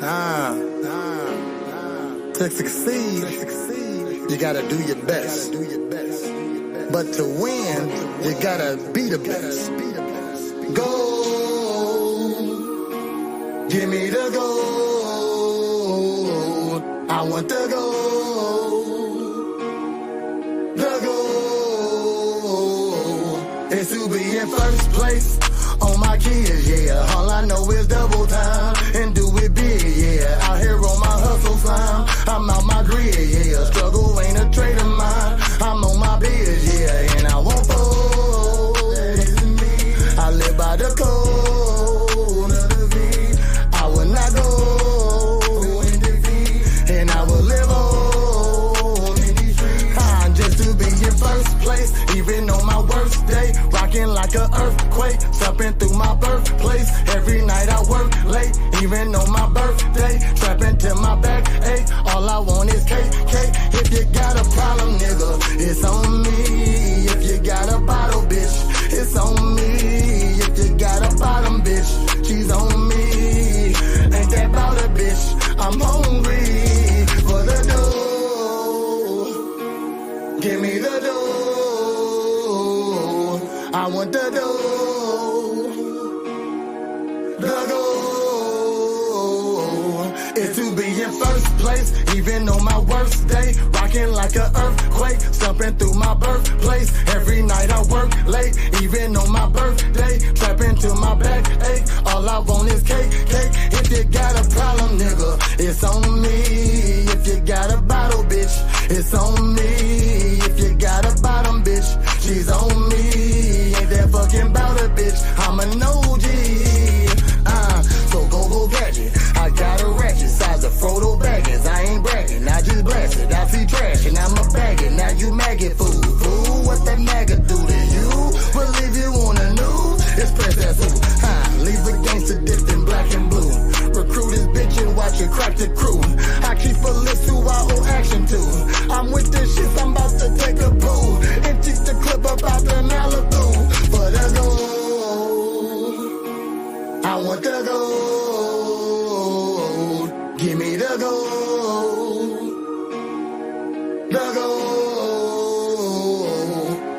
To succeed, you gotta do your best. But to win, you gotta be the best. Go, give me the goal. I want the goal. The goal is to be in first place on my kids, yeah. All I know is double time and do it big, yeah. Out here on my hustle slime, I'm out my grid, yeah. Struggle ain't a trait of mine, I'm on my biz, yeah. And I won't fold, I live by the code of the V. I will not go in defeat, and I will live on in these streets. I'm just to be in first place, even on my worst day. Rocking like an earthquake, stepping through my birthplace. Every night I work late, even on my birthday. Trapping till my back ache, all I want is cake. If you got a problem, nigga, it's on me. If you got a bottle, bitch, it's on me. If you got a bottom, bitch, she's on me. Ain't that about a bitch? I'm hungry for the dough. Give me the dough. I want the dough. The goal is to be in first place, even on my worst day. Rocking like an earthquake, stumping through my birthplace. Every night I work late, even on my birthday. Trapping till my back ache, all I want is cake. If you got a problem, nigga, it's on me. If you got a bottle, bitch, it's on me. If you got a bottom, bitch, she's on me. Ain't that fucking bout a bitch, I'm an OG. So go gadget, I got a ratchet, size of Frodo Baggins. I ain't bragging, I just blast it. I see trash and I'm a bag it. Now you maggot fool, what that maggot do to you? Believe you wanna know? It's Princess Who, leave a gangster dipped in black and blue. Recruit this bitch and watch it crack the crew. I keep a list who I owe action to. I'm with this shit, I'm about to take a poo and teach the clip up out the Malibu. For the gold, I want the gold. Give me the gold. The goal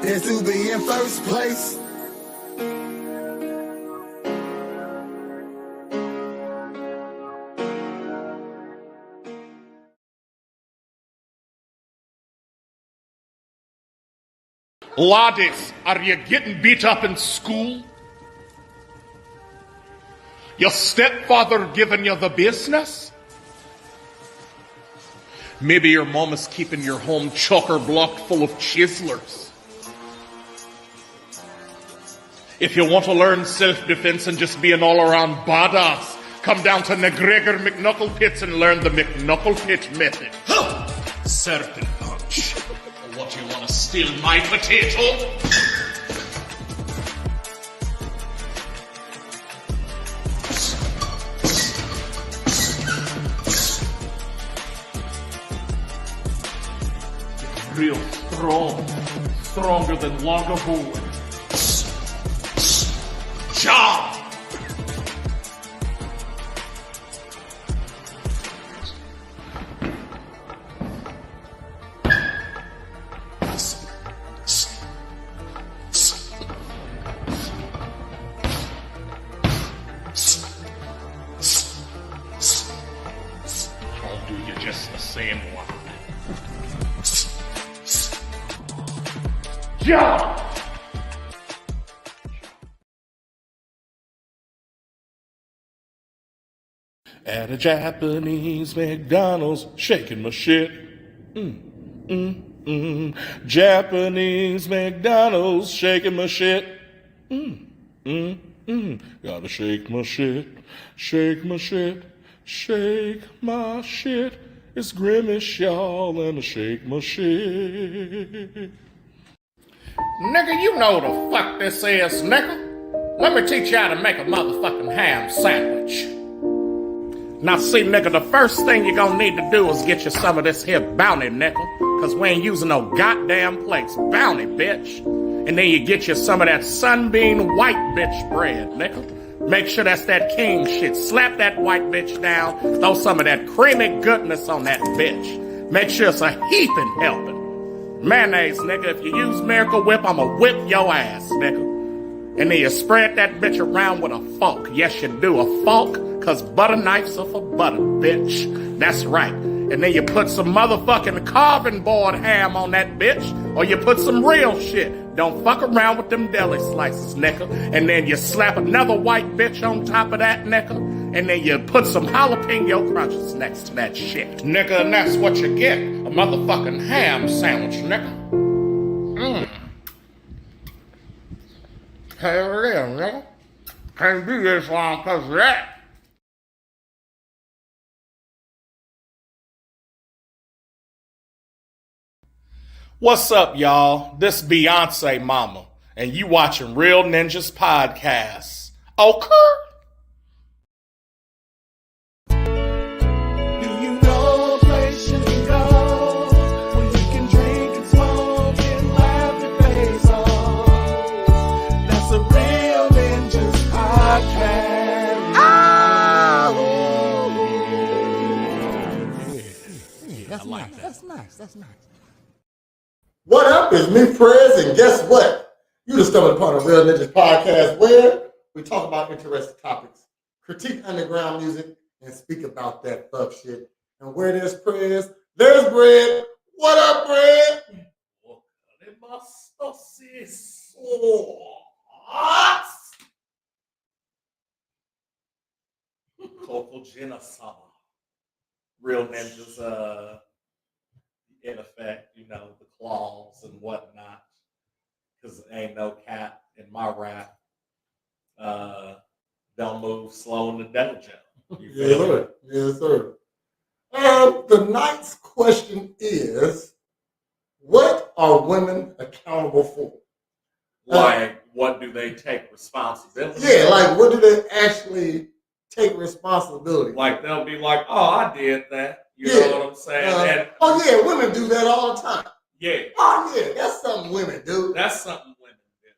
is to be in first place. Laddies, are you getting beat up in school? Your stepfather giving you the business? Maybe your mom is keeping your home chocker-blocked full of chiselers. If you want to learn self-defense and just be an all-around badass, come down to McGregor McKnucklepits and learn the McKnucklepit method. Serpent punch. What, you want to steal my potato? Real strong. Stronger than Lagavulin. Job! I'll do you just the same one. Job! At a Japanese McDonald's, shaking my shit. Japanese McDonald's, shaking my shit. Gotta shake my shit, shake my shit, shake my shit. It's Grimace, y'all, and I shake my shit. Nigga, you know the fuck this is, nigga. Let me teach you how to make a motherfucking ham sandwich. Now see, nigga, the first thing you're gonna need to do is get you some of this here bounty, nigga. Cause we ain't using no goddamn plates. Bounty, bitch. And then you get you some of that Sunbeam white bitch bread, nigga. Make sure that's that king shit. Slap that white bitch down. Throw some of that creamy goodness on that bitch. Make sure it's a heaping helping. Mayonnaise, nigga. If you use Miracle Whip, I'ma whip your ass, nigga. And then you spread that bitch around with a fork. Yes, you do. A fork, cause butter knives are for butter, bitch. That's right. And then you put some motherfucking carving board ham on that bitch, or you put some real shit. Don't fuck around with them deli slices, nigga. And then you slap another white bitch on top of that, nigga. And then you put some jalapeno crunches next to that shit, nigga. And that's what you get. A motherfucking ham sandwich, nigga. Hell yeah, nigga. Can't do this long cause of that. What's up, y'all? This Beyonce Mama, and you watching Real Ninjas Podcasts. Okay? Do you know a place you can go where you can drink and smoke and laugh your face off? That's a Real Ninjas Podcast. That's nice. That's nice. That's nice. What up? It's me, Prez, and guess what? You just stumbled upon a Real Ninjas Podcast where we talk about interesting topics, critique underground music, and speak about that fuck shit. And where there's Prez, there's Bread. What up, Bread? Coco Genocide. Real Ninjas, in effect, you know, the claws and whatnot, because ain't no cat in my rap. Don't move slow in the dojo. Yes, sir. Yes, sir. The night's question is, what are women accountable for? Like, what do they take responsibility Yeah, for? like, what do they actually take responsibility for? Like, they'll be like, oh, I did that. You Yeah. know what I'm saying? And, Oh, yeah, women do that all the time. yeah, Oh, yeah, that's something women do. that's something women do.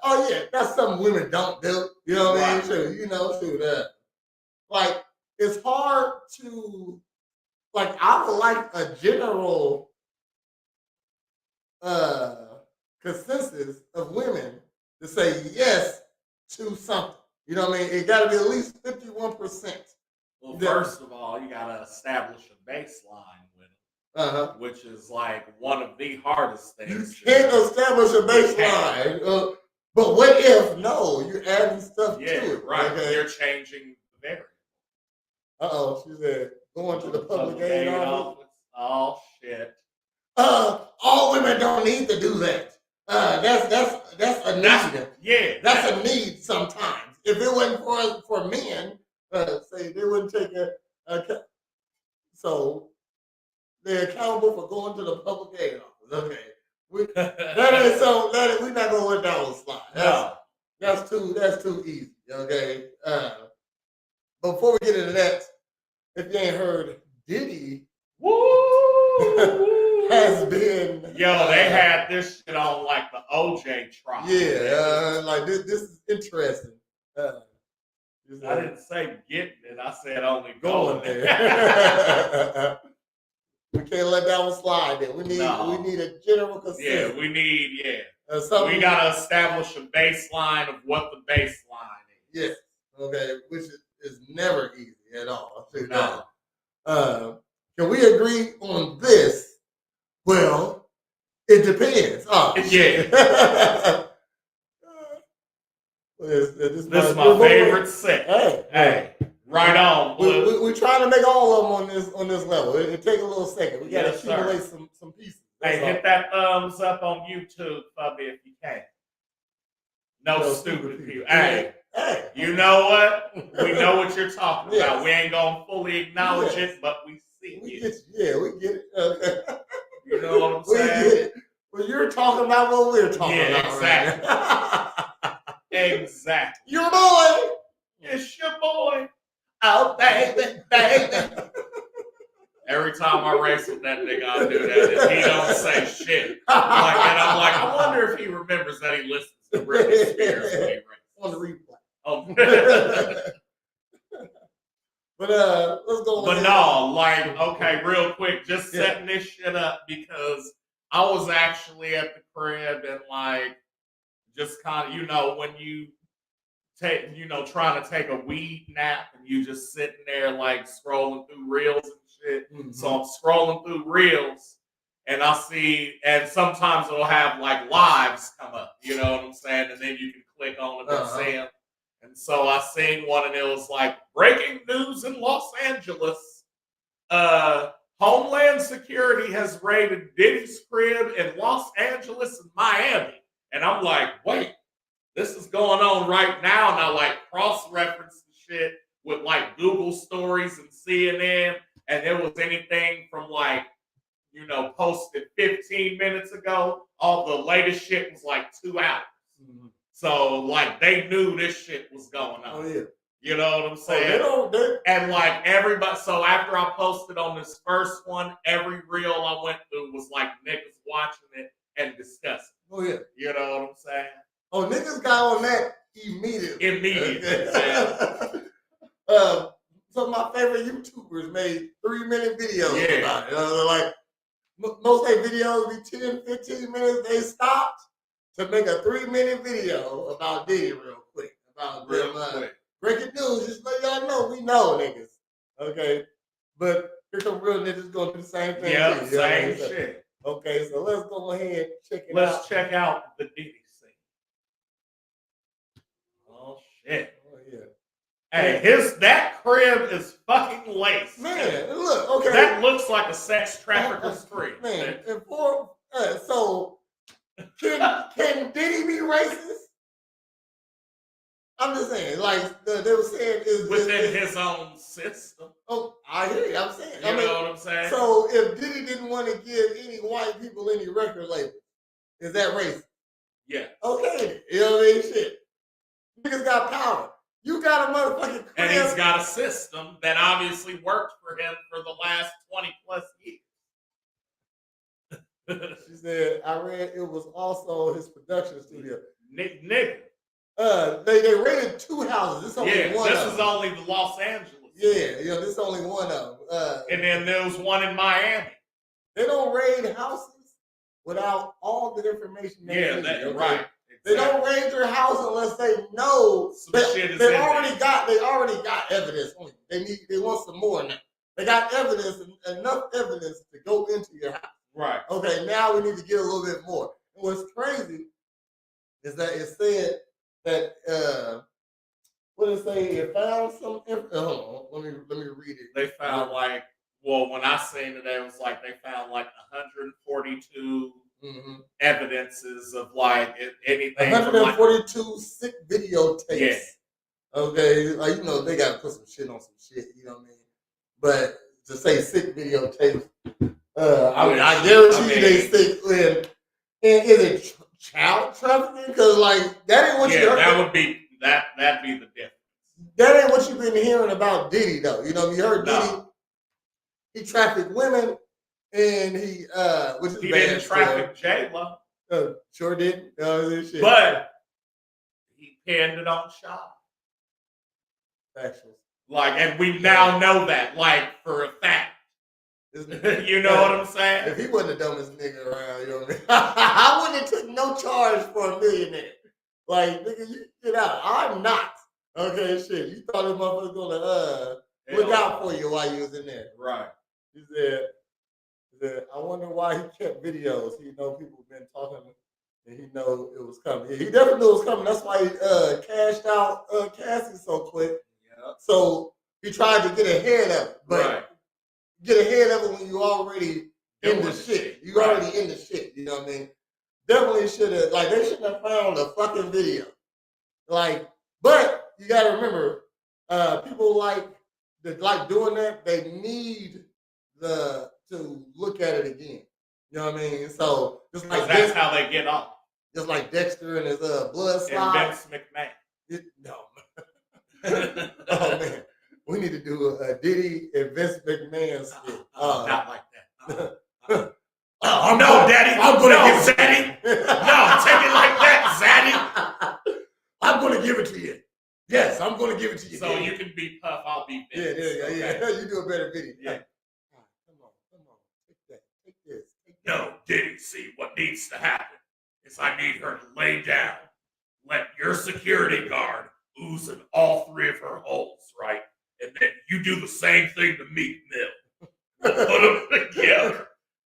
Oh, yeah, that's something women don't do. You know what I mean? Right. Sure, you know, sure. Like, it's hard to, like, I would like a general consensus of women to say yes to something. You know what I mean? It got to be at least 51%. Well, Yeah. first of all, you got to establish a baseline with it, which is like one of the hardest You things. can't establish a baseline. But what if, no, you're adding stuff Yeah, to it. right. Okay? You're changing the variable. Uh-oh, she said, going to the public aid office. Oh, shit. All women don't need to do that. That's a need. Yeah. That's a need sometimes. If it wasn't for men, say they wouldn't take so they're accountable for going to the public aid office. Okay. We're not gonna let that one slide. That's too easy. Okay. Before we get into that, if you ain't heard, Diddy Woo! has been Yo, they had this shit on like the OJ trial. Yeah, like this is interesting. I didn't say getting it. I said only going going there. We can't let that one slide. Then we need a general consensus. Yeah, we need something we gotta establish a baseline of what the baseline is. Yes. Okay, which is never easy at all. No. Can we agree on this? Well, it depends. Yeah. This This is my favorite set. Hey, right on, Blue. We trying to make all of them on this level. It take a little second. We got to Yes, accumulate some pieces. Hey, That's hit all. that thumbs up on YouTube for me if you can. No stupid people. Hey, you know what? We know what you're talking Yes. about. We ain't gonna fully acknowledge Yes. it, but we see We it. get you. Yeah, we get it. Okay. You know what I'm We get saying? it. Well, you're talking about what we're talking Yeah, about. exactly. Right? Exactly. Your boy. It's your boy. Oh, baby. Every time I race with that nigga, I do that. And he don't say shit. And I'm like, I wonder if he remembers that he listens to Britney Spears when he races. On the replay. Oh. But let's go. But no, like, okay, real quick, just setting this shit up because I was actually at the crib and like just kind of, you know, when you take, you know, trying to take a weed nap and you just sitting there like scrolling through reels and shit. Mm-hmm. So I'm scrolling through reels and I see, and sometimes it'll have like lives come up, you know what I'm saying? And then you can click on them and see them. And so I seen one and it was like, breaking news in Los Angeles. Homeland Security has raided Diddy's crib in Los Angeles and Miami. And I'm like, wait, this is going on right now. And I like cross-reference the shit with like Google stories and CNN. And it was anything from like, you know, posted 15 minutes ago. All the latest shit was like 2 hours. Mm-hmm. So, like, they knew this shit was going on. Oh, yeah. You know what I'm saying? And, like, everybody, so after I posted on this first one, every reel I went through was, like, niggas watching it and discussing. Oh, yeah. You know what I'm saying? Oh, niggas got on that immediately. Immediately, man. Some of my favorite YouTubers made 3-minute videos about it. Like, most of their videos be 10, 15 minutes. They stopped to make a 3-minute video about Diddy real quick. About them, breaking news, just let y'all know, we know niggas. Okay? But here's some real niggas gonna do the same thing. Yeah, too, same shit. Okay, so let's go ahead and check it out. Let's check out the Diddy scene. Oh, shit. Oh, yeah. Hey, that crib is fucking laced. Man, look, okay. That looks like a sex trafficker's crib. Man, so can Diddy be racist? I'm just saying, like they were saying, is within his own system. Oh, I hear you. I'm saying, you know what I'm saying. So if Diddy didn't want to give any white people any record label, is that racist? Yeah. Okay, you know what I mean? Shit, niggas got power. You got a motherfucking crib. And he's got a system that obviously worked for him for the last 20 plus years. She said, I read it was also his production studio. Nigga. They raided 2 houses. This is only one. This is only the Los Angeles. Yeah, this is only one of them. And then there was one in Miami. They don't raid houses without all the information. Right. Exactly. They don't raid your house unless they know they already got evidence. They want some more now. They got evidence, enough evidence to go into your house. Right. Okay, now we need to get a little bit more. And what's crazy is that it said that what did it say? It found some. Hold on, let me read it. They found when I seen it, it was like they found like 142 evidences of like anything. 142 sick videotapes. Yeah. Okay, like they gotta put some shit on some shit. You know what I mean? But to say sick videotapes, I guarantee they sick. And is it child trafficking? Because like that ain't what you heard. That'd be the difference. That ain't what you've been hearing about Diddy though. You know, you heard Diddy. He trafficked women, and he didn't traffic J-Lo. Sure did. Shit. But he panned it on Shaw. Factual. Like, and we now know that, like, for a fact. You know what I'm saying? If he wasn't the dumbest nigga around, you know what I mean? I wouldn't have took no charge for a millionaire. Like, nigga, you get out. I'm not. Okay, shit. You thought this motherfucker was gonna look out for you while you was in there. Right. He said, I wonder why he kept videos. He know people have been talking and he know it was coming. He definitely knew it was coming. That's why he cashed out Cassie so quick. Yeah. So he tried to get ahead of it. But get ahead of it when you already in the shit. You already in the shit. You know what I mean? Definitely should have, like, they shouldn't have found a fucking video. Like, but you got to remember, people like doing that, they need to look at it again. You know what I mean? So just like that's how they get off. Just like Dexter and his blood slide. And Vince McMahon. No. Oh man, we need to do a Diddy and Vince McMahon skit. Not like that. Daddy. I'm gonna give it Zaddy. No, take it like that, Zaddy. I'm gonna give it to you. Yes, I'm gonna give it to you. So you can be Puff, I'll be Yeah, Vince. yeah. You do a better video. Yeah. Come on. Take that. Take this. No, Diddy, see, what needs to happen is I need her to lay down, let your security guard ooze in all 3 of her holes, right? And then you do the same thing to Meek Mill.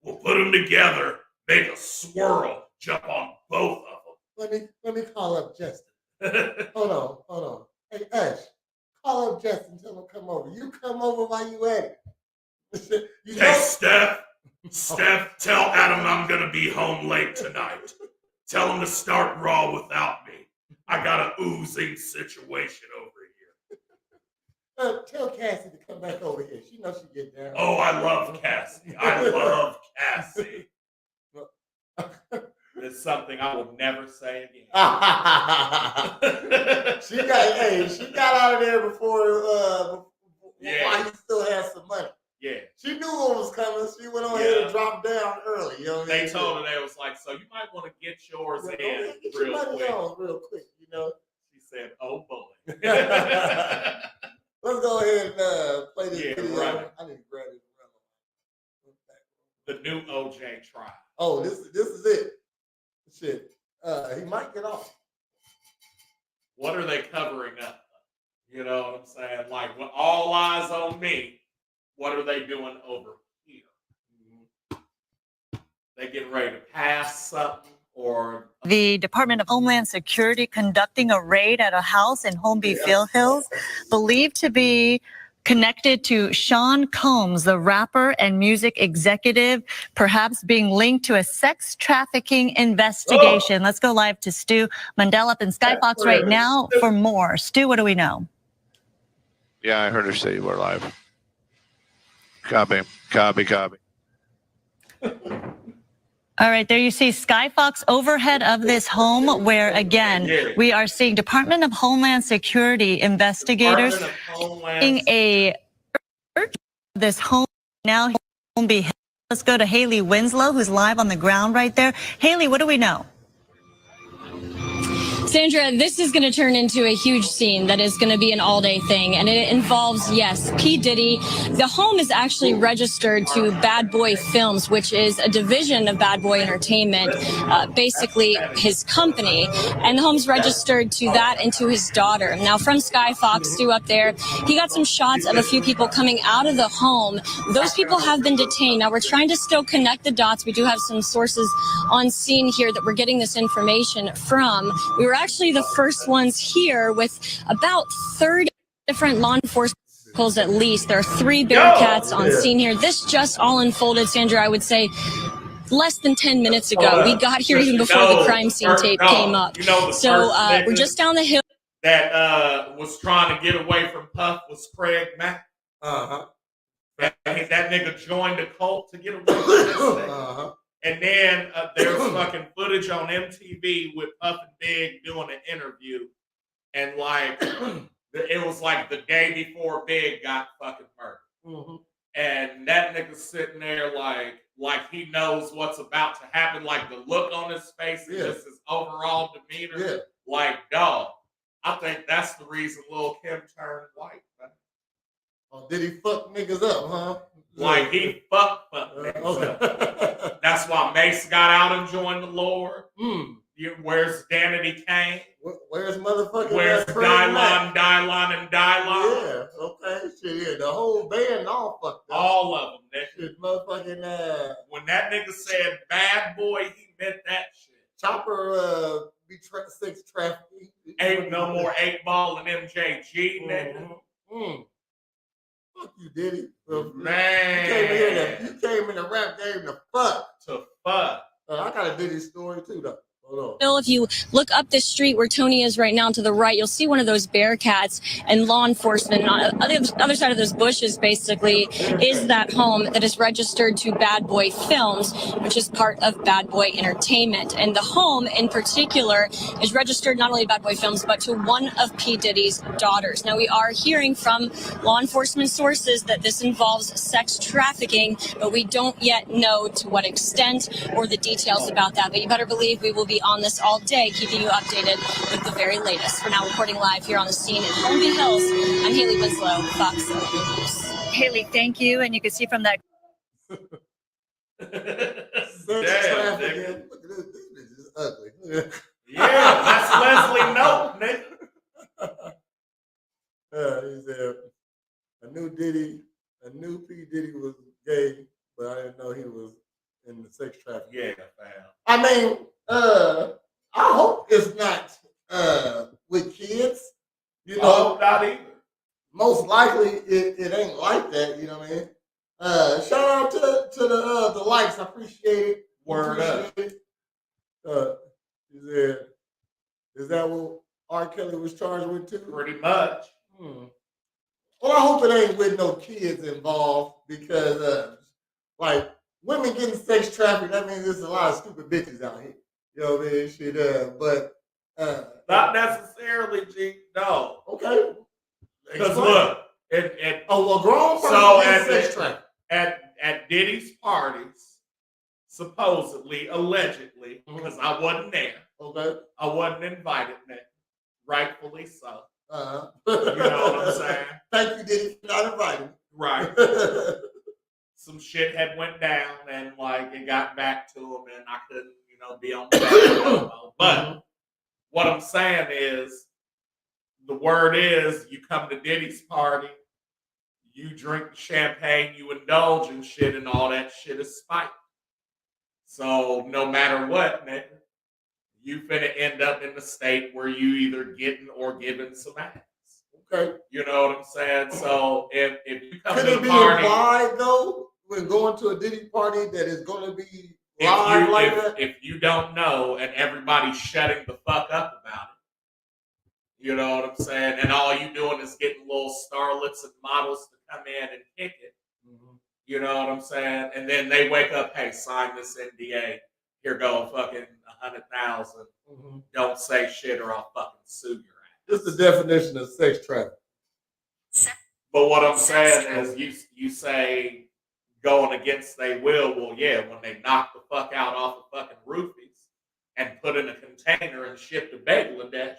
We'll put them together, make a swirl, jump on both of Let me call up Justin. them. Hold on. Hey, Ash, call up Justin. Tell him come over. You come over while you at it. Hey, Steph, tell Adam I'm going to be home late tonight. Tell him to start Raw without me. I got an oozing situation over here. Tell Cassie to come back over here. She knows she get down. Oh, I love Cassie. I love Cassie. It's something I will never say again. She got out of there before while he still had some money. Yeah. She knew what was coming. She went on ahead and dropped down early. You know, they told her, they was like, so you might want to get yours in get your real money quick. on real quick, you know. She said, oh boy. Let's go ahead and play this video. Right. I need to grab this. The new OJ trial. Oh, this is it. Shit. He might get off. What are they covering up? You know what I'm saying? Like, when all eyes on me, what are they doing over here? They getting ready to pass something, or the Department of Homeland Security conducting a raid at a house in Holmby Hills, believed to be connected to Sean Combs, the rapper and music executive, perhaps being linked to a sex trafficking investigation. Let's go live to Stu Mandel up in Skyfox right now for more. Stu, what do we know? Yeah, I heard her say you were live. Copy. All right, there you see Skyfox overhead of this home where, again, we are seeing Department of Homeland Security investigators in this home now. Let's go to Haley Winslow, who's live on the ground right there. Haley, what do we know? Sandra, this is going to turn into a huge scene that is going to be an all-day thing, and it involves, yes, P. Diddy. The home is actually registered to Bad Boy Films, which is a division of Bad Boy Entertainment, basically his company, and the home's registered to that and to his daughter. Now, from Skyfox, Stu up there, he got some shots of a few people coming out of the home. Those people have been detained. Now, we're trying to still connect the dots. We do have some sources on scene here that we're getting this information from. We were actually the first ones here with about 30 different law enforcement vehicles at least. There are 3 Bearcats on scene here. This just all unfolded, Sandra, I would say, less than 10 minutes ago. We got here even before the crime scene tape came up. So we're just down the hill. That was trying to get away from Puff was Craig Mack. That nigga joined a cult to get away from this thing. And then there's fucking footage on MTV with Puff and Big doing an interview. And like, it was like the day before Big got fucking murdered. And that nigga's sitting there like he knows what's about to happen. Like the look on his face and just his overall demeanor. Like, dog, I think that's the reason Lil' Kim turned white, man. Oh, did he fuck niggas up, huh? Like he fucked niggas up. That's why Mace got out and joined the Lord. Where's Danity Kane? Where's motherfucking Where's Dylon, and Dylon? Yeah, okay, shit, yeah, the whole band all fucked up. All of them, nigga. Shit, motherfucking, when that nigga said bad boy, he meant that shit. Chopper, be sex trafficking. Ain't no more 8-Ball and MJG, nigga. Fuck you, Diddy. Man. You came in the rap game to fuck. To fuck. I got a Diddy story too, though. Bill, if you look up this street where Tony is right now to the right, you'll see one of those Bearcats, and law enforcement. And on the other side of those bushes, basically, is that home that is registered to Bad Boy Films, which is part of Bad Boy Entertainment. And the home in particular is registered not only to Bad Boy Films, but to one of P. Diddy's daughters. Now, we are hearing from law enforcement sources that this involves sex trafficking, but we don't yet know to what extent or the details about that. But you better believe we will be be on this all day, keeping you updated with the very latest. For now, reporting live here on the scene in Holmby Hills, I'm Haley Winslow, Fox 11 News. Haley, thank you. And you can see from that. Damn, nigga. Look at this. This bitch is ugly. Yeah, that's Leslie Knope, nigga. He said I knew P. Diddy was gay, but I didn't know he was in the sex trafficking. Yeah, fam. I mean, I hope it's not with kids. You know, not either. most likely it ain't like that. You know what I mean? Shout out to the likes. I appreciate it. Word up. He said, is that what R. Kelly was charged with too? Pretty much. Well, I hope it ain't with no kids involved because, like, women getting sex trafficked, that means there's a lot of stupid bitches out here. You know what I mean? Shit, but. Not necessarily, G. No. Okay. Because look, grown person so getting sex trafficked. at Diddy's parties, supposedly, allegedly, because I wasn't there. Okay. I wasn't invited there. Rightfully so. You know what I'm saying? Thank you, Diddy, for not inviting me. Right. Some shit had went down and like it got back to him and I couldn't, be on the back. But what I'm saying is the word is you come to Diddy's party, you drink champagne, you indulge in shit, and all that shit is spite. So no matter what, nigga, you finna end up in the state where you either getting or giving some ass. Okay. You know what I'm saying? So if you come Could to it the be party, implied though when going to a Diddy party that it's going to be live like that? If you don't know and everybody's shutting the fuck up about it, you know what I'm saying? And all you doing is getting little starlets and models to come in and kick it. You know what I'm saying? And then they wake up, hey, sign this NDA. Here go fucking 100,000. Don't say shit or I'll fucking sue your ass. This is the definition of sex trafficking. But what I'm saying is you say going against their will. Well, yeah, when they knock the fuck out off of fucking roofies and put in a container and ship to Bangladesh.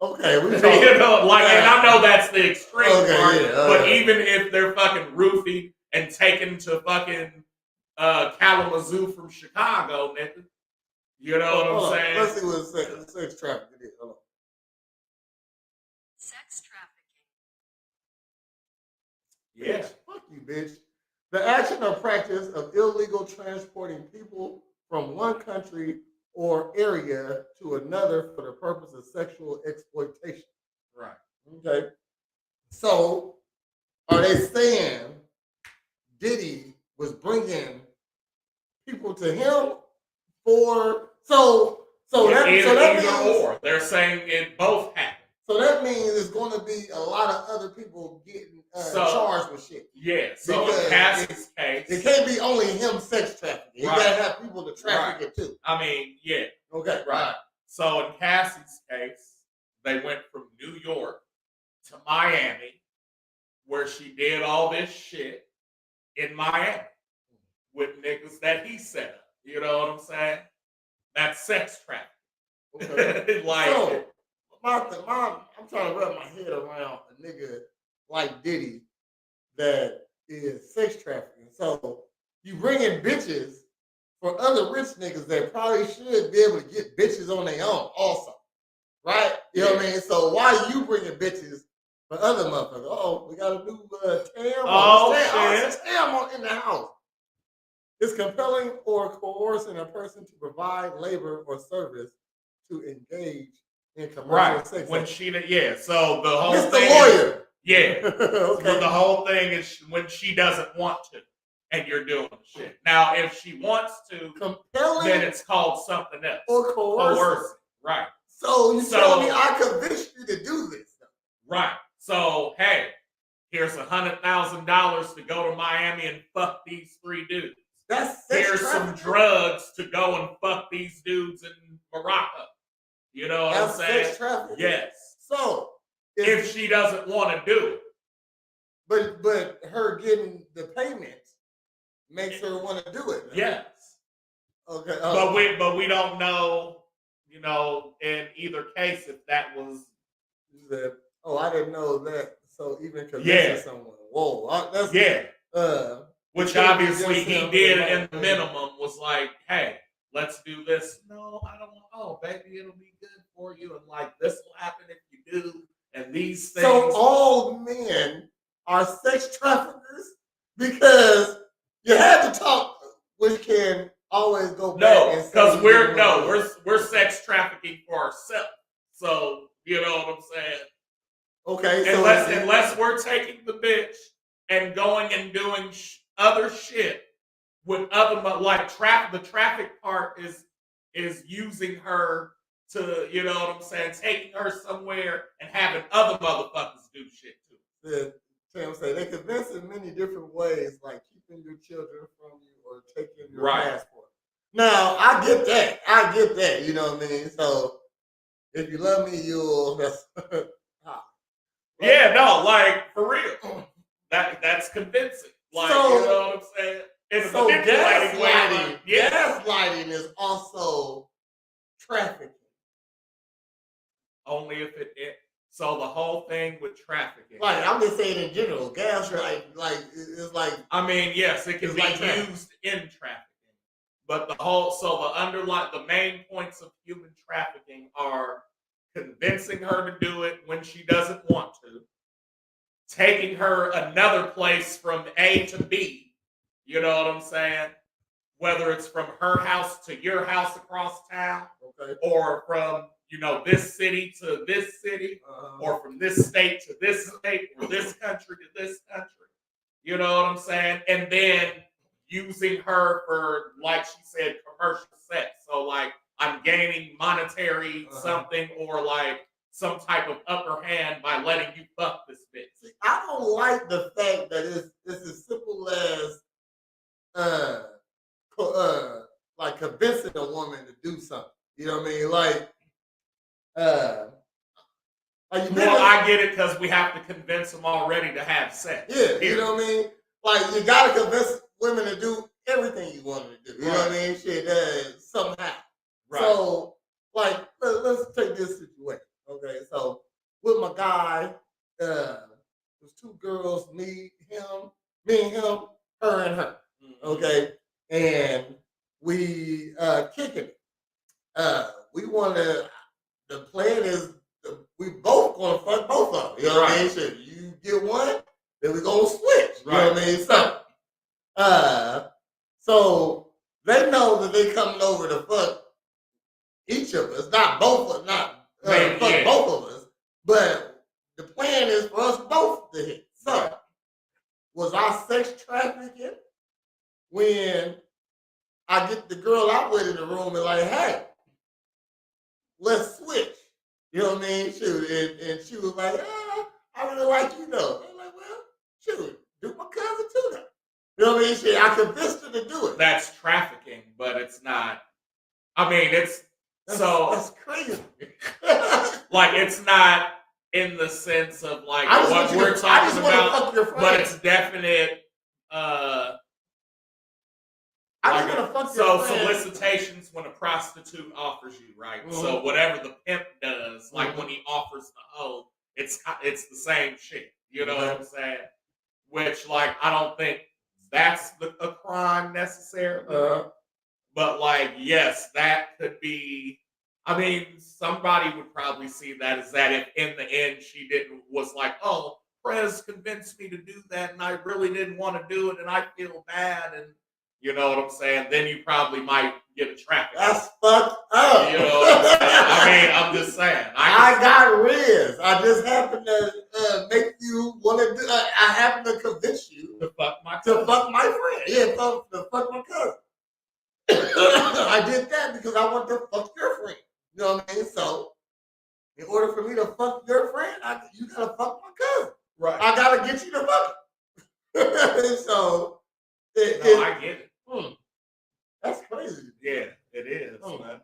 Okay, we and I know that's the extreme part, but even if they're fucking roofied and taken to fucking Kalamazoo from Chicago, nigga, you know what I'm saying? Let's see what sex trafficking is. Hold on. Sex trafficking. Yeah. Fuck you, bitch. The action or practice of illegal transporting people from one country or area to another for the purpose of sexual exploitation. Right. Okay. So, are they saying Diddy was bringing people to him for that means or they're saying it both happened. So that means it's going to be a lot of other people getting charged with shit. Yeah. So in Cassie's case, it can't be only him sex trafficking. You Right. gotta have people to traffic it too. I mean, yeah. Okay. Right. So in Cassie's case, they went from New York to Miami, where she did all this shit in Miami with niggas that he set up. You know what I'm saying? That's sex trafficking. Okay. Like, so, I'm trying to wrap my head around a nigga like Diddy that is sex trafficking. So you bring in bitches for other rich niggas that probably should be able to get bitches on their own also. Right? You know what I mean? So why you bringing bitches for other motherfuckers? Oh, we got a new Tam. Tam in the house. It's compelling or coercing a person to provide labor or service to engage in commercial sex. When she, so the whole Mr. thing Lawyer. Okay. So the whole thing is when she doesn't want to, and you're doing shit. Now, if she wants to, compelling, then it's called something else. Or coercive. Right. So you tell me I convinced you to do this. Right. So hey, here's $100,000 to go to Miami and fuck these 3 dudes. Here's some drugs to go and fuck these dudes in Morocco. You know what I'm saying? Sex trafficking. Yes. So if she doesn't want to do it, but her getting the payment makes her want to do it. Yes. Okay. But we don't know in either case, if that was. You said, oh, I didn't know that. So even convincing someone. Whoa. That's, which obviously he did in the minimum was like, hey, let's do this. No, I don't want. Oh, baby, it'll be good for you. And like, this will happen if you do. And these things. So all men are sex traffickers because you had to talk, which can always go back. No, because we're sex trafficking for ourselves. So you know what I'm saying. Okay, unless we're taking the bitch and going and doing other shit with other, like the traffic part is using her to, you know what I'm saying, taking her somewhere and having other motherfuckers do shit too. Tim say they convince in many different ways, like keeping your children from you or taking your passport. Now I get that. You know what I mean? So if you love me, you'll. Yeah, no, like for real. That's convincing. Like, so, you know what I'm saying? It's so gaslighting is also trafficking. Only if it so the whole thing with trafficking. Like I'm just saying in general, gaslighting is like. I mean, yes, it can be used in trafficking, but the main points of human trafficking are convincing her to do it when she doesn't want to, taking her another place from A to B, you know what I'm saying? Whether it's from her house to your house across town, or from, this city to this city, or from this state to this state, or this country to this country, you know what I'm saying? And then using her for, like she said, commercial sex. So like, I'm gaining monetary something or like some type of upper hand by letting you fuck this bitch. See, I don't like the fact that it's as simple as like convincing a woman to do something. You know what I mean? I get it because we have to convince them already to have sex. Yeah, you know what I mean? Like you gotta convince women to do everything you want them to do. You know what I mean? Shit, somehow. Right. So, like, let's take this situation. Okay, so with my guy, there's two girls, me and him, her and her. Okay, and we kicking it. We want to. The plan is we both gonna fuck both of them. You know what I mean? So you get one, then we gonna switch. You know what I mean? So they know that they coming over to fuck each of us, not both of us, fuck both of us, but the plan is for us both to hit. So, was I sex trafficking when I get the girl out with in the room and like, hey, let's switch? You know what I mean? Shoot, and she was like, I really like you though. I'm like, well, shoot, do my cousin too though. You know what I mean? Shit, I convinced her to do it. That's trafficking, but it's not. I mean, that's crazy. Like it's not in the sense of like what we're talking about, but it's definite. I just want to fuck your friend. Solicitations when a prostitute offers you, right? Mm-hmm. So whatever the pimp does, like when he offers the hoe, it's the same shit. You know what I'm saying? Which like I don't think that's a crime necessarily. But like, yes, that could be. I mean, somebody would probably see that as that if in the end she was like, oh, Prez convinced me to do that and I really didn't want to do it and I feel bad and you know what I'm saying? Then you probably might get a traffic. That's fucked up. You know what I'm saying? I mean, I'm just saying. I got Riz. I just happen to make you want to do. I happen to convince you to fuck my cousin. Friend. Yeah, to fuck my cousin. I did that because I wanted to fuck your friend. You know what I mean? So, in order for me to fuck your friend, you gotta fuck my cousin. Right. I gotta get you to fuck him. So, I get it. That's crazy. Yeah, it is, man.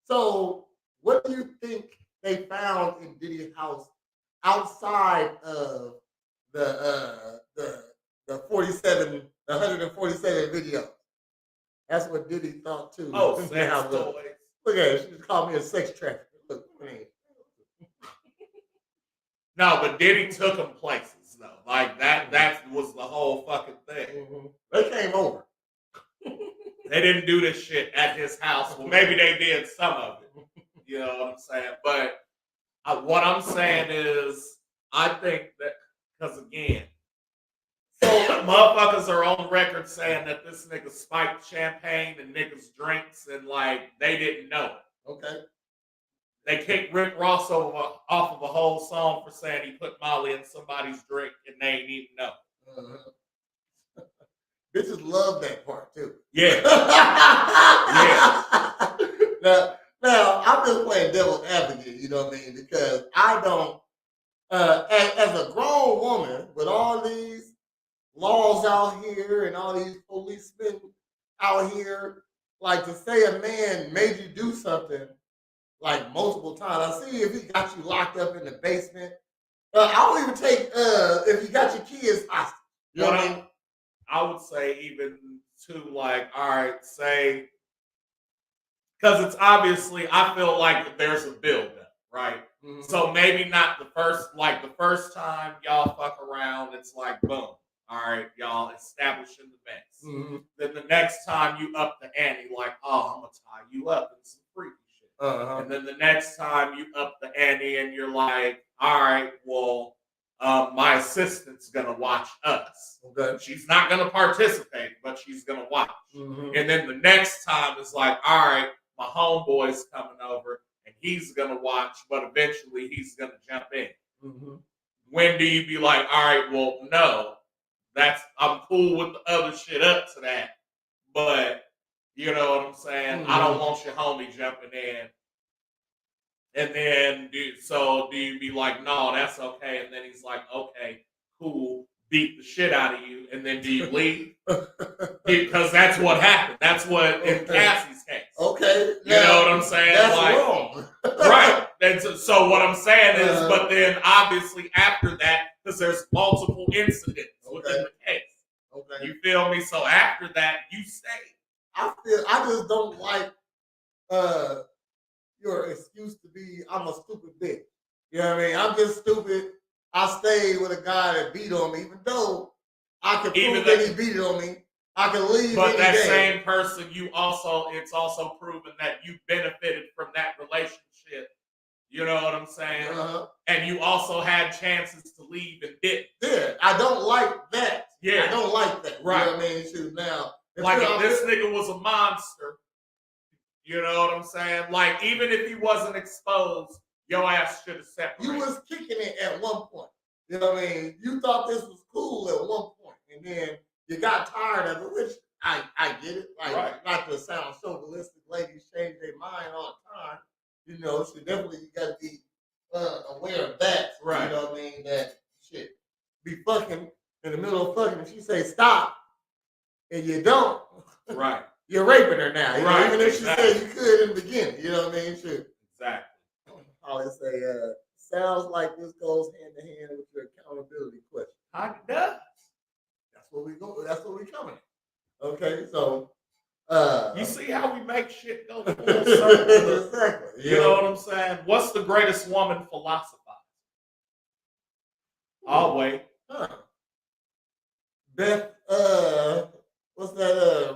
So, what do you think they found in Diddy's house outside of the 147 videos? That's what Diddy thought too. Oh, sex toys. Look at her. She just called me a sex trafficker. Look, man. No, but Diddy took them places though. Like that was the whole fucking thing. Mm-hmm. They came over. They didn't do this shit at his house. Well, maybe they did some of it. You know what I'm saying? But what I'm saying is, I think that, because again, so motherfuckers are on record saying that this nigga spiked champagne and niggas' drinks and like they didn't know it. Okay. They kicked Rick Ross off of a whole song for saying he put Molly in somebody's drink and they ain't even know. Uh-huh. Bitches love that part too. Yeah. Yeah. Now, I'm just playing devil's advocate, you know what I mean? Because I don't, as a grown woman with all these laws out here and all these policemen out here, like to say a man made you do something like multiple times. I see if he got you locked up in the basement. I would even take if you got your kids hostage. You know what I mean? I would say even to like, all right, say, because it's obviously, I feel like there's a build-up, right? Mm-hmm. So maybe not the first time y'all fuck around, it's like, boom. All right, y'all establishing the base. Mm-hmm. Then the next time you up the ante, like, oh, I'm going to tie you up in some freaky shit. Uh-huh. And then the next time you up the ante and you're like, all right, well, my assistant's going to watch us. Okay. She's not going to participate, but she's going to watch. Mm-hmm. And then the next time it's like, all right, my homeboy's coming over and he's going to watch, but eventually he's going to jump in. Mm-hmm. When do you be like, all right, well, no, I'm cool with the other shit up to that, but you know what I'm saying? Mm-hmm. I don't want your homie jumping in. And then, do you be like, no, that's okay. And then he's like, okay, cool, beat the shit out of you. And then do you leave? Because that's what happened. That's what in Cassie's case. Okay. You know what I'm saying? That's like, wrong. Right. So what I'm saying is, but then obviously after that, because there's multiple incidents within the case. Okay. You feel me? So after that, you stay. I just don't like your excuse to be I'm a stupid bitch. You know what I mean? I'm just stupid. I stayed with a guy that beat on me, even though I could prove that he beat on me. I can leave. But that day. same person, it's also proven that you benefited from that relationship. You know what I'm saying? Uh-huh. And you also had chances to leave and didn't. Yeah, I don't like that. Yeah. I don't like that. Right. You know what I mean? Shoot, now. If this nigga was a monster, you know what I'm saying? Like, even if he wasn't exposed, your ass should have separated. You was kicking it at one point. You know what I mean? You thought this was cool at one point, and then you got tired of it, which I get it. Like, right. Not to sound chauvinistic, ladies change their mind all the time. You know, so definitely you got to be aware of that. Right. You know what I mean? That shit. Be fucking in the middle of fucking, and she say stop, and you don't. Right. You're raping her now. You right. know, even if exactly. she said you could in the beginning. You know what I mean? Shit. Exactly. I always say, sounds like this goes hand in hand with your accountability question. It does. That's where we go. That's where we coming. Okay, so you see how we make shit go full circle. Exactly. You know what I'm saying? What's the greatest woman philosophize? I'll wait. Huh. Beth, what's that?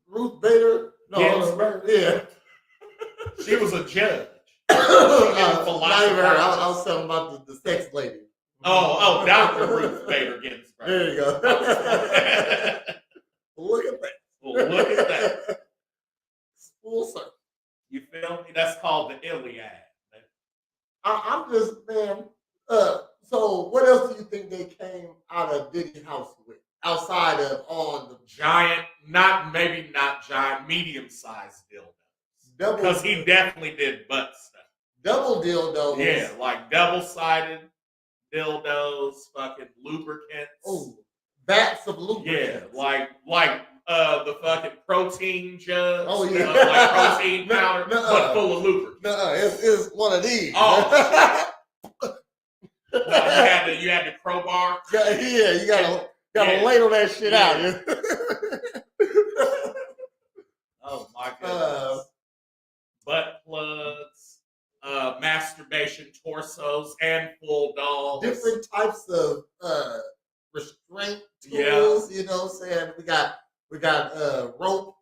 Ruth Bader? No, Ginsburg? Yeah. She was a judge. Not even her. I was talking about the sex lady. Oh, Dr. Ruth Bader Ginsburg. There you go. Look at that. Well, look at that. Full circle. You feel me? That's called the Iliad. I'm just, man. So what else do you think they came out of Diddy's house with? Outside of all the giant, not giant, medium-sized dildos. Because he definitely did butt stuff. Double dildos. Yeah, like double-sided dildos, fucking lubricants. Oh, vats of lubricants. Yeah, like the fucking protein jugs. Oh yeah, like protein powder, but full of lubricants. It's one of these. Oh, you had the crowbar. Yeah, you gotta ladle that shit out. Oh my goodness. Butt combination torsos and full dolls. Different types of restraint tools. Yeah. You know what I'm saying? We got rope.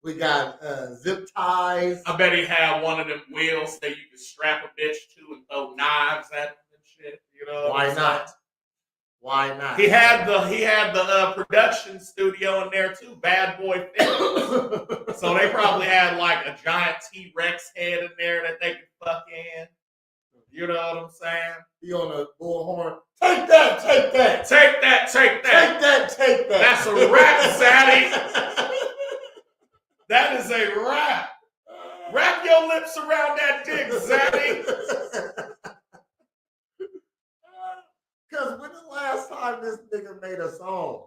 We got zip ties. I bet he had one of them wheels that you could strap a bitch to and throw knives at him and shit. You know Why not? Why not? He had the production studio in there too, Bad Boy Films. So they probably had like a giant T-Rex head in there that they could fuck in. You know what I'm saying? He on a bullhorn. Take that, take that. Take that, take that. Take that, take that. That's a wrap, Zaddy. That is a wrap. Wrap your lips around that dick, Zaddy. Because when the last time this nigga made a song?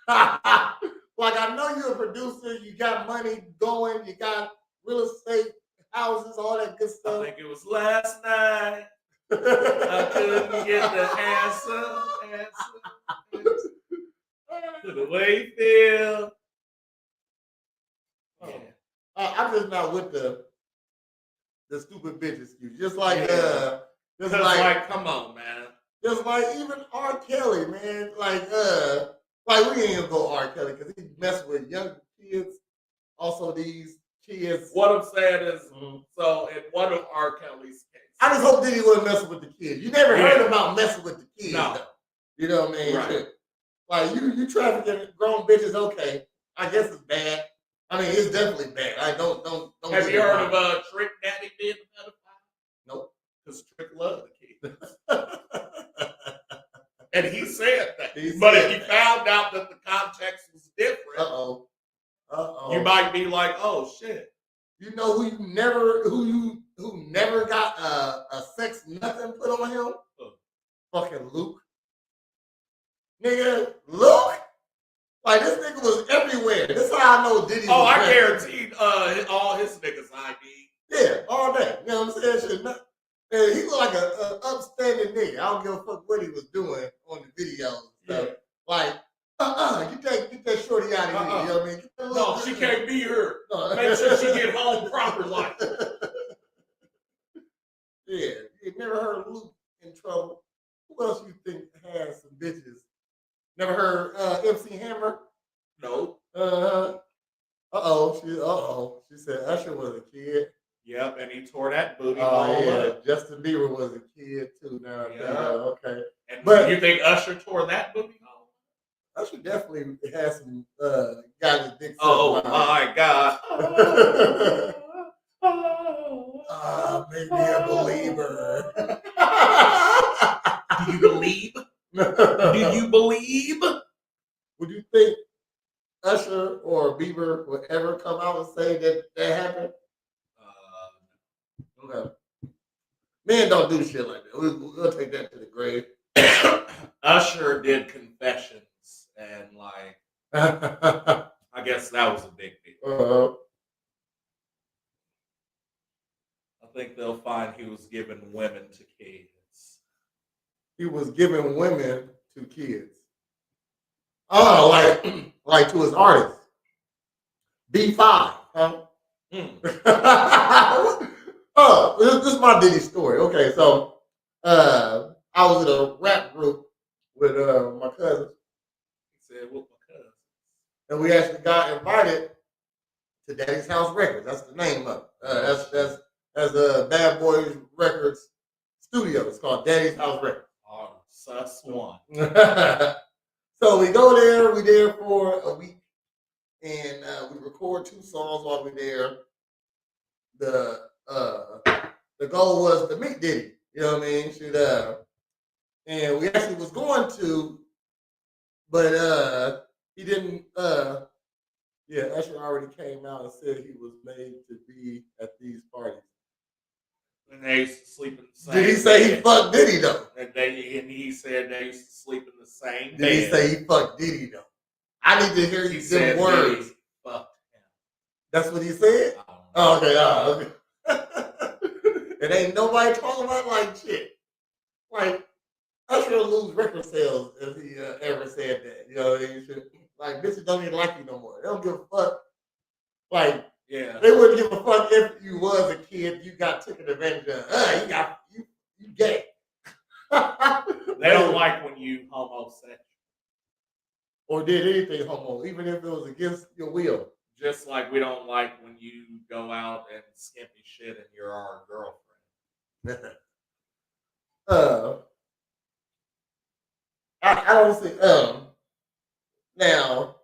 Like, I know you're a producer, you got money going, you got real estate, houses, all that good I stuff. think it was last night. I couldn't get the answer to the way you feel. Oh. I'm just not with the stupid bitch excuse. Just like Come on, man. just like even R. Kelly, man. Like we ain't gonna go R. Kelly because he messing with young kids. Also, these kids. What I'm saying is, so in one of R. Kelly's cases, I just hope Diddy wasn't messing with the kids. You never heard about messing with the kids, No. though. You know what I mean? Right. Like you trafficking grown bitches. Okay, I guess it's bad. I mean, it's definitely bad. I don't. Have get you me heard wrong. of Trick Daddy being a pedophile? Nope. Because Trick loved the kids. And he said that. He But said if you that. found out that the context was different, Uh-oh. you might be like, oh shit. You know who never got a sex nothing put on him? Fucking Luke. Nigga, Luke? Like, this nigga was everywhere. This is how I know Diddy Oh, was I ready. guaranteed all his niggas ID. Yeah, all day. You know what I'm saying? Shit, and he looked like a upstanding nigga. I don't give a fuck what he was doing on the videos. So, like, get that shorty out of here. You know what I mean? Get that No, little- she can't be here. No. Make sure she get home properly. Yeah, you never heard Luke in trouble. Who else you think has some bitches? Never heard MC Hammer? No. She said Usher was a kid. Yep, and he tore that booty Oh hole yeah, up. Justin Bieber was a kid too. Now, Yeah. okay. And But- you think Usher tore that booty hole? Usher definitely has some got his dick. Oh sucked by my God. make me a believer. Do you believe? Do you believe? Would you think Usher or Bieber would ever come out and say that happened? Okay. Men don't do shit like that. We'll take that to the grave. Usher did confessions, and like, I guess that was a big deal. I think they'll find he was giving women to kids. He was giving women to kids. Oh, like to his artists. B5, huh? Oh, this is my Diddy story. Okay, so I was in a rap group with my cousins, He said, "What my cousin?" and we actually got invited to Daddy's House Records. That's the name of it. That's Bad Boys Records studio. It's called Daddy's House Records. Oh, sus one. So we go there. We there for a week, and we record 2 songs while we're there. The goal was to meet Diddy. You know what I mean? And we actually was going to, but he didn't. Usher already came out and said he was made to be at these parties. And they used to sleep in the same Did he say he bed. fucked Diddy though? And he said they used to sleep in the same Did bed. he say he fucked Diddy though? I need to hear He you said them words. Diddy fucked him. That's what he said? I don't know. Oh, okay. It ain't nobody talking about like shit. Like, Usher will lose record sales if he ever said that. You know what I mean? Like, bitches don't even like you no more. They don't give a fuck. Like, Yeah. they wouldn't give a fuck if you was a kid, you got taken advantage of. You gay. They don't like when you homosexual. Or did anything homo, even if it was against your will. Just like we don't like when you go out and skimpy shit and you're our girlfriend. I don't see. Now,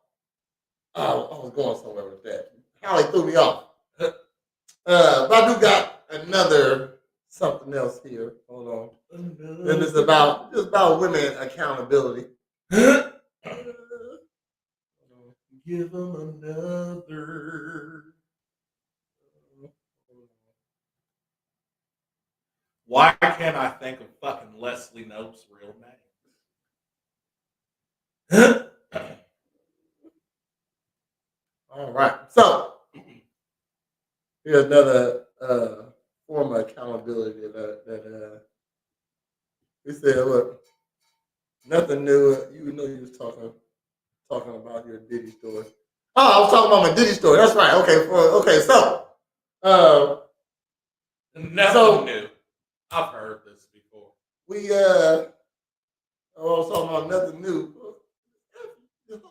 I was going somewhere with that. Holly threw me off. But I do got another something else here. Hold on. And it's about women accountability. Give them another. Why can't I think of fucking Leslie Knope's real name? All right. So here's another form of accountability that we said, look, nothing new. You know, you was talking about your Diddy story. Oh, I was talking about my Diddy story. That's right. Okay. So, Nothing new. I've heard this before. I was talking about nothing new.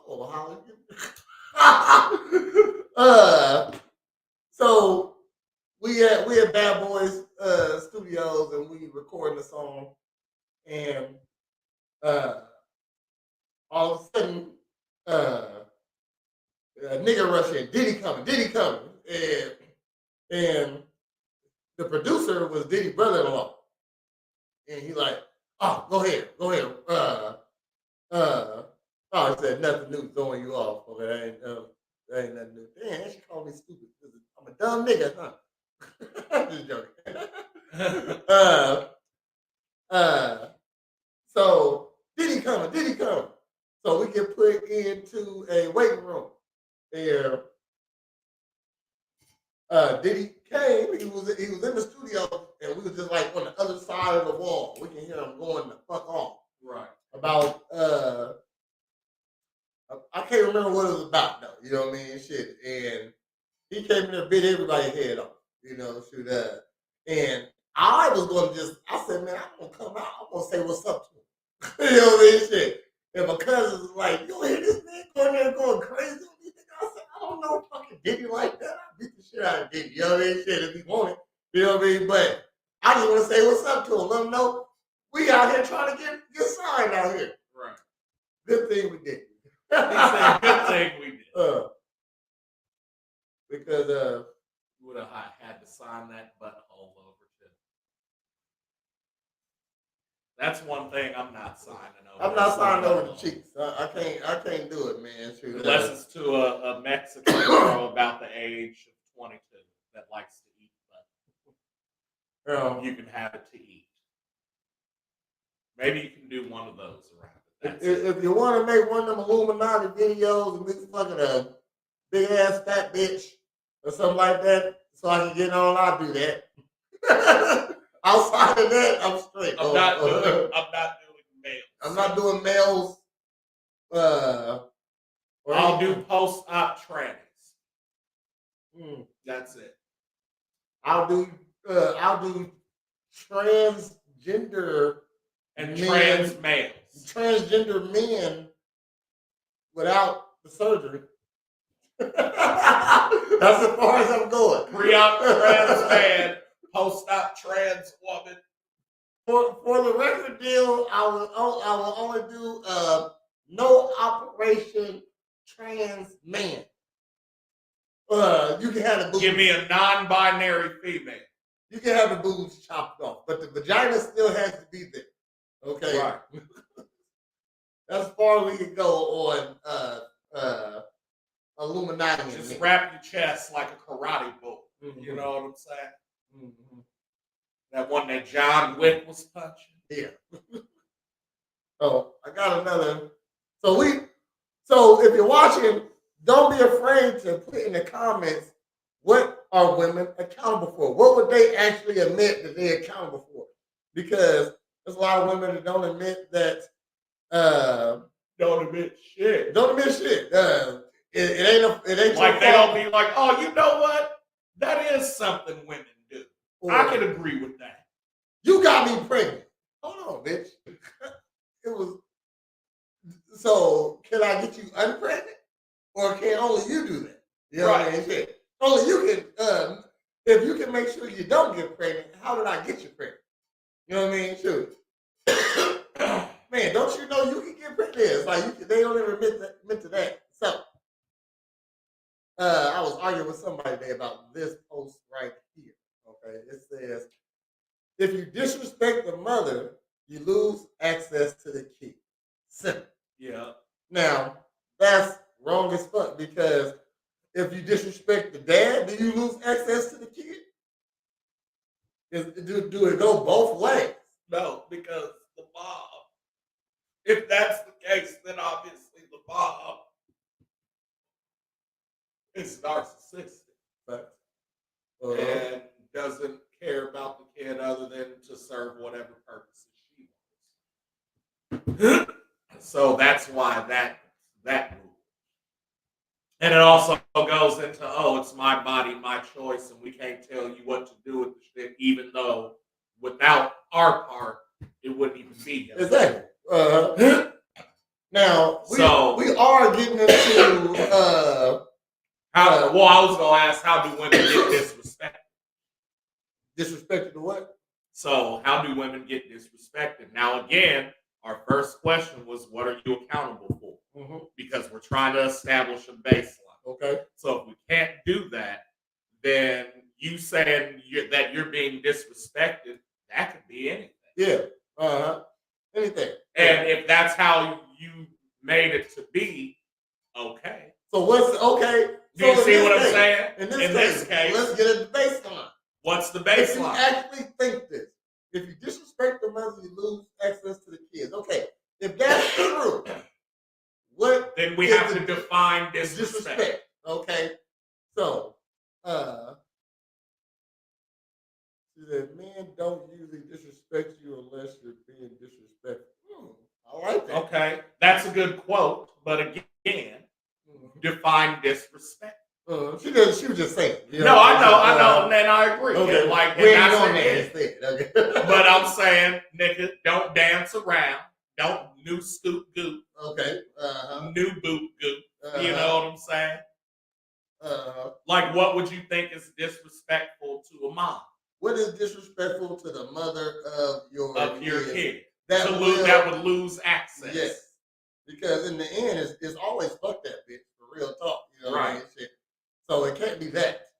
Oh, Holly. So we had Bad Boys Studios, and we recording the song, and all of a sudden, nigga rush in, Diddy coming, and the producer was Diddy's brother-in-law, and he like, oh, go ahead. Oh, he said nothing new, throwing you off. Okay, that ain't nothing new. Damn, she called me stupid. I'm a dumb nigga, huh? I'm just joking. So Diddy coming. So we get put into a waiting room. There, Diddy came. He was in the studio, and we was just like on the other side of the wall. We can hear him going the fuck off. Right. About I can't remember what it was about though. You know what I mean? Shit. And he came in there, bit everybody's head off. You know, shoot. And I was gonna I said, man, I'm gonna come out. I'm gonna say what's up to him. You know what I mean? Shit. And my cousin was like, you hear this man going there going crazy on me? I said, I don't know fucking Diddy like that. I beat the shit out of Diddy. You know what I mean? Shit, if he wanted. You know what I mean? But I just want to say what's up to him. Let him know we out here trying to get signed out here. Right. Good thing we did. He said, good thing we did. Because you would have had to sign that butthole over too. That's one thing I'm not signing over. I'm not signing over the cheeks. I can't do it, man. Shoot, unless it's to a Mexican girl about the age of 22 that likes to eat butt. You can have it to eat. Maybe you can do one of those around it. If you want to make one of them Illuminati videos and be fucking a big ass fat bitch or something like that, so I can get on, I'll do that. Outside of that, I'm straight. I'm not doing males. I'm not doing males. I'll do post-op trannies. That's it. I'll do transgender and men, trans males. Transgender men without the surgery. That's as far as I'm going. Pre-op trans man, post-op trans woman. For the record deal, I will only do no operation trans man. You can have the boobs. Give me a non-binary female. You can have the boobs chopped off, but the vagina still has to be there. Okay. Right. That's as far as we can go on Illuminati. Just wrap your chest like a karate bull. Mm-hmm. You know what I'm saying? Mm-hmm. That one that John Wick was punching. Yeah. I got another. So if you're watching, don't be afraid to put in the comments what are women accountable for. What would they actually admit that they're accountable for? Because there's a lot of women that don't admit that. Don't admit shit. Don't admit shit. It ain't like they don't be like, oh, you know what? That is something women do. I can agree with that. You got me pregnant. Hold on, bitch. It was. So can I get you unpregnant, or can only you do that? You know what I mean? Shit. Only you can. If you can make sure you don't get pregnant, how did I get you pregnant? You know what I mean? Shoot. Man, don't you know you can get pregnant? It's like they don't ever admit to that. So, I was arguing with somebody today about this post right here. Okay, it says, if you disrespect the mother, you lose access to the kid. Simple. Yeah. Now, that's wrong as fuck, because if you disrespect the dad, do you lose access to the kid? Do it go both ways? No, because the mom, if that's the case, then obviously the mom is narcissistic and doesn't care about the kid other than to serve whatever purposes she wants. So that's why that rule. And it also goes into, oh, it's my body, my choice, and we can't tell you what to do with the shit, even though without our part, it wouldn't even be here. Exactly. Now, we are getting into... well, I was going to ask, how do women get disrespected? Disrespected to what? So, how do women get disrespected? Now, again, our first question was, what are you accountable for? Mm-hmm. Because we're trying to establish a baseline. Okay. So, if we can't do that, then you saying that you're being disrespected, that could be anything. Yeah. Anything. And if that's how you made it to be, okay. So what's okay? Do you see what I'm saying? In this case, let's get a baseline. What's the If you baseline? actually think this, if you disrespect the mother, you lose access to the kids. Okay, if that's true, what? Then we have to define disrespect. Okay, so she said, men don't usually disrespect you unless you're being disrespectful. I like that. Okay, that's a good quote, but again, define disrespect. She was just saying. No, I know, and I agree. Okay, like, we ain't that's on it. that. Okay. But I'm saying, nigga, don't dance around. Don't new scoop goop. Okay. New boot goop. You know what I'm saying? Like, what would you think is disrespectful to a mom? What is disrespectful to the mother of your kid? That would lose access. Yes. Because in the end, it's always fuck that bitch, for real talk. You know what I mean? Shit. So it can't be that.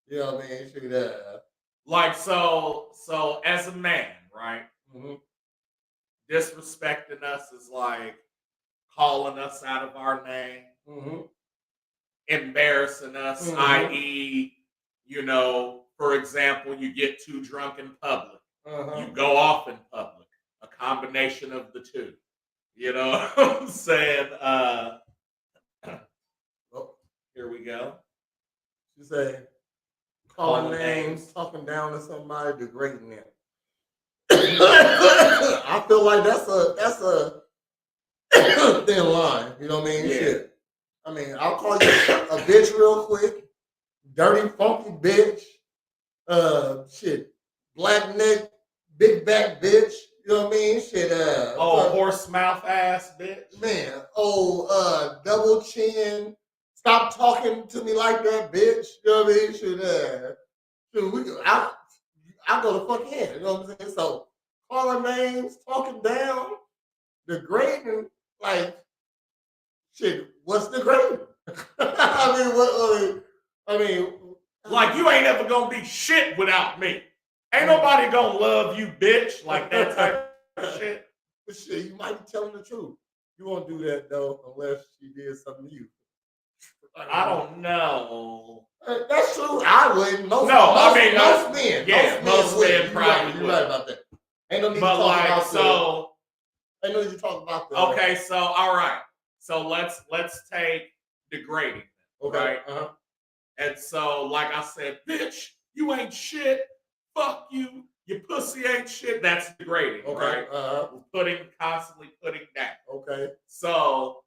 You know what I mean? Shit, like, so as a man, right? Mm-hmm. Disrespecting us is like calling us out of our name, embarrassing us, i.e., you know, for example, you get too drunk in public. You go off in public. A combination of the two. You know what I'm saying? Here we go. She say, calling names, talking down to somebody, degrading them. I feel like that's a thin line. You know what I mean? Yeah. Shit. I mean, I'll call you a bitch real quick. Dirty, funky bitch. Shit. Black neck, big back bitch. You know what I mean? Shit. Horse mouth ass bitch. Man. Double chin. Stop talking to me like that, bitch. You know what I mean? I'll go the fuck in. You know what I'm saying? So, calling names, talking down, degrading, like, shit, what's degrading? I mean, like, you ain't ever gonna be shit without me. Ain't nobody gonna love you, bitch, like that type of shit. Shit, you might be telling the truth. You won't do that, though, unless she did something to you. I don't know. That's true. I wouldn't. Most men. Yeah, most men probably would. You're right about that. Ain't no need to but talk like, about so. Ain't no need to talk about that. Okay, so all right. So let's take degrading. Okay. Right? And so, like I said, bitch, you ain't shit. Fuck you. Your pussy ain't shit. That's degrading, right? Constantly putting down. Okay. So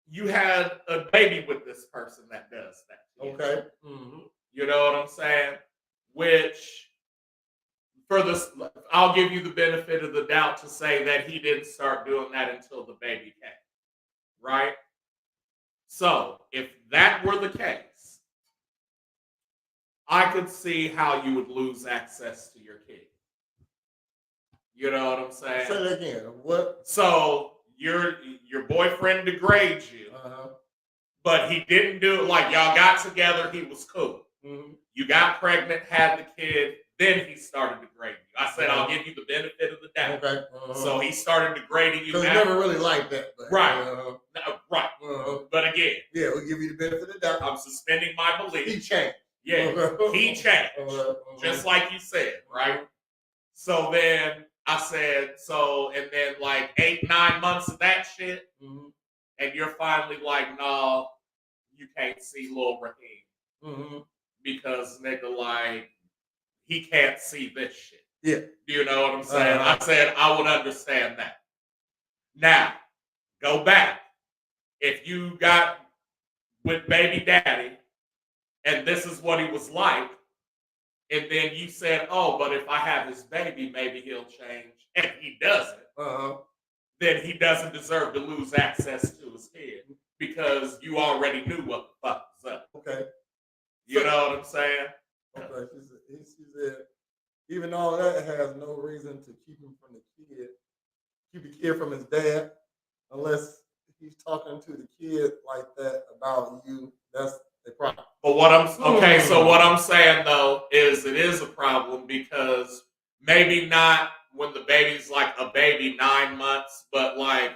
you had a baby with this person that does that. Okay. You know what I'm saying? Which, for this, I'll give you the benefit of the doubt to say that he didn't start doing that until the baby came, right? So if that were the case, I could see how you would lose access to your kid. You know what I'm saying? Say that again. What? So your boyfriend degrades you, but he didn't do it. Like, y'all got together, he was cool. Mm-hmm. You got pregnant, had the kid, then he started degrading you. I said, I'll give you the benefit of the doubt. Okay. So he started degrading you. Because he never really liked that. But, Right. Right. But again, yeah, we'll give you the benefit of the doubt. I'm suspending my belief. He changed. Yeah, he changed. Just like you said, right? So then I said, and then like 8-9 months of that shit, and you're finally like, no, you can't see Lil Raheem. Because nigga, like, he can't see this shit. Yeah. Do you know what I'm saying? I said I would understand that. Now, go back. If you got with baby daddy, and this is what he was like, and then you said, oh, but if I have his baby, maybe he'll change, and he doesn't, then he doesn't deserve to lose access to his kid because you already knew what the fuck was up. Okay. You know what I'm saying? Okay. She said, even all that has no reason to keep him from keep the kid from his dad, unless he's talking to the kid like that about you. That's the problem. But what I'm saying though is it is a problem because maybe not when the baby's like a baby 9 months, but like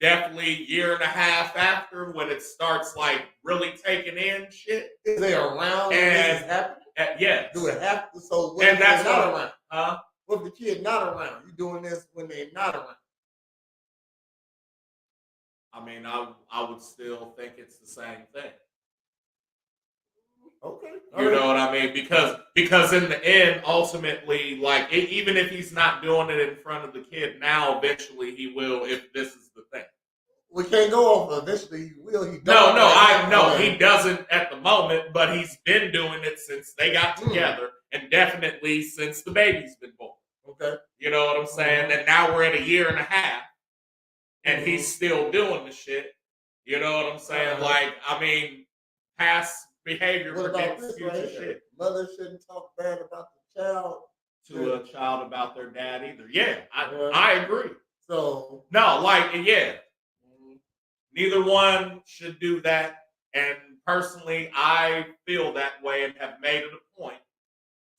definitely 1.5 years after when it starts like really taking in shit. Is they around when this is happening? Yeah. Do it have to? So when and that's they're not what, around? Huh? What if the kid not around? You doing this when they're not around? I mean, I would still think it's the same thing. Okay. You know what I mean? Because in the end, ultimately, like even if he's not doing it in front of the kid now, eventually he will. If this is the thing, we can't go off. Eventually he will. He he doesn't at the moment, but he's been doing it since they got together, and definitely since the baby's been born. Okay. You know what I'm saying? And now we're at 1.5 years, and he's still doing the shit. You know what I'm saying? Like, I mean, past behavior predicts future shit. Mother shouldn't talk bad about the child to a child about their dad either. Yeah, I agree. So no, like, yeah, neither one should do that. And personally, I feel that way and have made it a point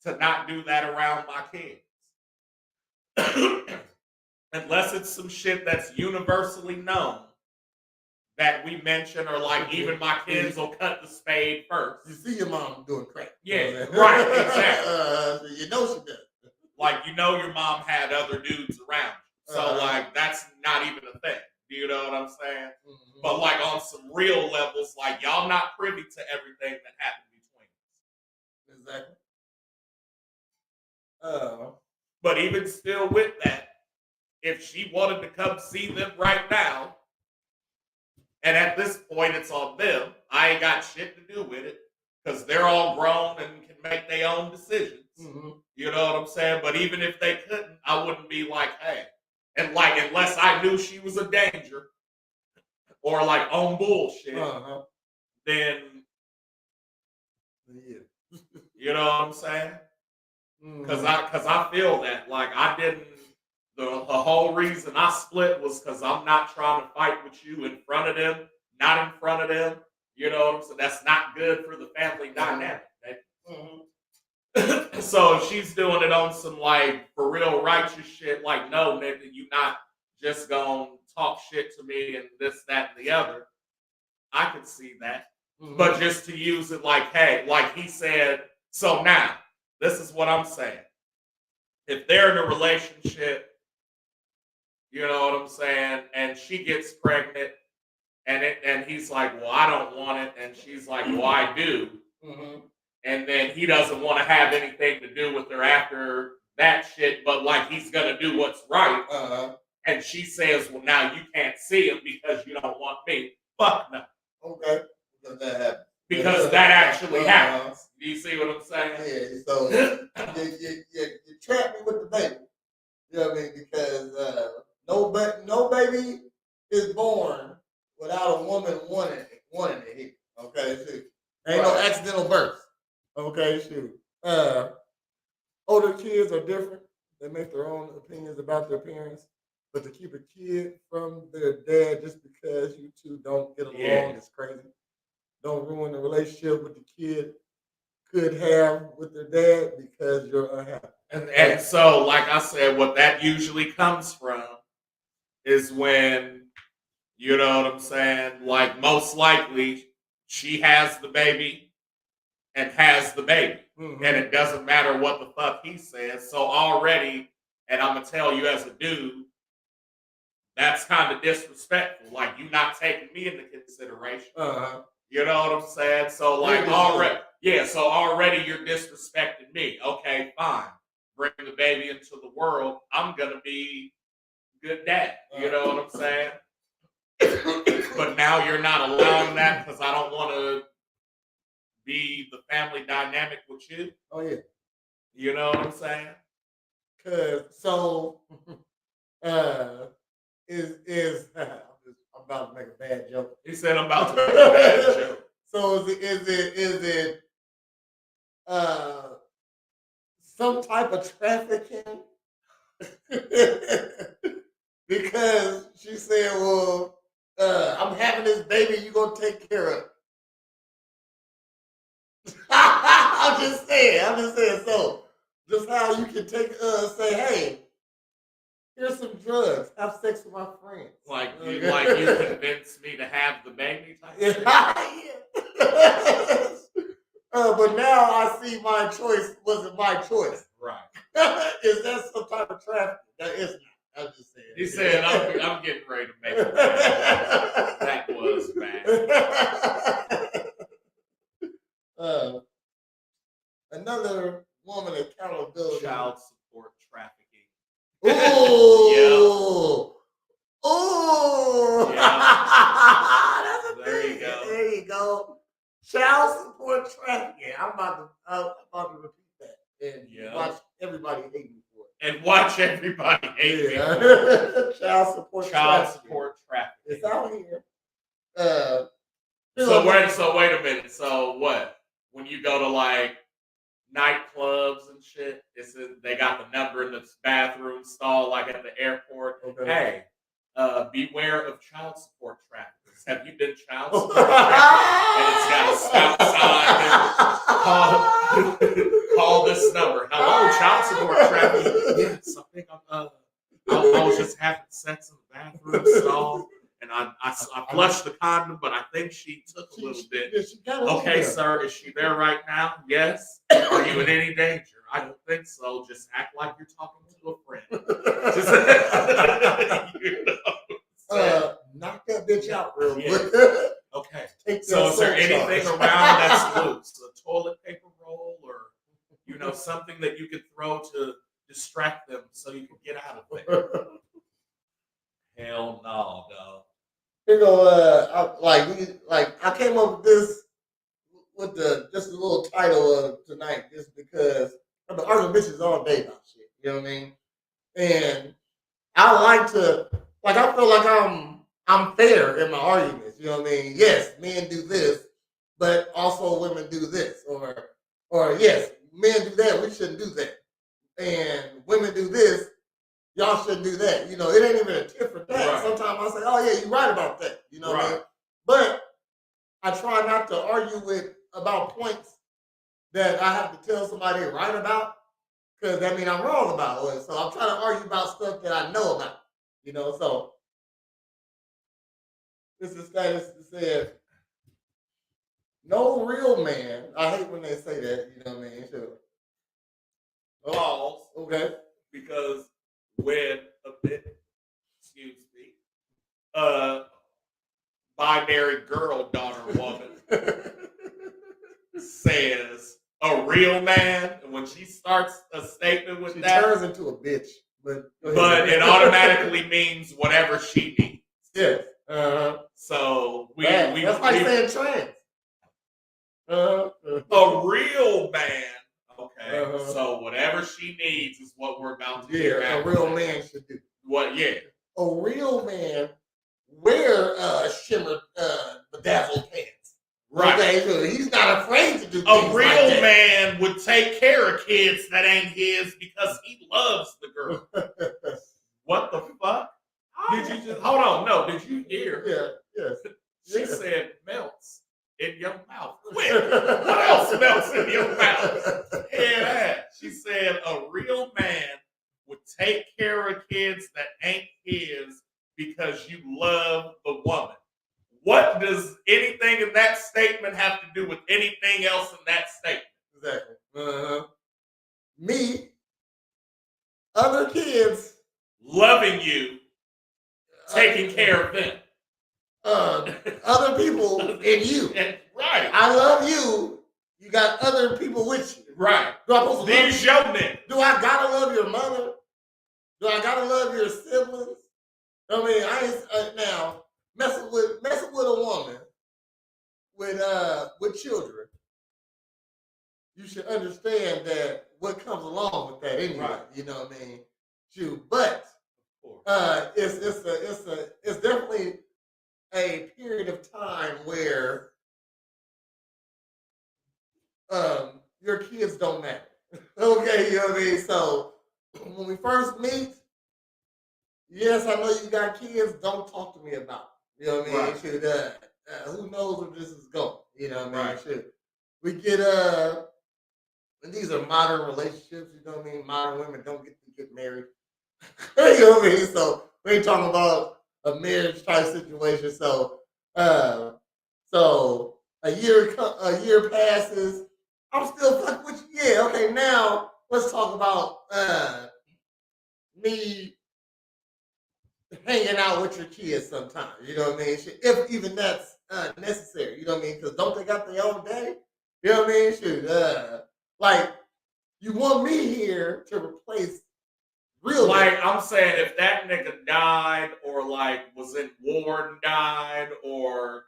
to not do that around my kids. Unless it's some shit that's universally known that we mention, or like even my kids will cut the spade first. You see your mom doing crap. Yeah, right, exactly. You know she does. Like, you know your mom had other dudes around you. So, like, that's not even a thing. Do you know what I'm saying? But, like, on some real levels, like, y'all not privy to everything that happened between us. Exactly. But even still with that, if she wanted to come see them right now, and at this point it's on them, I ain't got shit to do with it because they're all grown and can make their own decisions. You know what I'm saying? But even if they couldn't, I wouldn't be like, hey. And like, unless I knew she was a danger or like on bullshit, then, you know what I'm saying? Because I feel that. Like, I didn't, the whole reason I split was because I'm not trying to fight with you in front of them, not in front of them. You know what I'm saying? That's not good for the family dynamic. So if she's doing it on some like for real righteous shit, like, no, nigga, you not just gonna talk shit to me and this, that, and the other. I could see that. But just to use it like, hey, like he said, so now, this is what I'm saying. If they're in a relationship, you know what I'm saying, and she gets pregnant, and he's like, well, I don't want it, and she's like, well, I do. And then he doesn't want to have anything to do with her after that shit, but like he's gonna do what's right. And she says, well, now you can't see him because you don't want me. Fuck no. Okay. Because that happens. Because that actually happens. Do you see what I'm saying? Yeah. So you trapped me with without a woman wanting it here. Okay, shoot. Ain't no accidental births. Okay, shoot. Older kids are different. They make their own opinions about their parents. But to keep a kid from their dad just because you two don't get along is crazy. Don't ruin the relationship with the kid could have with their dad because you're unhappy. And so, like I said, what that usually comes from is when, you know what I'm saying, like most likely she has the baby and has the baby. Mm-hmm. And it doesn't matter what the fuck he says. So already, and I'm going to tell you as a dude, that's kind of disrespectful. Like, you not taking me into consideration. Uh-huh. You know what I'm saying? So, like, already you're disrespecting me. Okay, fine. Bring the baby into the world. I'm going to be good dad. You know what I'm saying? But now you're not allowing that because I don't want to be the family dynamic with you. Oh, yeah. You know what I'm saying? I'm about to make a bad joke. He said I'm about to make a bad joke. So is it some type of trafficking? Because she said, well, I'm having this baby, you gonna take care of it. I'm just saying, so just how you can take say, hey, here's some drugs. Have sex with my friends. Like you convinced me to have the baby type thing? But now I see my choice wasn't my choice. Right. Is that some type of trafficking? That is not. I'm just saying. He said, I'm getting ready to make it bad. That was bad. Another woman accountability. Child support trafficking. Ooh. Ooh. Yeah. There you go. Child support trafficking. I'm about to repeat that. And watch everybody hate me for it. And watch everybody hate me for it. Child support trafficking. It's out here. So wait a minute. So what? When you go to like nightclubs and shit, they got the number in the bathroom stall like at the airport. Okay. Hey, beware of child support traffickers. Have you been child support trafficked? And it's got a stop sign. Call this number. Hello, child support trafficking. Yes, I think I was just having sex in the bathroom stall. And I flushed the condom, but I think she took a little bit. Okay, sir, is she there right now? Yes. Are you in any danger? I don't think so. Just act like you're talking to a friend. Knock that bitch out real quick. Okay. So is there anything around that's loose? A toilet paper roll or, something that you could throw to distract them so you can get out of there? Hell no, dog. I came up with this with just a little title of tonight, just because I've been arguing bitches all day about shit. You know what I mean? And I like to, I feel like I'm fair in my arguments. You know what I mean? Yes, men do this, but also women do this, or yes, men do that, we shouldn't do that, and women do this. Y'all shouldn't do that. It ain't even a tit for tat. Right. Sometimes I say, oh, yeah, you're right about that. You know what I mean? But I try not to argue about points that I have to tell somebody right about, because that means I'm wrong about it. So I'm trying to argue about stuff that I know about. So this is status that said, no real man. I hate when they say that. You know what I mean? Sure. Balls. Okay. Because when binary girl, daughter, woman says a real man, and when she starts a statement with that, she turns into a bitch. But it automatically means whatever she needs. Yes. So that's like saying trans. A real man. Okay, so whatever she needs is what we're about to hear. A real man should do. What? Yeah. A real man wear shimmer bedazzled pants. Right. Okay, so he's not afraid to do A things real like that. man would take care of kids that ain't his because he loves the girl. What the fuck? Did you just hold on? No, did you hear? Yeah, yes. She said melts in your mouth. Quick. What else melts in your mouth? Yeah, that. She said a real man would take care of kids that ain't his because you love the woman. What does anything in that statement have to do with anything else in that statement? Exactly. Me, other kids, Loving you, taking care of them. other people, and you. Right. I love you. You got other people with you. Right. Do I supposed to love These you? your niggas. Do I gotta love your mother? Do I gotta love your siblings? I mean, I ain't now messing with a woman with children. You should understand that what comes along with that anyway. Right. You know what I mean? Shoot, but it's definitely a period of time where your kids don't matter. Okay, you know what I mean? So when we first meet, yes, I know you got kids. Don't talk to me about it. You know what I mean? Right. Shoot, who knows where this is going? You know what I mean? Right. Shoot, we get and these are modern relationships. You know what I mean? Modern women don't get married. You know what I mean? So we ain't talking about a marriage type situation. So a year passes. I'm still fucking with you. Yeah, okay, now let's talk about me hanging out with your kids sometimes. You know what I mean? If even that's necessary. You know what I mean? Because don't they got their own day? You know what I mean? Shoot, like you want me here to replace real. Like I'm saying, if that nigga died, or like was in war and died, or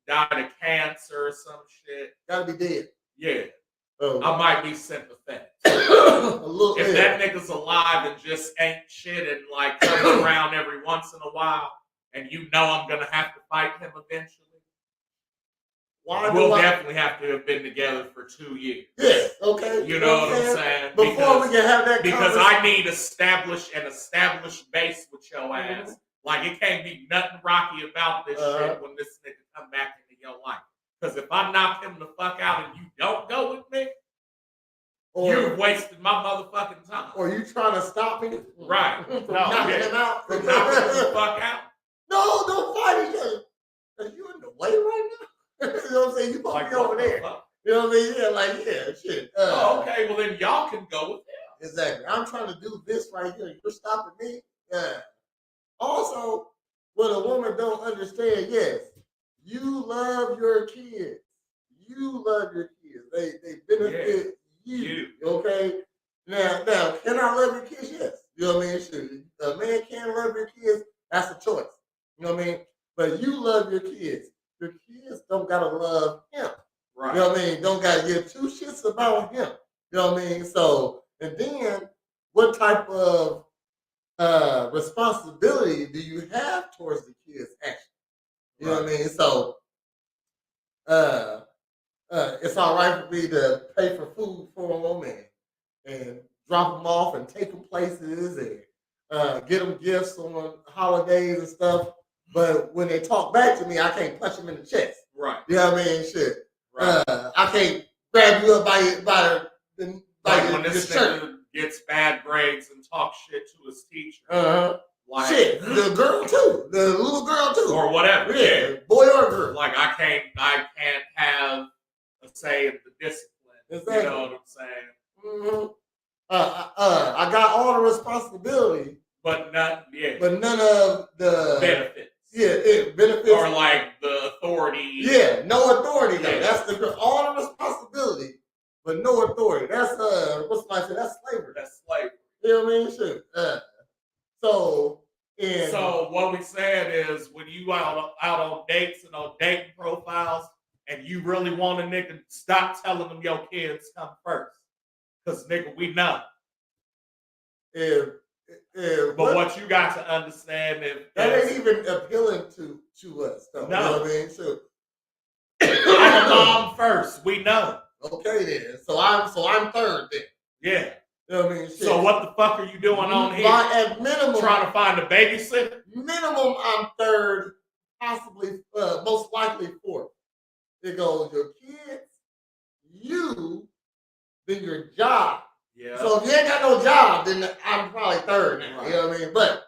died of cancer or some shit, gotta be dead. yeah, Oh. I might be sympathetic. A little If bit. that nigga's alive and just ain't shit and like comes around every once in a while, and you know I'm gonna have to fight him eventually, we'll definitely have to have been together for 2 years. Yes, okay. You know what I'm saying? Before we can have that because conversation. I need an established base with your ass. Like it can't be nothing rocky about this shit when this nigga come back into your life. Because if I knock him the fuck out and you don't go with me, you've wasted my motherfucking time. Or you trying to stop me? Right. From knocking him out? From knocking him the fuck out? No, don't fight each other. Are you in the way right now? You know what I'm saying? You supposed to be over there. You know what I mean? Yeah, like, yeah, shit. Okay, well then y'all can go with him. Exactly. I'm trying to do this right here. You're stopping me? Also, what a woman don't understand, yes, you love your kids. You love your kids. They benefit you. Okay? Now, can I love your kids? Yes. You know what I mean? Sure. A man can love your kids. That's a choice. You know what I mean? But you love your kids. Your kids don't gotta love him. Right. You know what I mean? Don't gotta give two shits about him. You know what I mean? So, and then what type of responsibility do you have towards the kids actually? You know what I mean? So it's all right for me to pay for food for them and drop them off and take them places and get them gifts on holidays and stuff. But when they talk back to me, I can't punch them in the chest. Right. You know what I mean? Shit. Right. I can't grab you up by When your this shirt. nigga gets bad grades and talks shit to his teacher. Like, shit, the girl too, the little girl too, or whatever. Yeah. Boy or girl. Like I can't have a say in the discipline. Exactly. You know what I'm saying? Mm-hmm. I got all the responsibility, but none of the benefits. Yeah, it benefits or like the authority. Yeah, no authority though. Yeah. That's all the responsibility, but no authority. That's what's my say? That's slavery. That's slavery. You know what I mean? Shit. So what we saying is when you out on dates and on dating profiles and you really want a nigga, stop telling them your kids come first. Cause nigga, we know. If But what you got to understand is that ain't even appealing to us, though. No. You know what I mean? So I'm a mom first. We know. okay then. So I'm third then. Yeah. You know what I mean? Shit. So what the fuck are you doing on here? At minimum, Trying to find a babysitter? Minimum, I'm third, possibly, most likely fourth. It goes your kids, you, then your job. Yeah. So if you ain't got no job, then I'm probably third now. Right. You know what I mean? But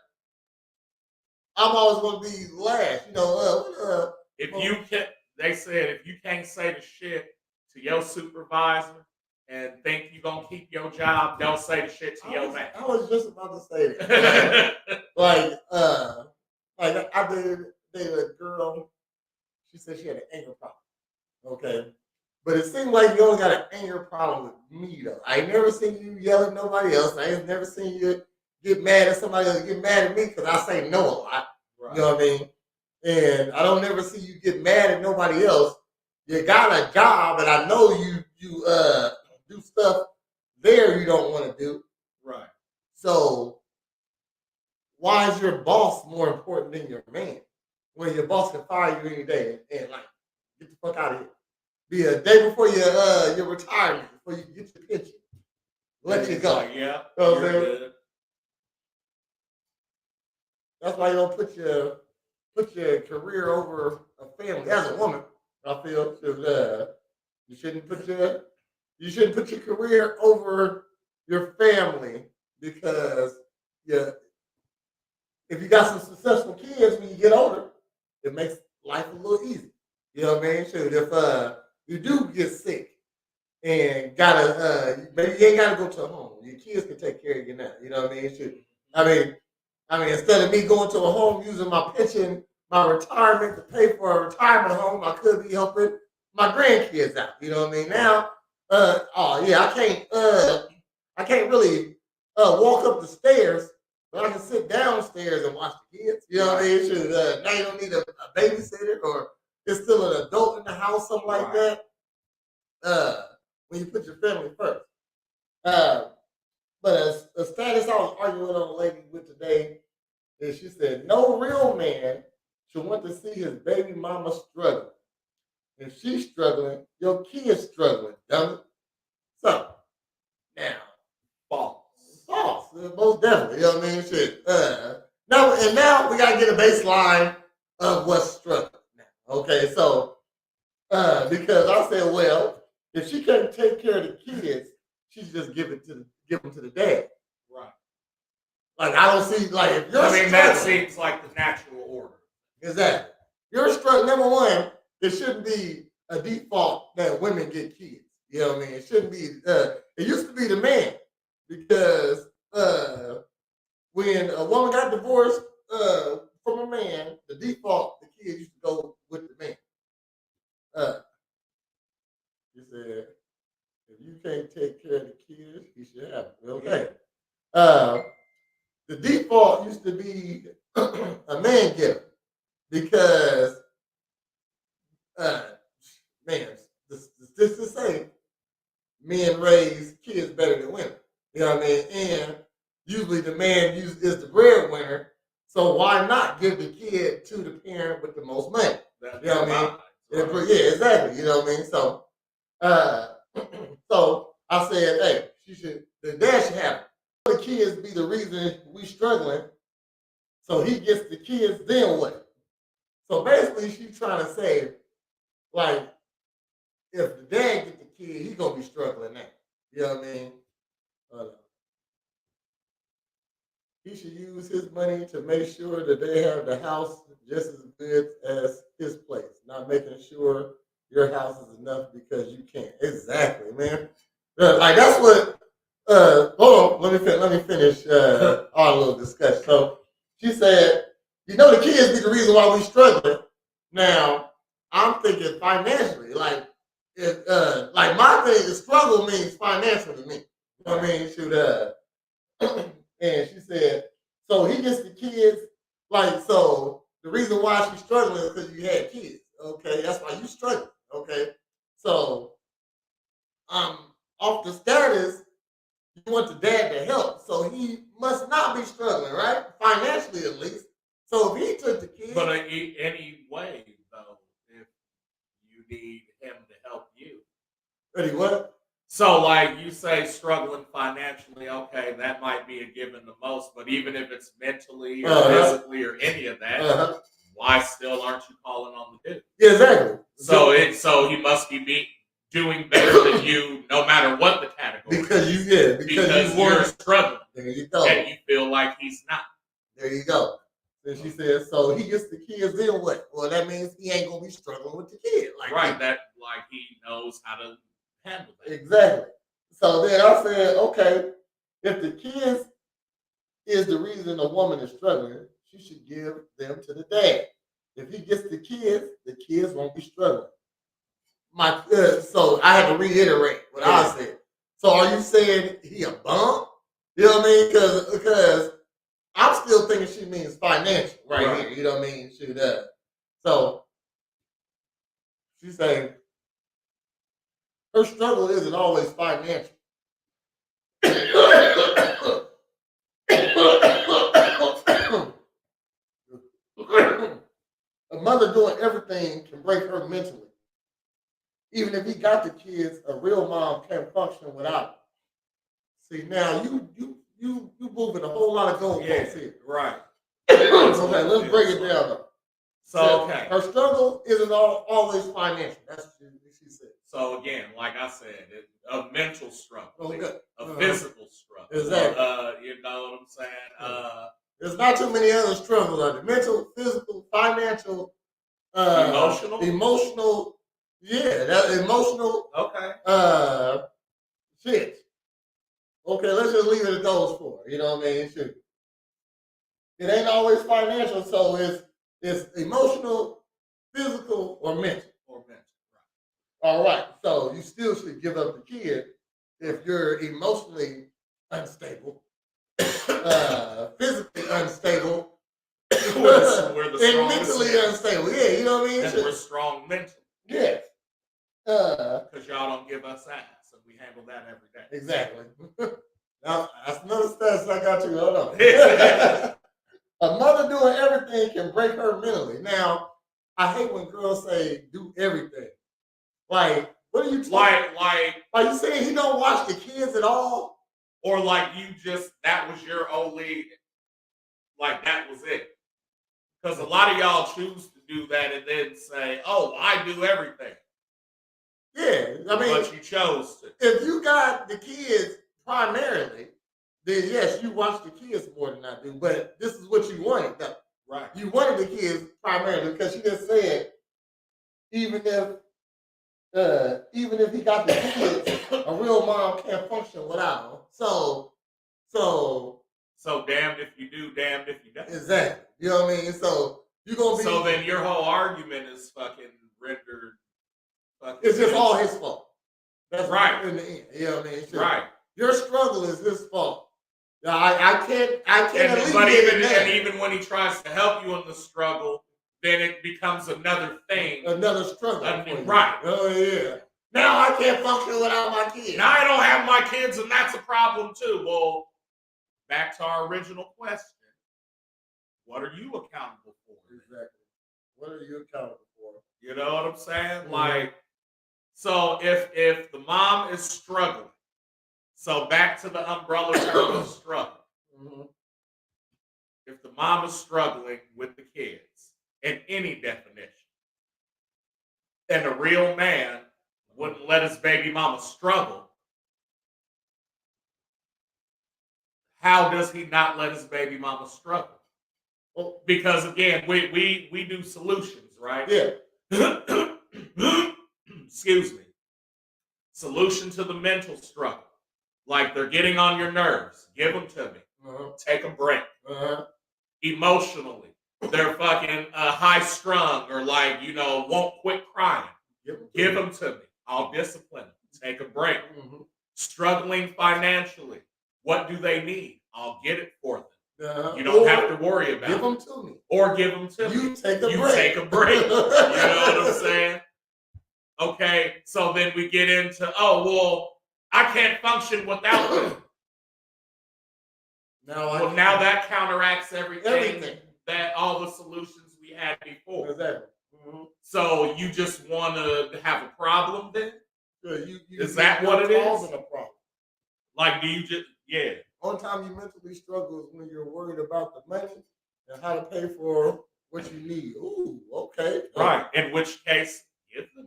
I'm always going to be last. You know, if you can, they said if you can't say the shit to your supervisor and think you're gonna keep your job, don't say the shit to your man. I was just about to say that. like I dated a girl. She said she had an anger problem. Okay. But it seemed like you only got an anger problem with me, though. I ain't never seen you yell at nobody else. I ain't never seen you get mad at somebody else, get mad at me because I say no a lot. Right. You know what I mean? And I don't never see you get mad at nobody else. You got a job, and I know you do stuff there you don't want to do. Right. So why is your boss more important than your man? When your boss can fire you any day and like get the fuck out of here. Be a day before your retirement, before you get your pension. Let you go. Like, yeah. You know what I'm saying? That's why you don't put your career over a family. As a woman, I feel you shouldn't put your career over your family because if you got some successful kids when you get older, it makes life a little easier. You know what I mean? Shoot, if you do get sick and maybe you ain't gotta go to a home. Your kids can take care of you now. You know what I mean? Shoot. I mean, instead of me going to a home using my pension, my retirement to pay for a retirement home, I could be helping my grandkids out. You know what I mean? Now, I can't really walk up the stairs, but I can sit downstairs and watch the kids. You know what I mean? Now you don't need a babysitter or there's still an adult in the house, something like that. When you put your family first. But a status I was arguing with a lady with today is she said, no real man should want to see his baby mama struggling. If she's struggling, your kid's struggling, dumb it. So, now, false, most definitely. You know what I mean? Shit. Now we gotta get a baseline of what's struggling now. Okay, so because I said, well, if she can't take care of the kids, she should just give them to the dad. Right. Like I don't see like if you're that seems like the natural order. Exactly. You're struggling. Number one, there shouldn't be a default that women get kids. You know what I mean? It shouldn't be. It used to be the man because when a woman got divorced from a man, the default the kids used to go with the man. You said if you can't take care of the kids, you should have it. Okay. The default used to be a man giver because this to say men raise kids better than women. You know what I mean? And usually the man is the breadwinner. So why not give the kid to the parent with the most money? You know what I mean? Yeah, exactly. You know what I mean? So so I said, hey, the dad should have it. The kids be the reason we struggling. So he gets the kids, then what? So basically she's trying to say, like, if the dad get the kid, he's gonna be struggling now. You know what I mean? He should use his money to make sure that they have the house just as good as his place, not making sure your house is enough because you can't. Exactly, man. Like that's what. Hold on, let me finish our little discussion. So she said, the kids be the reason why we struggling. Now I'm thinking financially, like my thing is struggle means financial to me. You know what I mean? And she said, so he gets the kids, like, so the reason why she's struggling is because you had kids. Okay, that's why you struggling. Okay, so off the status, you want the dad to help, so he must not be struggling, right? Financially, at least. So if he took the kids, But anyway, though, if you need him to help you. ready what? So, like you say, struggling financially, okay, that might be a given the most. But even if it's mentally or physically or any of that, why still aren't you calling on the dude? Yeah, exactly. So he must be doing better than you, no matter what the category. Because you're struggling. There you go. And you feel like he's not. There you go. Then she said, so he gets the kids, then what? Well, that means he ain't gonna be struggling with the kid. Like he knows how to handle that. Exactly. So then I said, okay, if the kids is the reason a woman is struggling, she should give them to the dad. If he gets the kids won't be struggling. So I had to reiterate what I said. So are you saying he a bum? You know what I mean? Because I'm still thinking she means financial right here. You know what I mean? She does. So she's saying her struggle isn't always financial. A mother doing everything can break her mentally. Even if he got the kids, a real mom can't function without it. See, now you moving a whole lot of goalposts here. Right. Okay, let's break it down though. So okay. Her struggle isn't always financial. That's what she said. So again, like I said, a mental struggle, a physical struggle. Exactly. You know what I'm saying? There's not too many other struggles out there. Mental, physical, financial, emotional. Yeah, that emotional. Okay. Shit. Okay, let's just leave it at those four. You know what I mean? Shoot. It ain't always financial, so it's emotional, physical, or mental. Right. All right. So you still should give up the kid if you're emotionally unstable, physically unstable, and mentally unstable. Yeah, you know what I mean? And we're strong mentally. Yes. Because y'all don't give us ass, and we handle that every day. Exactly. Now, that's another stats I got you. Hold on. A mother doing everything can break her mentally. Now, I hate when girls say do everything. Like, what are you talking? Like you saying he don't watch the kids at all? Or like that was your only, like that was it. Because a lot of y'all choose to do that and then say, oh, I do everything. Yeah, I mean, but you chose to. If you got the kids primarily, then yes, you watch the kids more than I do. But this is what you wanted, though. Right. You wanted the kids primarily because she just said, even if he got the kids, a real mom can't function without them. So damned if you do, damned if you don't. Exactly. You know what I mean? So you're gonna be. So then your whole argument is fucking rendered. It's just all his fault. That's right. In the end, you know what I mean? Sure. Right. Your struggle is his fault. Now, I can't. And even when he tries to help you in the struggle, then it becomes another thing. Another struggle. Right. Oh yeah. Now I can't function without my kids. Now I don't have my kids, and that's a problem too. Well, back to our original question: what are you accountable for? Exactly. What are you accountable for? You know what I'm saying? Mm-hmm. Like, so if the mom is struggling, so back to the umbrella term of struggle. Mm-hmm. If the mom is struggling with the kids in any definition, and a real man wouldn't let his baby mama struggle, how does he not let his baby mama struggle? Well, because again, we do solutions, right? Yeah. Excuse me. Solution to the mental struggle. Like they're getting on your nerves. Give them to me. Uh-huh. Take a break. Uh-huh. Emotionally, they're fucking high strung or like, won't quit crying. Give them to me. I'll discipline them. Take a break. Mm-hmm. Struggling financially. What do they need? I'll get it for them. Uh-huh. You don't have to worry about it. Give them to me. Or give them to me. You take a break. You take a break. You know what I'm saying? Okay, so then we get into, I can't function without them. Now, now that counteracts everything. Everything. That all the solutions we had before. Exactly. Mm-hmm. So you just want to have a problem then? Yeah, Is that what it is? Causing a problem. Like, do you just, yeah. Only time you mentally struggle is when you're worried about the money and how to pay for what you need. Ooh, okay. Right. In which case,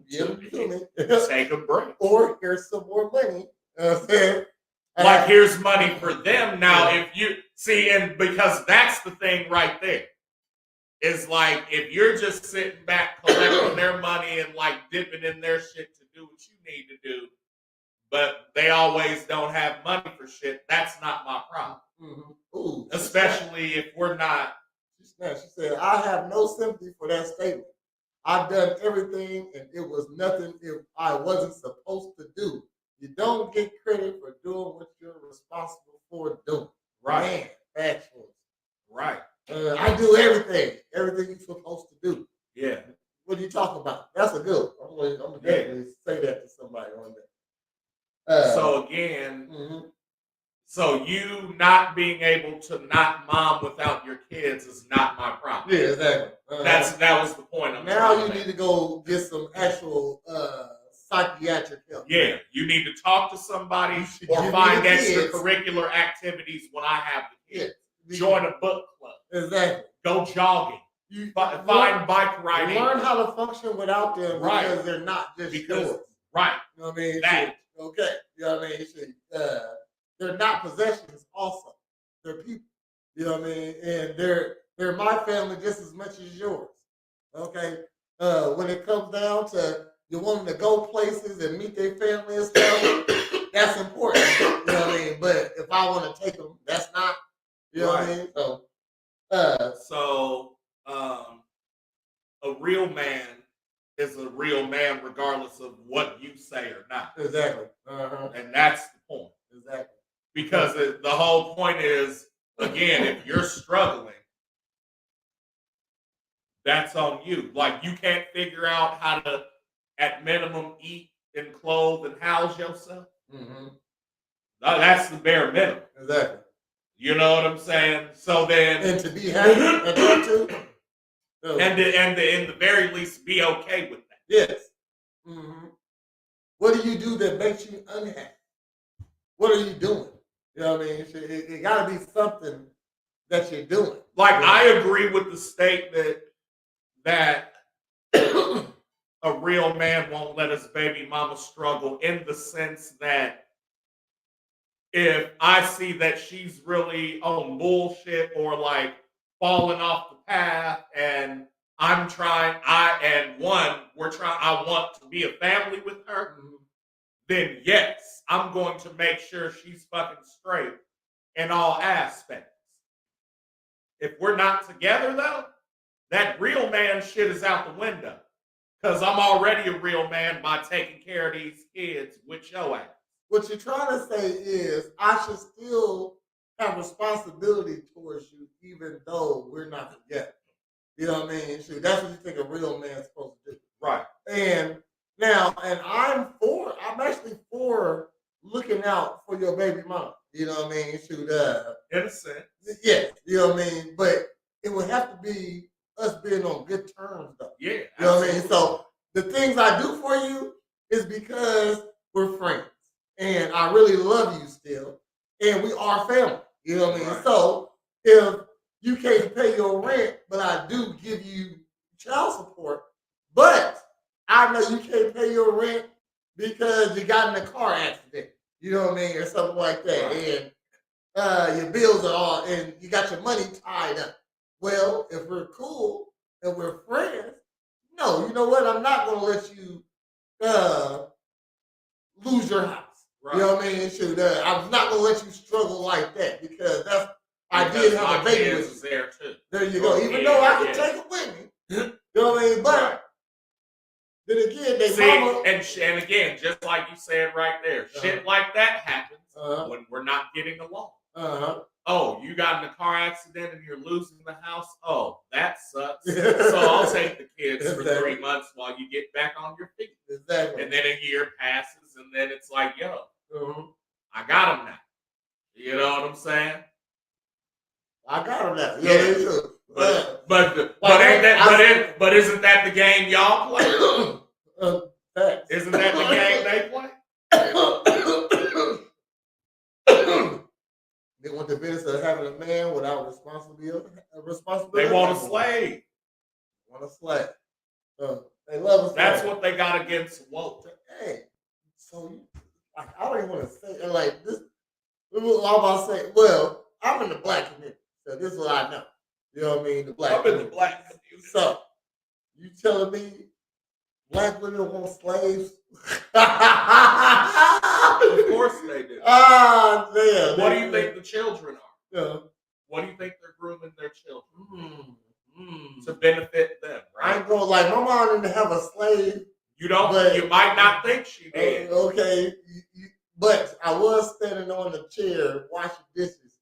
Give them to me. Take a break. Or here's some more money. Like, here's money for them. Now, if you see, and because that's the thing right there. Is like, if you're just sitting back collecting their money and like dipping in their shit to do what you need to do, but they always don't have money for shit, that's not my problem. Mm-hmm. Ooh, especially if we're not. She said, I have no sympathy for that statement. I've done everything and it was nothing if I wasn't supposed to do. You don't get credit for doing what you're responsible for doing. Right. Man, factual. Right. I do everything you're supposed to do. Yeah. What are you talking about? That's a good one. I'm gonna definitely say that to somebody one day. So again, so you not being able to not mom without your kids is not my problem. Yeah, exactly. That was the point. Now you need to go get some actual psychiatric help. Yeah, you need to talk to somebody or find extracurricular activities when I have the kids. Yeah. Join a book club. Exactly. Go jogging. Find bike riding. Learn how to function without them because they're not just yours. Right. You know what I mean? That. Okay. You know what I mean? They're not possessions also. They're people. You know what I mean? And they're my family just as much as yours. Okay? When it comes down to you want them to go places and meet their family and stuff, that's important. You know what I mean? But if I want to take them, that's not. You know what I mean? So, a real man is a real man regardless of what you say or not. Exactly. And that's the point. Exactly. Because the whole point is, again, if you're struggling, that's on you. Like, you can't figure out how to, at minimum, eat and clothe and house yourself. Mm-hmm. That's the bare minimum. Exactly. You know what I'm saying? So then, and to be happy at that too, and in the very least, be okay with that. Yes. Mm-hmm. What do you do that makes you unhappy? What are you doing? You know what I mean? It got to be something that you're doing. Like, I agree with the statement that a real man won't let his baby mama struggle, in the sense that if I see that she's really on bullshit or like falling off the path, and I want to be a family with her, then yes, I'm going to make sure she's fucking straight in all aspects. If we're not together though, that real man shit is out the window. Because I'm already a real man by taking care of these kids with your ass. What you're trying to say is I should still have responsibility towards you even though we're not together. You know what I mean? Shoot, that's what you think a real man's supposed to do. Right. And I'm actually for looking out for your baby mama. You know what I mean? Shoot, in a sense. Yeah, you know what I mean? But it would have to be us being on good terms though. Yeah. You know what I mean? So the things I do for you is because we're friends. And I really love you still. And we are family. You know what I mean? Right. So if you can't pay your rent, but I do give you child support, but I know you can't pay your rent because you got in a car accident. You know what I mean? Or something like that. Right. And your bills are all, and you got your money tied up. Well, if we're cool and we're friends, no, you know what? I'm not going to let you lose your house. Right. You know what I mean? Shoot, I'm not going to let you struggle like that because I did have a baby with you. There, too. There you go. Even though I can take it with me. You know what I mean? But then again, and again, just like you said right there, shit like that happens when we're not getting along. Oh, you got in a car accident and you're losing the house? Oh, that sucks. So I'll take the kids for 3 months while you get back on your feet. Exactly. And then a year passes and then it's like, yo, I got them now. You know what I'm saying? I got him now. Yeah. So, but isn't that the game y'all play? Facts. Isn't that the game they play? They want the business of having a man without responsibility. They want a slave. Want a slave. They love a slave. That's what they got against woke. Hey, so like I don't even want to say like this. I'm about to say, well, I'm in the black community, so this is what I know. You know what I mean? The black. I'm in the black community. So you telling me black women want slaves? Of course they do. Ah, damn. What do you think the children are? Yeah. What do you think they're grooming their children to benefit them? I Right? ain't gonna like my mom didn't have a slave. You don't. But- You might not think she did. Okay, but I was standing on the chair washing dishes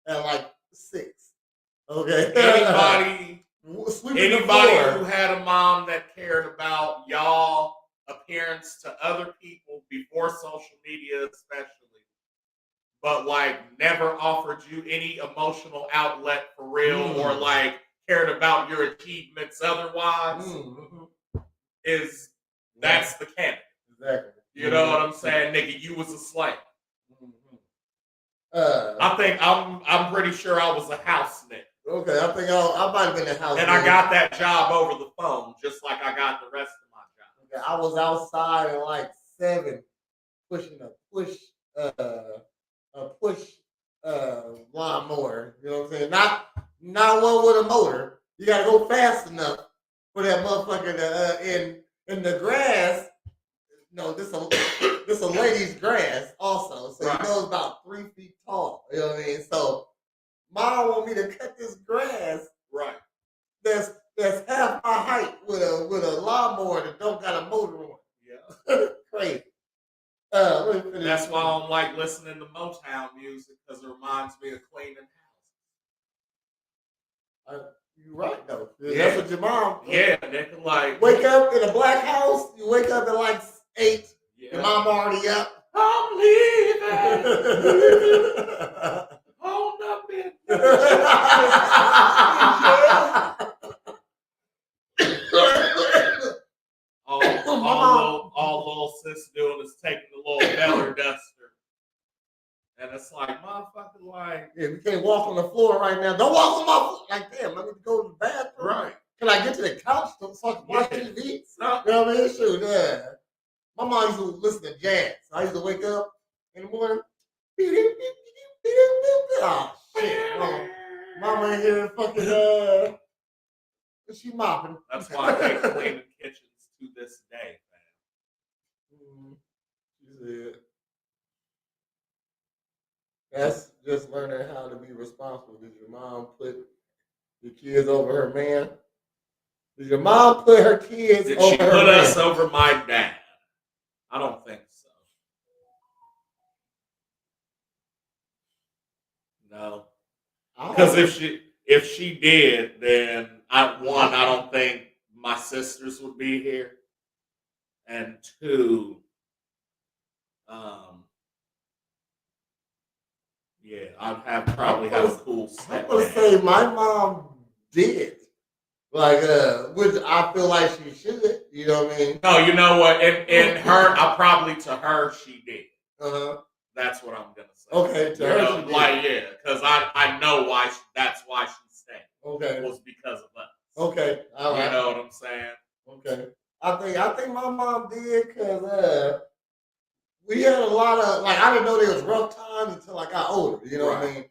at like 6. Okay. Sweeping the Anybody floor. who had a mom that cared about y'all appearance to other people before social media, especially, but like never offered you any emotional outlet for real, or like cared about your achievements otherwise, that's the canon. Exactly. You know what I'm saying, nigga? You was a slave. Mm-hmm. I'm pretty sure I was a house nigga. Okay, I think I might have been in the house. And I got that job over the phone, just like I got the rest of my job. Okay, I was outside at like 7, pushing a push lawnmower. You know what I'm saying? Not one with a motor. You gotta go fast enough for that motherfucker to in the grass. No, this a lady's grass also, so Right. you know it's about 3 feet tall. You know what I mean? So mom want me to cut this grass Right. that's half my height with a lawnmower that don't got a motor on. Yeah. Crazy. That's why I don't like listening to Motown music, because it reminds me of cleaning houses. You're right though. Yeah. That's what your mom. Yeah, nigga, like Wake up in a black house. You wake up at like 8. yeah. Your mom already up. I'm leaving. Hold up in all little sis doing is taking the little belly duster. And it's like, motherfucker, like, Yeah, we can't walk on the floor right now. Don't walk on my floor. Like, damn, I need to go to the bathroom. right. Can I get to the couch so I can watch Yeah. TV? No. You know what I mean? Shoot, yeah. My mom used to listen to jazz. I used to wake up in the morning. Oh, shit. Mama in here fucking, she mopping. That's why I hate cleaning kitchens to this day, man. She said, that's just learning how to be responsible. Did your mom put your kids over her man? Did your mom put her kids Did over she her put man? us over my dad? I don't think so. No. Because if she did, then I don't think my sisters would be here, and 2, yeah, I'd probably have a cool I'm gonna stepdad. say my mom did. Like, which I feel like she should. You know what I mean? No, you know what? In her, to her, she did. Uh-huh. That's what I'm gonna say. Okay, to You her know, she did. like yeah, because I know why. That's why she stayed. Okay. Was because of us. Okay. All right. You know what I'm saying? Okay. I think my mom did because we had a lot of like I didn't know there was rough times until I got older. You know what I mean?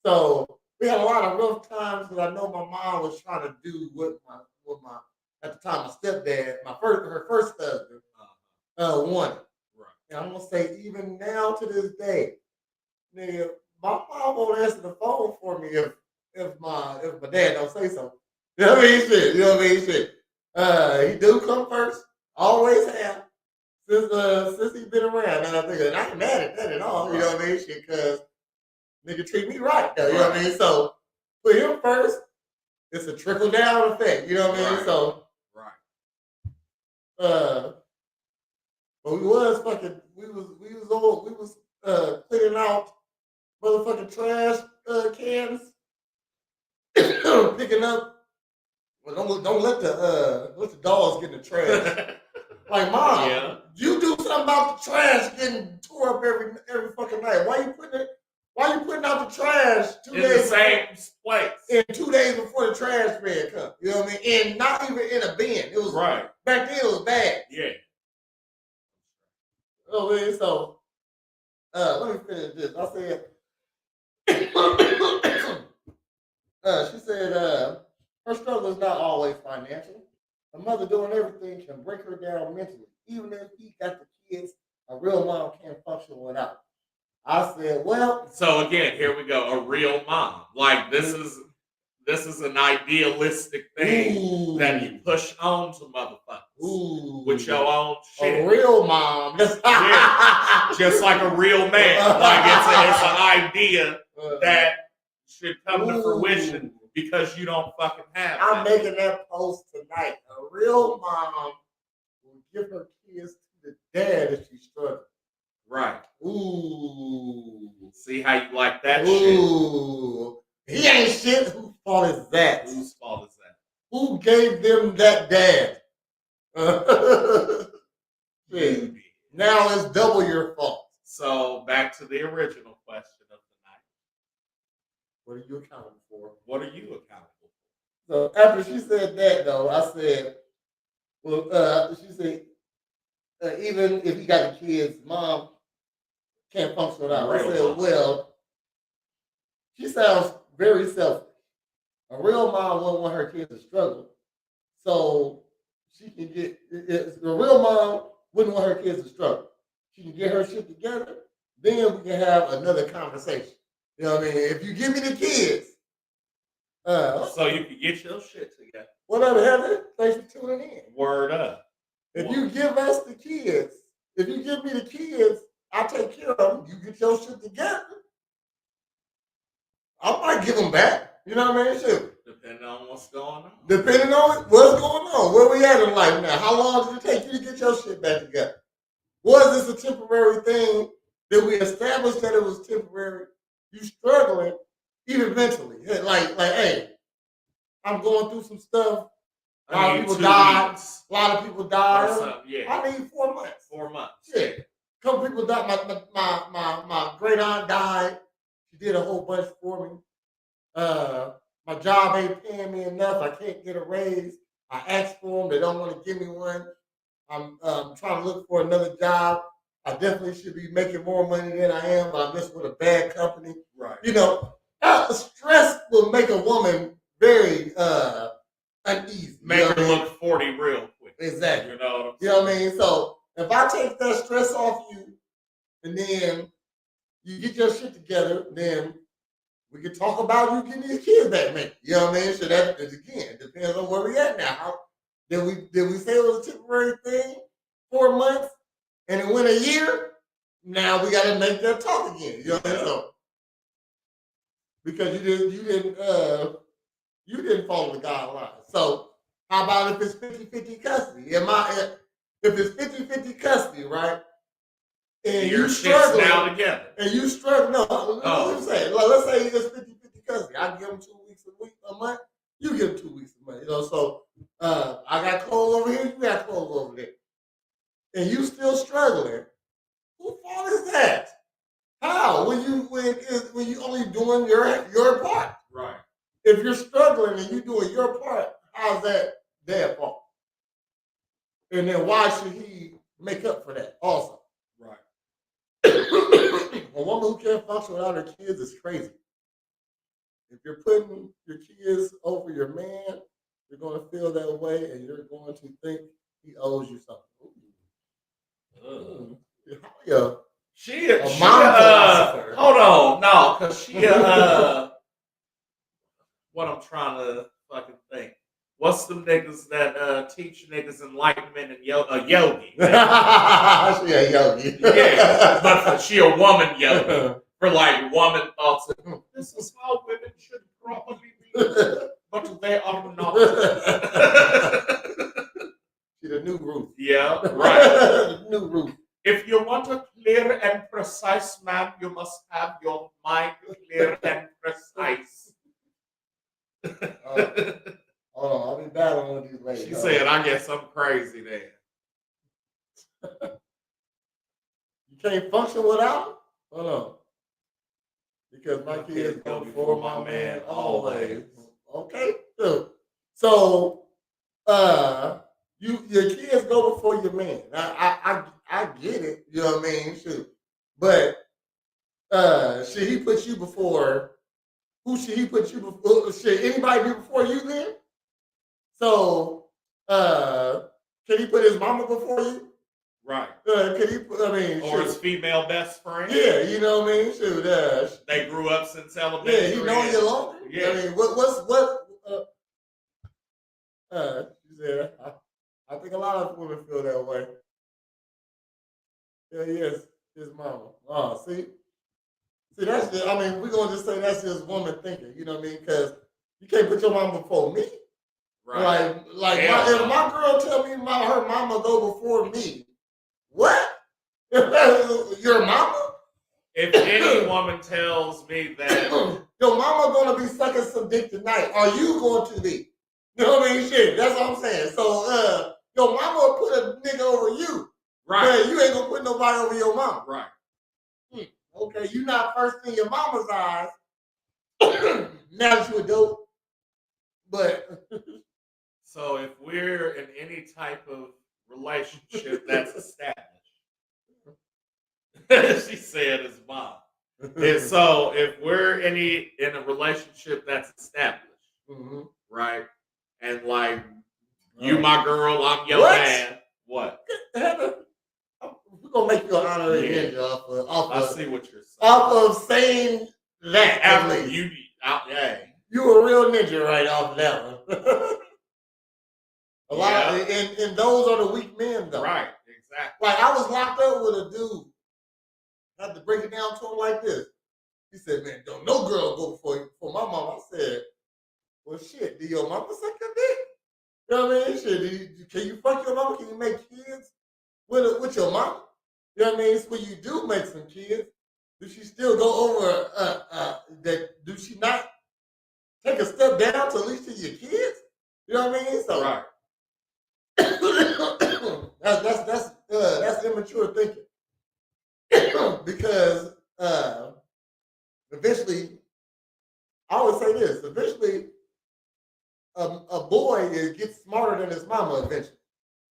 So we had a lot of rough times because I know my mom was trying to do what my at the time my stepdad, her first husband, wanted. Right. And I'm gonna say even now to this day, nigga, my mom won't answer the phone for me if my dad don't say something. You know what I mean? Shit. You know what I mean? Shit. He do come first. Always have. Since he's been around. And I think I ain't mad at that at all. You know what I mean? Shit, cause nigga treat me right though. You know what I mean? So put him first. It's a trickle down effect. You know what I mean? Right. So but we was cleaning out motherfucking trash cans picking up. Well, don't let the dogs get in the trash. Like, Mom, Yeah. you do something about the trash getting tore up every fucking night. Why you putting out the trash 2 In days the same place. in 2 days before the trash man comes? You know what I mean? And not even in a bin. It was Right. back then. It was bad. Yeah. Oh man, so let me finish this. I said, she said, her struggle is not always financial. A mother doing everything can break her down mentally, even if he got the kids. A real mom can't function without. I said, well, So again, here we go. A real mom. Like this is an idealistic thing that you push on to motherfuckers with your own shit. A real mom. Yeah. Just like a real man. Like it's an idea that should come to fruition because you don't fucking have it. I'm making that post tonight. A real mom will give her kids to the dad if she's struggling. Right. Ooh. See how you like that Ooh. He ain't shit. Whose fault is that? shit? Whose fault is that? Who gave them that dad? You did. Now it's double your fault. So back to the original question of the night. What are you accountable for? What are you accountable for? So after she said that, though, I said, well, she said, even if you got the kids, mom can't function without. I said, well, she sounds very selfish. A real mom wouldn't want her kids to struggle, so she can get. A real mom wouldn't want her kids to struggle. She can get her shit together. Then we can have another conversation. You know what I mean? If you give me the kids, so you can get your shit together. what up, Heather? Thanks for tuning in. Word up. If you give us the kids, if you give me the kids, I'll take care of them. You get your shit together. I might give them back. You know what I mean? Shit. Depending on what's going on. Depending on what's going on. Where we at in life now? How long did it take you to get your shit back together? Was this a temporary thing? Did we establish that it was temporary? You struggling, even mentally. Like, hey, I'm going through some stuff. A lot of people died. A lot of people died. Yeah. I need 4 months. 4 months. Shit. A couple people died. My great aunt died. She did a whole bunch for me. My job ain't paying me enough. I can't get a raise. I asked for them. They don't want to give me one. I'm trying to look for another job. I definitely should be making more money than I am, but I'm just with a bad company. Right. You know, stress will make a woman very uneasy. Make her look 40 real quick. Exactly. You know what I mean? So if I take that stress off you, and then you get your shit together, then we can talk about you getting these kids back, man. You know what I mean? So that is, again, depends on where we at now. Did we say it was a temporary thing? 4 months, and it went a year. Now we got to make that talk again. You know what I mean? So, because you didn't follow the guidelines. So how about if it's 50-50 custody? If it's 50-50 custody, right? And your you shit's struggle now together. And you struggle. No, let's say it's 50-50 custody. I give them 2 weeks a month. You give them 2 weeks a month. You know, so I got clothes over here. You got clothes over there, and you still struggling. Whose fault is that? How? When you only doing your part. Right. If you're struggling and you doing your part, how's that their fault? And then why should he make up for that also? Right. A woman who can't function without her kids is crazy. If you're putting your kids over your man, you're going to feel that way, and you're going to think he owes you something. Yeah. She philosopher. Hold on, no, because she what I'm trying to fucking think. What's them niggas that teach niggas enlightenment and yogi? She a yogi. Yeah, but she a woman yogi. For like woman thoughts. This is how women should probably be, but they are not. She the new Ruth. Yeah, right. New Ruth. If you want a clear and precise man, you must have your mind clear and precise. Hold on, I'll be battling with these ladies. She said, I get something crazy there. You can't function without them? Hold on. Because my kids go before my man always. Okay, good. So, your kids go before your man. I get it. You know what I mean? Shoot. But should he put you before? Who should he put you before? Should anybody be before you then? So, can he put his mama before you? Right. Can he put, I mean, or his female best friend? Yeah, you know what I mean? Shoot, they grew up since elementary. Yeah, you know you longer. Yeah. I mean, she said, I think a lot of women feel that way. Yeah, yes, his mama. Oh, see, that's just, I mean, we're gonna just say that's just woman thinking. You know what I mean? Because you can't put your mama before me. Right. If my girl tell me her mama go before me, what? Your mama? If any woman tells me that your mama gonna be sucking some dick tonight, are you going to be? You know what I mean? Shit, that's what I'm saying. So, your mama will put a nigga over you. right, But you ain't gonna put nobody over your mama. right. Okay, you not first in your mama's eyes. Now that you adult. But So if we're in any type of relationship that's established, she said his mom. And so if we're in a relationship that's established, Mhm. right? And like you my girl, I'm your What? man. What? We're gonna make you an honorary ninja I see what you're saying. off of saying that. After you You a real ninja right off of that one. A lot of, and those are the weak men though. right, exactly. Like I was locked up with a dude. I had to break it down to him like this. He said, "Man, don't no girl go for my mom." I said, "Well, shit, do your mama suck your dick? You know what I mean? Shit, can you fuck your mama? Can you make kids with your mama? You know what I mean? So when you do make some kids, do she still go over that? Do she not take a step down to at least to your kids? You know what I mean? So Right. that's immature thinking because eventually, I always say this: eventually, a boy gets smarter than his mama. Eventually,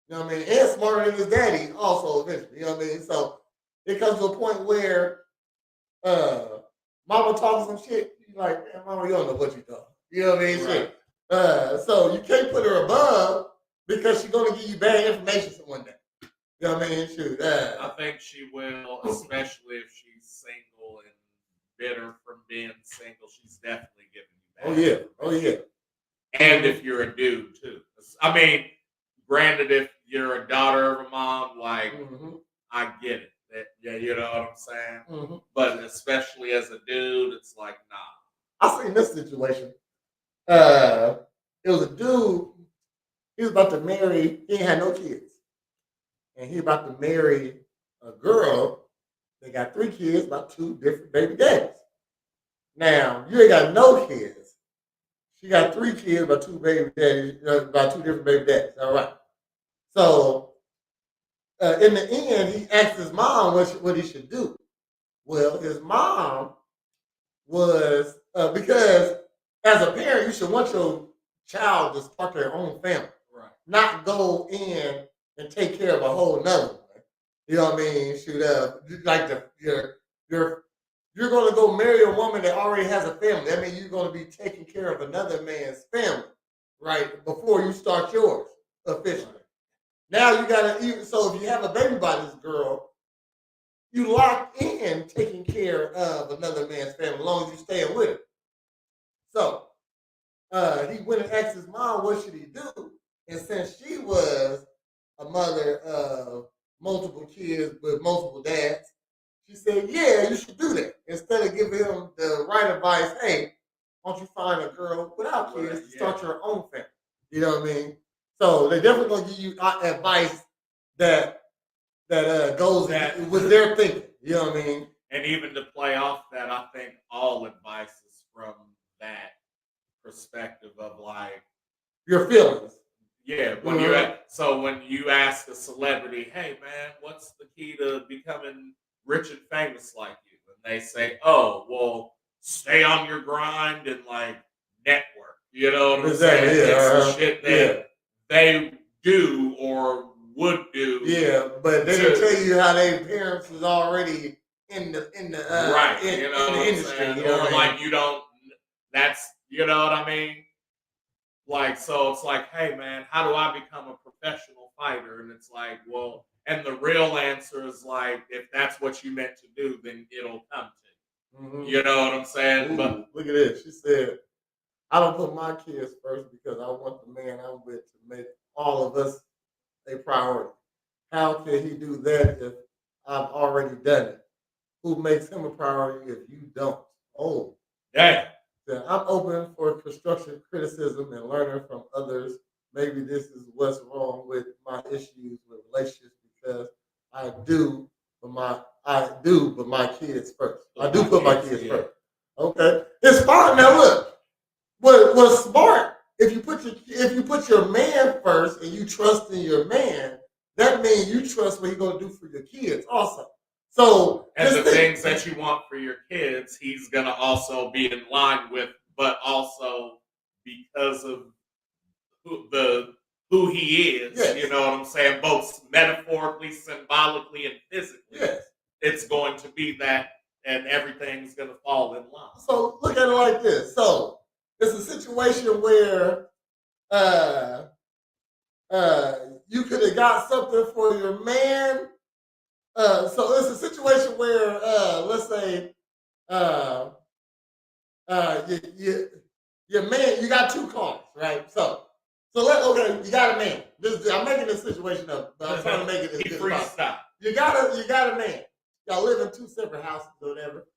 you know what I mean, and smarter than his daddy also. Eventually, you know what I mean. So it comes to a point where mama talking some shit. You're like, man, mama, you don't know what you talking. You know what I mean? Right. Shit. So you can't put her above because she's gonna give you bad information one day. You know what I mean? Shoot. I think she will, especially if she's single and bitter from being single. She's definitely giving you bad. Oh yeah. And if you're a dude too. I mean, granted, if you're a daughter of a mom, like I get it. You know what I'm saying? Mm-hmm. But especially as a dude, it's like, nah. I seen this situation. It was a dude. He was about to marry. He ain't had no kids, and he about to marry a girl. They got 3 kids, about 2 different baby daddies. Now you ain't got no kids. She got 3 kids, about 2 baby daddies, about 2 different baby daddies. All right. So in the end, he asked his mom what he should do. Well, his mom was because as a parent, you should want your child to start their own family, Right. not go in and take care of a whole nother one. You know what I mean? Shoot up like you're going to go marry a woman that already has a family. That means you're going to be taking care of another man's family, right? Before you start yours officially. Right. Now you got to, so if you have a baby by this girl, you lock in taking care of another man's family as long as you staying with it. So he went and asked his mom, what should he do? And since she was a mother of multiple kids with multiple dads, she said, yeah, you should do that. Instead of giving him the right advice, hey, why don't you find a girl without kids to start your own family? You know what I mean? So they definitely going to give you advice that goes with their thinking. You know what I mean? And even to play off that, I think all advice is from that perspective of like Your feelings. Yeah, when when you ask a celebrity, "Hey man, what's the key to becoming rich and famous like you?" and they say, "Oh, well, stay on your grind and like network." You know what I'm saying? It's the shit that they do or would do. Yeah, but they can tell you how their parents was already in the right. in the industry. You know, or like you don't. That's you know what I mean. Like, so it's like, hey man, how do I become a professional fighter? And it's like, well, and the real answer is like, if that's what you meant to do, then it'll come to you. Mm-hmm. You know what I'm saying? Ooh, but look at this. She said, I don't put my kids first because I want the man I'm with to make all of us a priority. How can he do that if I've already done it? Who makes him a priority if you don't? Oh, damn. I'm open for constructive criticism and learning from others. Maybe this is what's wrong with my issues with relationships because I do, but my kids first. I do put my kids first. Okay, it's fine. Now look, what's smart if you put your man first and you trust in your man, that means you trust what he's gonna do for your kids also. So and the things that you want for your kids, he's gonna also be in line with, but also because of who he is, yes. You know what I'm saying? Both metaphorically, symbolically, and physically. Yes. It's going to be that, and everything's gonna fall in line. So look at it like this. So it's a situation where you could have got something for your man. So it's a situation where, let's say, your man, you got two cars, right? So you got a man. I'm making this situation up, but I'm trying to make it as good as possible. You got a man. Y'all live in two separate houses or whatever.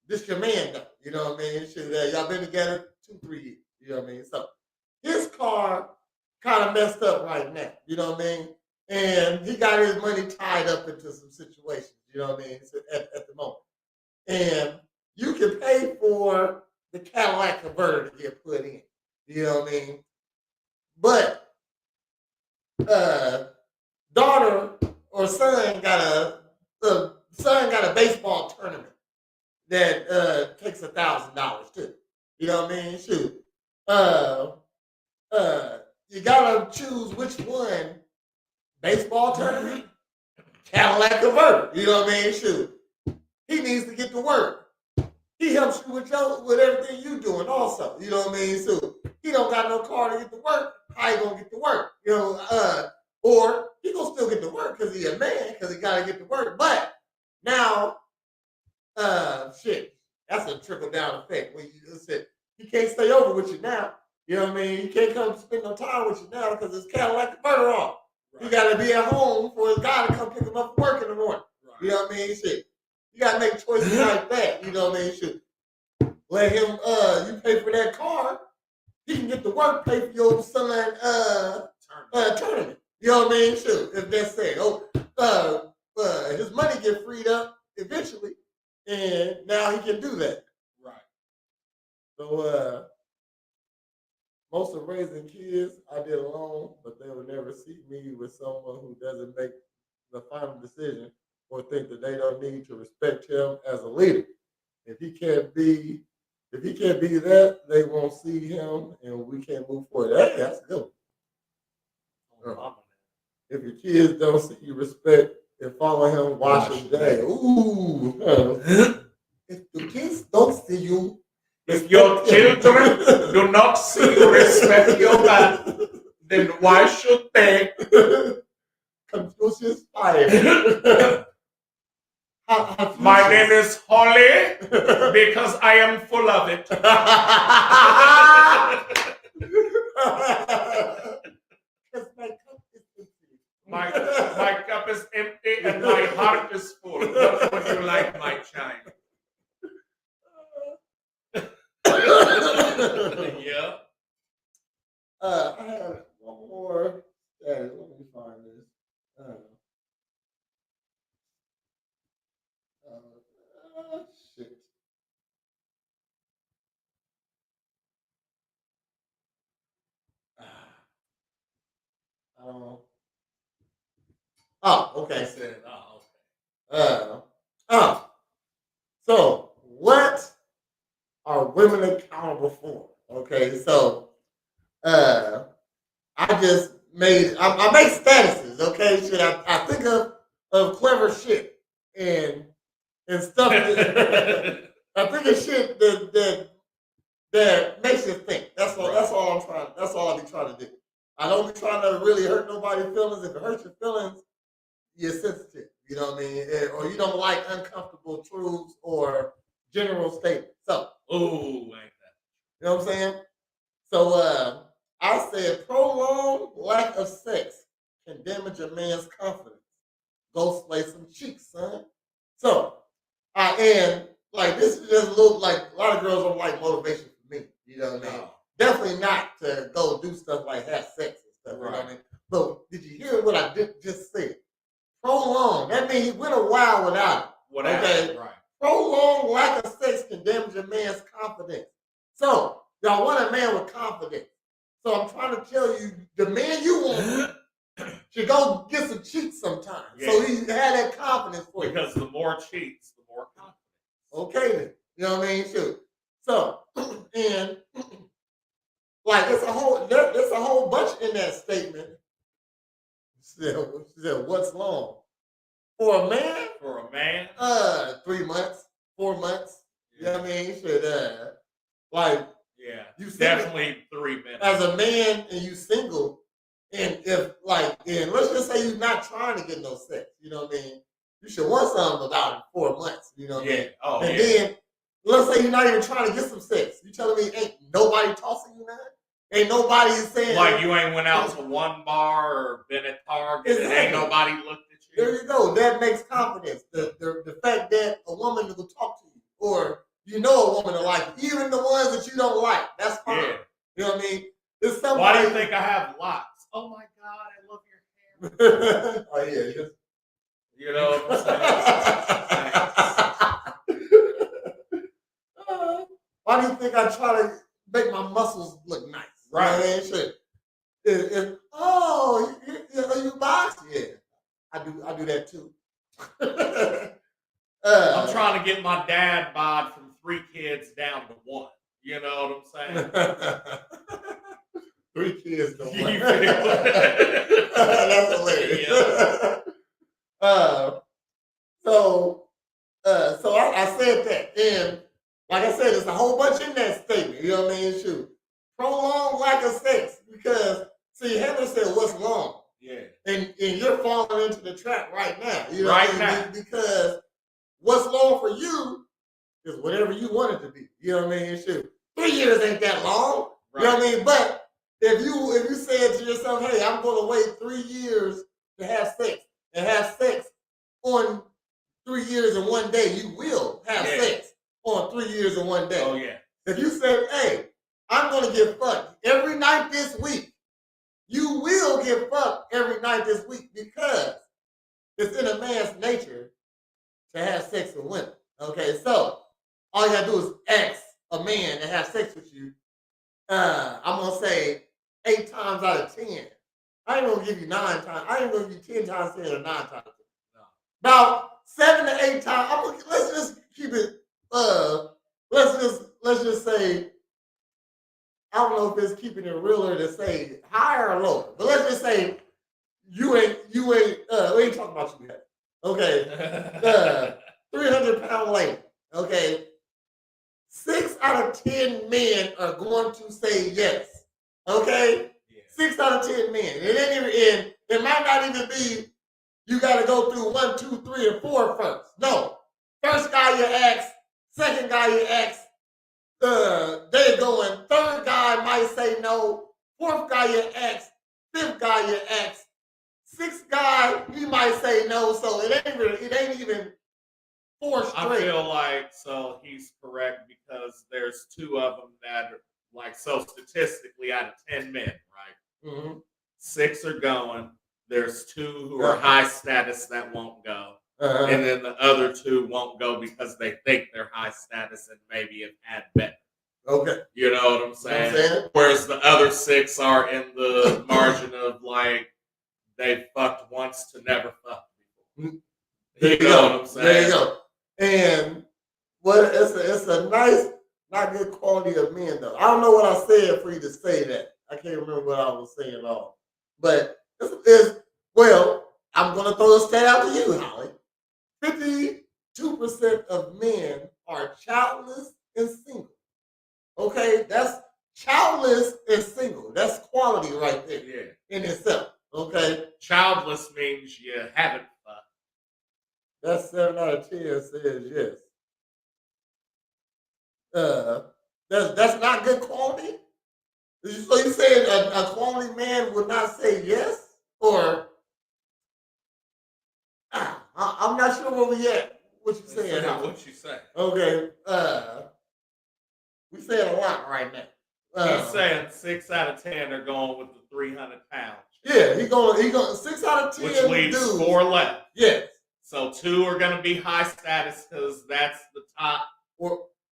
This your man though, you know what I mean? Y'all been together 2-3 years, you know what I mean? So his car kind of messed up right now, you know what I mean? And he got his money tied up into some situations, you know what I mean, at the moment. And you can pay for the Cadillac converter to get put in, you know what I mean? But daughter or son got a baseball tournament that takes $1,000 too. You know what I mean? Shoot. You gotta choose which one. Baseball tournament, Cadillac converter. You know what I mean? Shoot. He needs to get to work. He helps you with everything you doing also. You know what I mean? So he don't got no car to get to work. How he gonna get to work? You know, or he gonna still get to work because he a man, because he gotta get to work. But now that's a trickle down effect. When you said he can't stay over with you now. You know what I mean? He can't come spend no time with you now because his Cadillac converter off. Right. He got to be at home for his guy to come pick him up from work in the morning. Right. You know what I mean? Shit. You got to make choices like that. You know what I mean? Shit. Let him, you pay for that car. He can get to work, pay for your son tournament. You know what I mean? Shit. If that's it. His money get freed up eventually, and now he can do that. Right. So, most of raising kids, I did alone, but they will never see me with someone who doesn't make the final decision or think that they don't need to respect him as a leader. If he can't be that, they won't see him, and we can't move forward. That's good. If your kids don't see you respect and follow him, watch him day. Ooh. If the kids don't see you. If your children do not see you respect your man, then why should they? Confucius 5. My name is Holly because I am full of it. My cup is empty and my heart is full. What would you like, my child? Yeah. I have one more. Let me find this. Shit. Oh, okay. He said, oh, So what are women accountable for? Okay, so I just made I make statuses. Okay, shit. I think of clever shit and stuff. I think of shit that makes you think. That's all. That's all I'm trying. That's all I be trying to do. I don't be trying to really hurt nobody's feelings. If it hurts your feelings, you're sensitive. You know what I mean? Or you don't like uncomfortable truths or general statements. So, ain't that? you know what I'm saying? So, I said prolonged lack of sex can damage a man's confidence. Go slay some cheeks, son. So, and like this is just a little like a lot of girls don't like motivation for me. You know what I mean? Definitely not to go do stuff like have sex and stuff. You know what I mean? But did you hear what I just said? Prolonged. That means he went a while without it. Okay? Right. Prolonged lack of sex can damage a man's confidence. So, y'all want a man with confidence. So I'm trying to tell you, the man you want should go get some cheeks sometime. Yeah. So he had that confidence for you. Because the more cheeks, the more confidence. Okay then. You know what I mean? Shoot. So, and like there's a whole bunch in that statement. She said, what's long? For a man? For a man? 3 months, 4 months. Yeah. You know what I mean? Should like yeah, you definitely 3 minutes. As a man and you single, and if like, and let's just say you're not trying to get no sex, you know what I mean? You should want something about it 4 months, you know what I mean? Oh, and then let's say you're not even trying to get some sex. You telling me ain't nobody tossing you nothing? Ain't nobody saying like you ain't went out to one bar or been at Target and ain't nobody looked at you. There you go. That makes confidence. The fact that a woman will talk to you, or you know a woman will like you, even the ones that you don't like. That's fine. Yeah. You know what I mean? It's somebody. Why do you think I have locks? Oh my God, I love your hair. Oh yeah, just, you know what I'm saying? Why do you think I try to make my muscles look nice? Right. You know what I mean? You box? Yeah, I do that too. I'm trying to get my dad bod from 3 kids down to 1. You know what I'm saying? 3 kids to 1. That's hilarious. Yeah. So I said that, and like I said, there's a whole bunch in that statement. You know what I mean? Shoot. Prolonged lack of sex, because see, Heather said, "What's long?" Yeah, and you're falling into the trap right now. You know right what I mean? Because what's long for you is whatever you want it to be. You know what I mean? Shoot, 3 years ain't that long. Right. You know what I mean? But if you said to yourself, "Hey, I'm going to wait 3 years to have sex," and have sex on 3 years and 1 day, you will have sex on 3 years and 1 day. Oh yeah. If you said, "Hey, I'm going to get fucked every night this week," you will get fucked every night this week, because it's in a man's nature to have sex with women. Okay, so all you gotta do is ask a man to have sex with you. I'm gonna say 8 times out of 10. I ain't gonna give you 9 times. I ain't gonna give you 10 times 10 or 9 times 10. No. About 7 to 8 times. Let's just keep it. Let's just say. I don't know if it's keeping it realer to say higher or lower, but let's just say you ain't. We ain't talking about you yet. Okay, 300-pound lady. Okay, 6 out of 10 men are going to say yes. Okay, 6 out of 10 men. It ain't even. It might not even be. You got to go through 1, 2, 3, and 4 first. No, first guy you ask, second guy you ask. They going. 3rd guy might say no. 4th guy you ask. 5th guy you ask. 6th guy he might say no. So it ain't even 4 straight. I feel like so he's correct, because there's 2 of them that are like, so statistically out of 10 men, right? Mm-hmm. 6 are going. There's 2 who are high status that won't go. And then the other 2 won't go because they think they're high status and maybe have had better. Okay. You know what I'm saying? Whereas the other 6 are in the margin of like, they've fucked once to never fuck before. There you know go. what I'm saying? There you go. And it's a nice, not good quality of men though. I don't know what I said for you to say that. I can't remember what I was saying at all. But well, I'm gonna throw a stat out to you, Holly. 52% of men are childless and single. Okay, that's childless and single. That's quality right there. Yeah. In itself. Okay. Childless means you haven't fucked. That's 7 out of 10 says yes. That's not good quality. So you saying a quality man would not say yes, or I'm not sure where we at. What you saying? What you say? Okay. We saying a lot right now. He's saying 6 out of 10 are going with the 300 pounds. Yeah, he going 6 out of 10. Which leaves dudes. 4 left. Yes. So 2 are going to be high status because that's the top.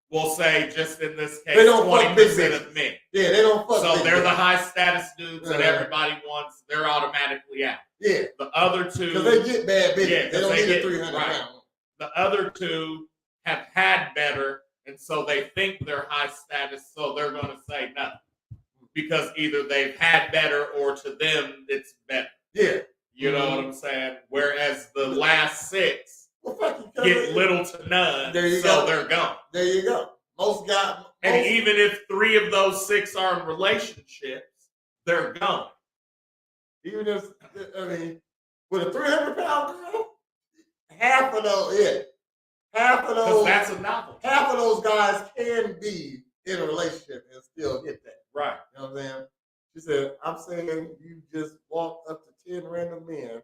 We'll say just in this case, they don't 20% of men. Yeah, they don't fuck. So they're the high status dudes that everybody wants. They're automatically out. Yeah. The other 2, because they get bad bitches. Yeah, they don't need a 300 pound. The other 2 have had better, and so they think they're high status, so they're going to say no. Because either they've had better or to them it's better. Yeah. You know what I'm saying? Whereas the last 6 get little to none, they're gone. There you go. Most guys. And even if 3 of those 6 are in relationships, they're gone. Even if, with a 300-pound girl, half of those, that's a novelty. Half of those guys can be in a relationship and still get that. Right. You know what I'm saying? She said, I'm saying you just walk up to 10 random men,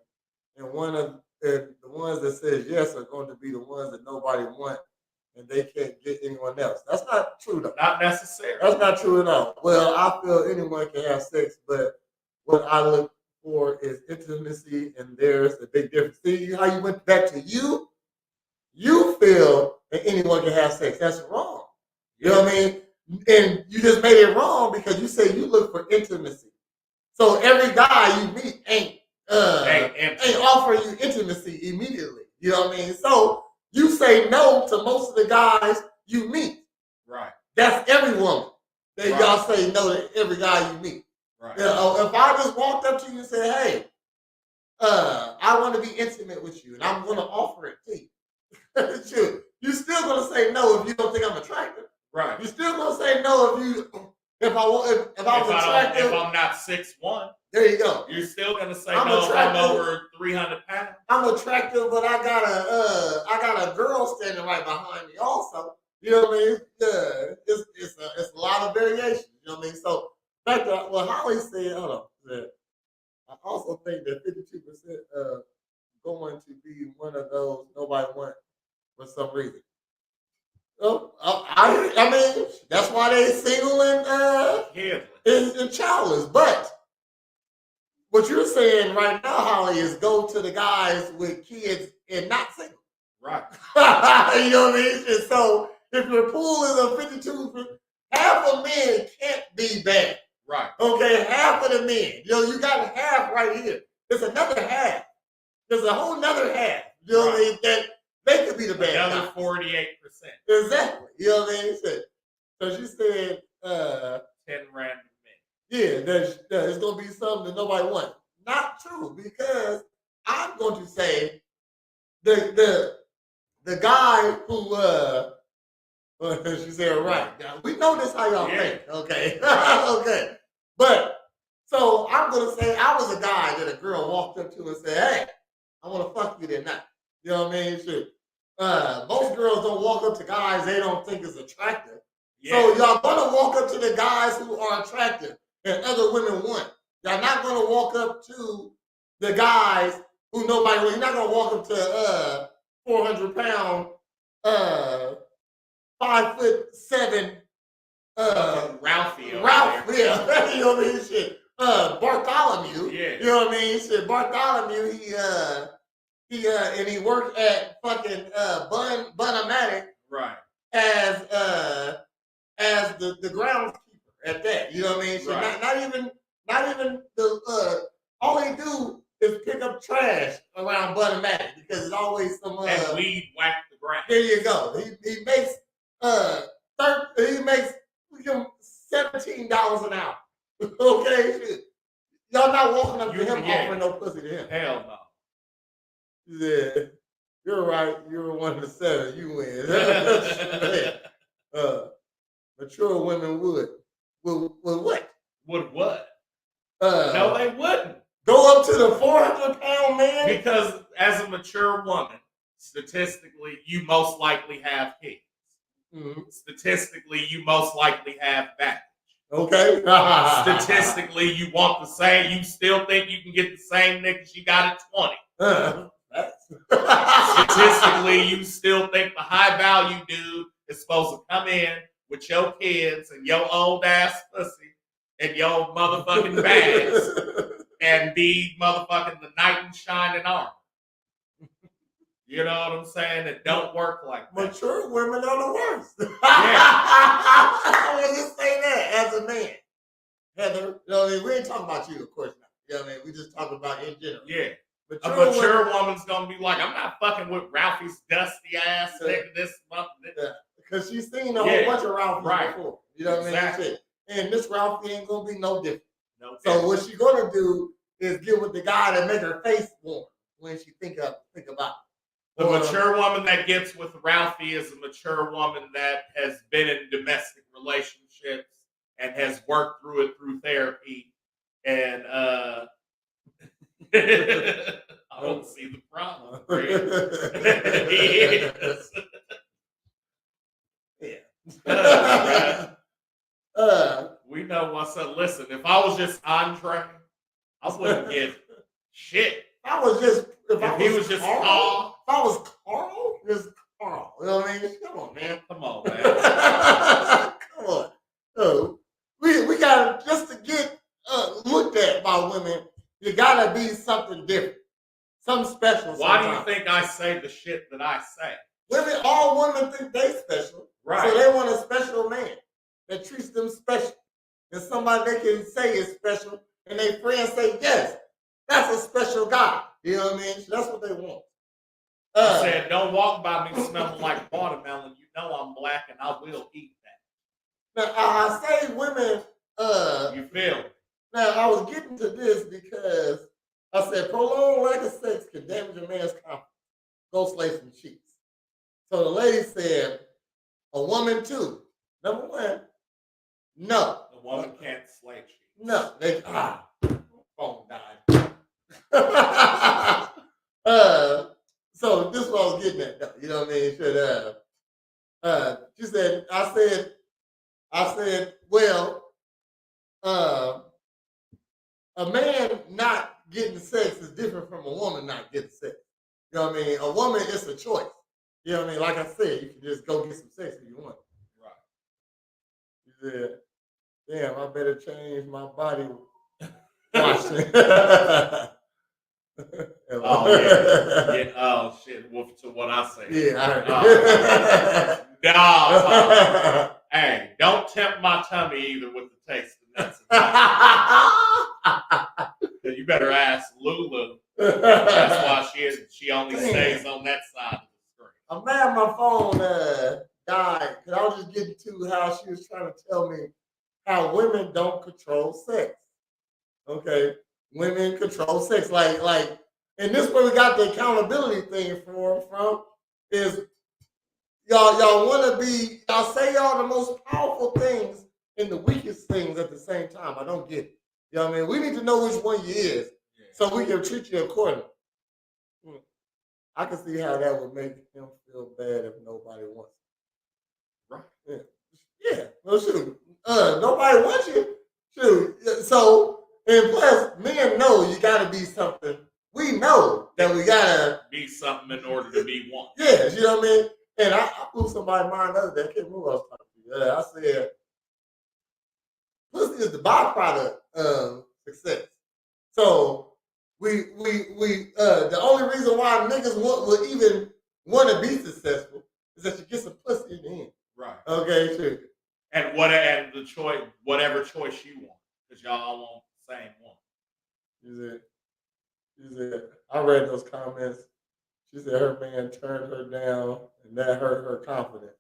and the ones that says yes are going to be the ones that nobody wants, and they can't get anyone else. That's not true, though. Not necessarily. That's not true at all. Well, I feel anyone can have sex, but what I look for is intimacy, and there's a big difference. See how you went back to you? You feel that anyone can have sex. That's wrong. You know what I mean? And you just made it wrong because you say you look for intimacy. So every guy you meet ain't offering you intimacy immediately. You know what I mean? So you say no to most of the guys you meet. Right. That's every woman. That y'all say no to every guy you meet. Right. You know, if I just walked up to you and said, hey, I want to be intimate with you and I'm going to offer it to you. Shoot, you're still going to say no if you don't think I'm attractive. Right. You're still going to say no if I was attractive. If I'm not 6'1". There you go. You're still gonna say no if I'm over 300 pounds. I'm attractive, but I got a girl standing right behind me also. You know what I mean? It's a lot of variation. You know what I mean? So back to what Holly said, hold on. I also think that 52% going to be one of those nobody wants for some reason. So, I mean, that's why they single and childless. But what you're saying right now, Holly, is go to the guys with kids and not single. Right. You know what I mean? And so if your pool is a 52, half of men can't be bad. Right. Okay, half of the men. You got half right here. There's another half. There's a whole nother half. You know what I mean? That they could be the bad Another guys. 48%. Exactly. You know what I mean? So she said 10 random men. Yeah, there's going to be something that nobody wants. Not true, because I'm going to say the guy who she said right. We know this how y'all think. Okay. Okay. But so I'm gonna say I was a guy that a girl walked up to and said, hey, I want to fuck you that night. You know what I mean? Shit. Most girls don't walk up to guys they don't think is attractive. Yeah. So y'all gonna walk up to the guys who are attractive and other women want. Y'all not gonna walk up to the guys who nobody wants. You're not gonna walk up to 400-pound 5'7" Ralphie. Ralph, yeah. You know what I mean? Shit. Bartholomew. Yeah. You know what I mean? Shit. Bartholomew, he worked at fucking Bun-O-Matic. Right. As the groundskeeper at that. You know what I mean? So right. not even the all he do is pick up trash around Buddy Mack because there's always some and weed whack the ground. There you go. He makes we give him $17 an hour. Okay, shit. Y'all not walking up to him offering no pussy to him. Hell no. Yeah, you're right. You're one of the 7. You win. Mature women would what? Would what? No, they wouldn't. Go up to the 400-pound man? Because as a mature woman, statistically, you most likely have kids. Mm-hmm. Statistically, you most likely have baggage. Okay. Statistically, you want the same. You still think you can get the same niggas you got at 20. Statistically, you still think the high value dude is supposed to come in with your kids and your old ass pussy and your motherfucking bags and be motherfucking the knight in shining armor. You know what I'm saying? It don't work like that. Mature women are the worst. Yeah. I was just saying that as a man. Heather, you know what I mean? We ain't talking about you, of course not. You know what I mean? We just talking about in general. Yeah. A mature woman's gonna be like, I'm not fucking with Ralphie's dusty ass nigga this month. Because she's seen a whole bunch of Ralphies before. You know what exactly. I mean? And this Ralphie ain't gonna be no different. No so different. What she gonna do is get with the guy that make her face warm when she think about it. The mature woman that gets with Ralphie is a mature woman that has been in domestic relationships and has worked through it through therapy. And I don't see the problem. We know what's up. Listen, if I was just Andre, I wouldn't get shit. I was just if he was just Carl. If I was Carl, just Carl. You know what I mean? Come on, man. Come on, man. Come on. So we gotta, just to get looked at by women, you gotta be something different, something special. Why do you think I say the shit that I say? Women, all women think they special, right? So they want a special man that treats them special, and somebody they can say is special, and their friends say yes. That's a special guy. You know what I mean? That's what they want. I said, don't walk by me smelling like watermelon. You know I'm black and I will eat that. Now, I say women... you feel me? Now, I was getting to this because I said prolonged lack of sex can damage a man's confidence. Go slay some cheeks. So the lady said, a woman too. Number one, no. The woman can't slay cheeks. No. Phone died. So this is what I was getting at, though. You know what I mean? She said, I said, well, a man not getting sex is different from a woman not getting sex. You know what I mean? A woman, it's a choice. You know what I mean? Like I said, you can just go get some sex if you want. Right. She said, damn, I better change my body washing. Oh, yeah. Oh, shit. To what I say. Yeah. No. Hey, don't tempt my tummy either with the taste of nuts. You better ask Lulu. That's why she only stays on that side of the screen. I'm mad my phone died because I was just getting to how she was trying to tell me how women don't control sex. Okay, women control sex, like, and this is where we got the accountability thing from is y'all want to be, y'all say y'all the most powerful things and the weakest things at the same time. I don't get it. You know what I mean? We need to know which one you is so we can treat you accordingly. I can see how that would make him feel bad if nobody wants it. Right. Yeah. No, shoot. Nobody wants you. Shoot. So, and plus, men know you got to be something. We know that we got to be something in order to be one. Yeah, you know what I mean? And I blew somebody's mind the other day. I can't remember what I was talking to. I said, pussy is the byproduct of success. So, we the only reason why niggas would even want to be successful is that you get some pussy in the end. Right. Okay, sure. And the choice, whatever choice you want, because y'all all want the same one. She said, I read those comments. She said her man turned her down and that hurt her confidence.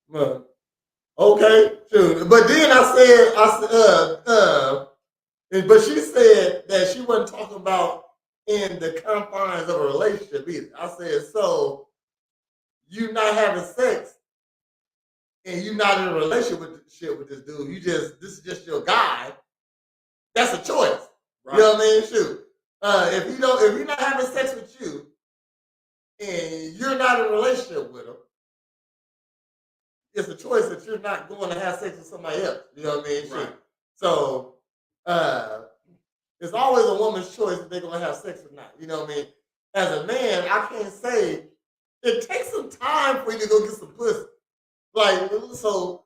Well, okay, shoot. But then but she said that she wasn't talking about in the confines of a relationship either. I said, so you not having sex and you not in a relationship with this dude. This is just your guy. That's a choice. Right. You know what I mean? Shoot. If you're not having sex with you and you're not in a relationship with him, it's a choice that you're not going to have sex with somebody else. You know what I mean? Right. So it's always a woman's choice if they're going to have sex or not. You know what I mean? As a man, I can't say it takes some time for you to go get some pussy. Like, so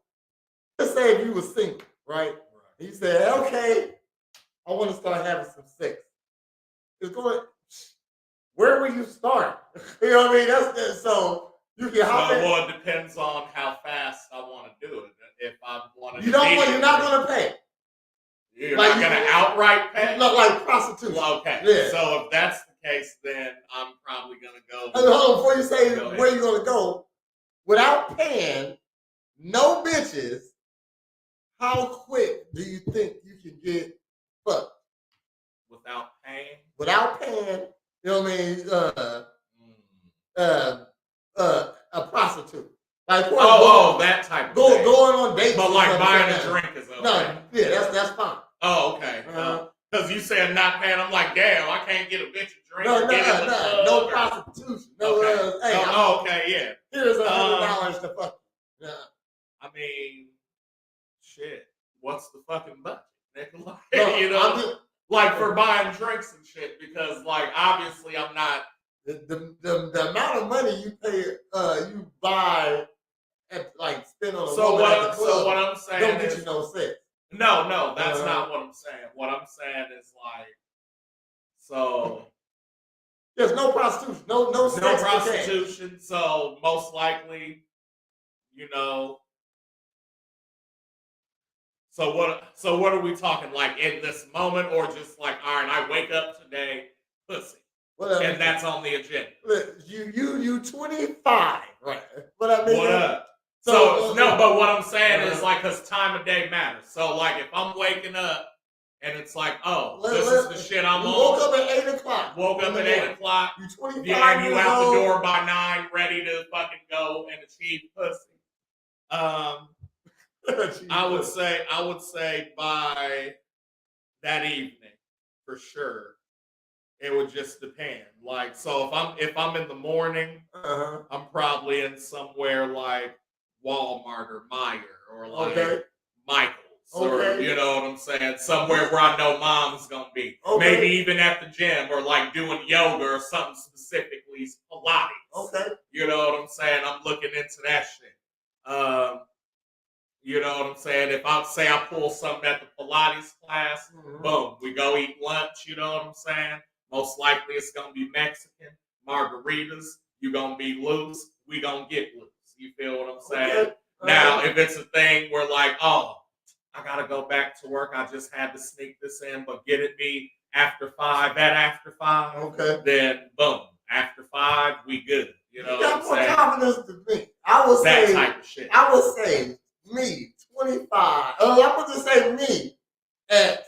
let's say if you were single, right? And you said, okay, I want to start having some sex. It's going, where will you start? You know what I mean? That's so you can hop in. Well, it depends on how fast I want to do it. If I want to, you're not going to pay. You're not going to outright pay. Not like prostitution. Well, okay. Yeah. So if that's the case, then I'm probably going to go. Hold on, before you say where you're going to go, without paying, no bitches. How quick do you think you can get fucked? Without paying? Without paying, you know what I mean? A prostitute. Like that type of thing. Going on dates. But like buying a drink is okay. No, yeah, that's fine. Oh, okay. Because you said not paying, I'm like, damn, I can't get a bitch a drink. No prostitution. No, okay. Okay, yeah. Here's $100 to fuck. Yeah. I mean, shit. What's the fucking budget, nigga? Like, no, you know, like for buying drinks and shit, because like obviously I'm not. The amount of money you pay, you buy, like spend on a so woman what, at the club, so what I'm saying don't get is, you no sex. No, that's not what I'm saying. What I'm saying is like, so there's no prostitution, no sex, no prostitution. So most likely, you know. So what are we talking, like in this moment, or just like, all right, I wake up today, pussy, and that's on the agenda. You 25, right? But I mean, what up? So no, but what I'm saying is like, cause time of day matters. So like, if I'm waking up and it's like, oh, this is the shit I'm on. Woke up at 8 o'clock. Woke up at 8 o'clock. You 25 yeah, you years out old. the door by 9, ready to fucking go and achieve pussy. I would say by that evening, for sure. It would just depend. Like, so if I'm in the morning, I'm probably in somewhere like Walmart or Meijer or like Michael's or you know what I'm saying, somewhere where I know mom's gonna be. Maybe even at the gym or like doing yoga or something specifically Pilates. You know what I'm saying? I'm looking into that shit. You know what I'm saying? If I pull something at the Pilates class, boom, we go eat lunch, you know what I'm saying? Most likely it's going to be Mexican, margaritas, you going to be loose, we going to get loose. You feel what I'm saying? Now, if it's a thing where like, oh, I got to go back to work, I just had to sneak this in, but get it me after 5, after 5, then boom, after 5, we good. You know what I'm saying? You got more confidence than me. I would that say, type of shit. I would say, me, 25. I'm going to say me at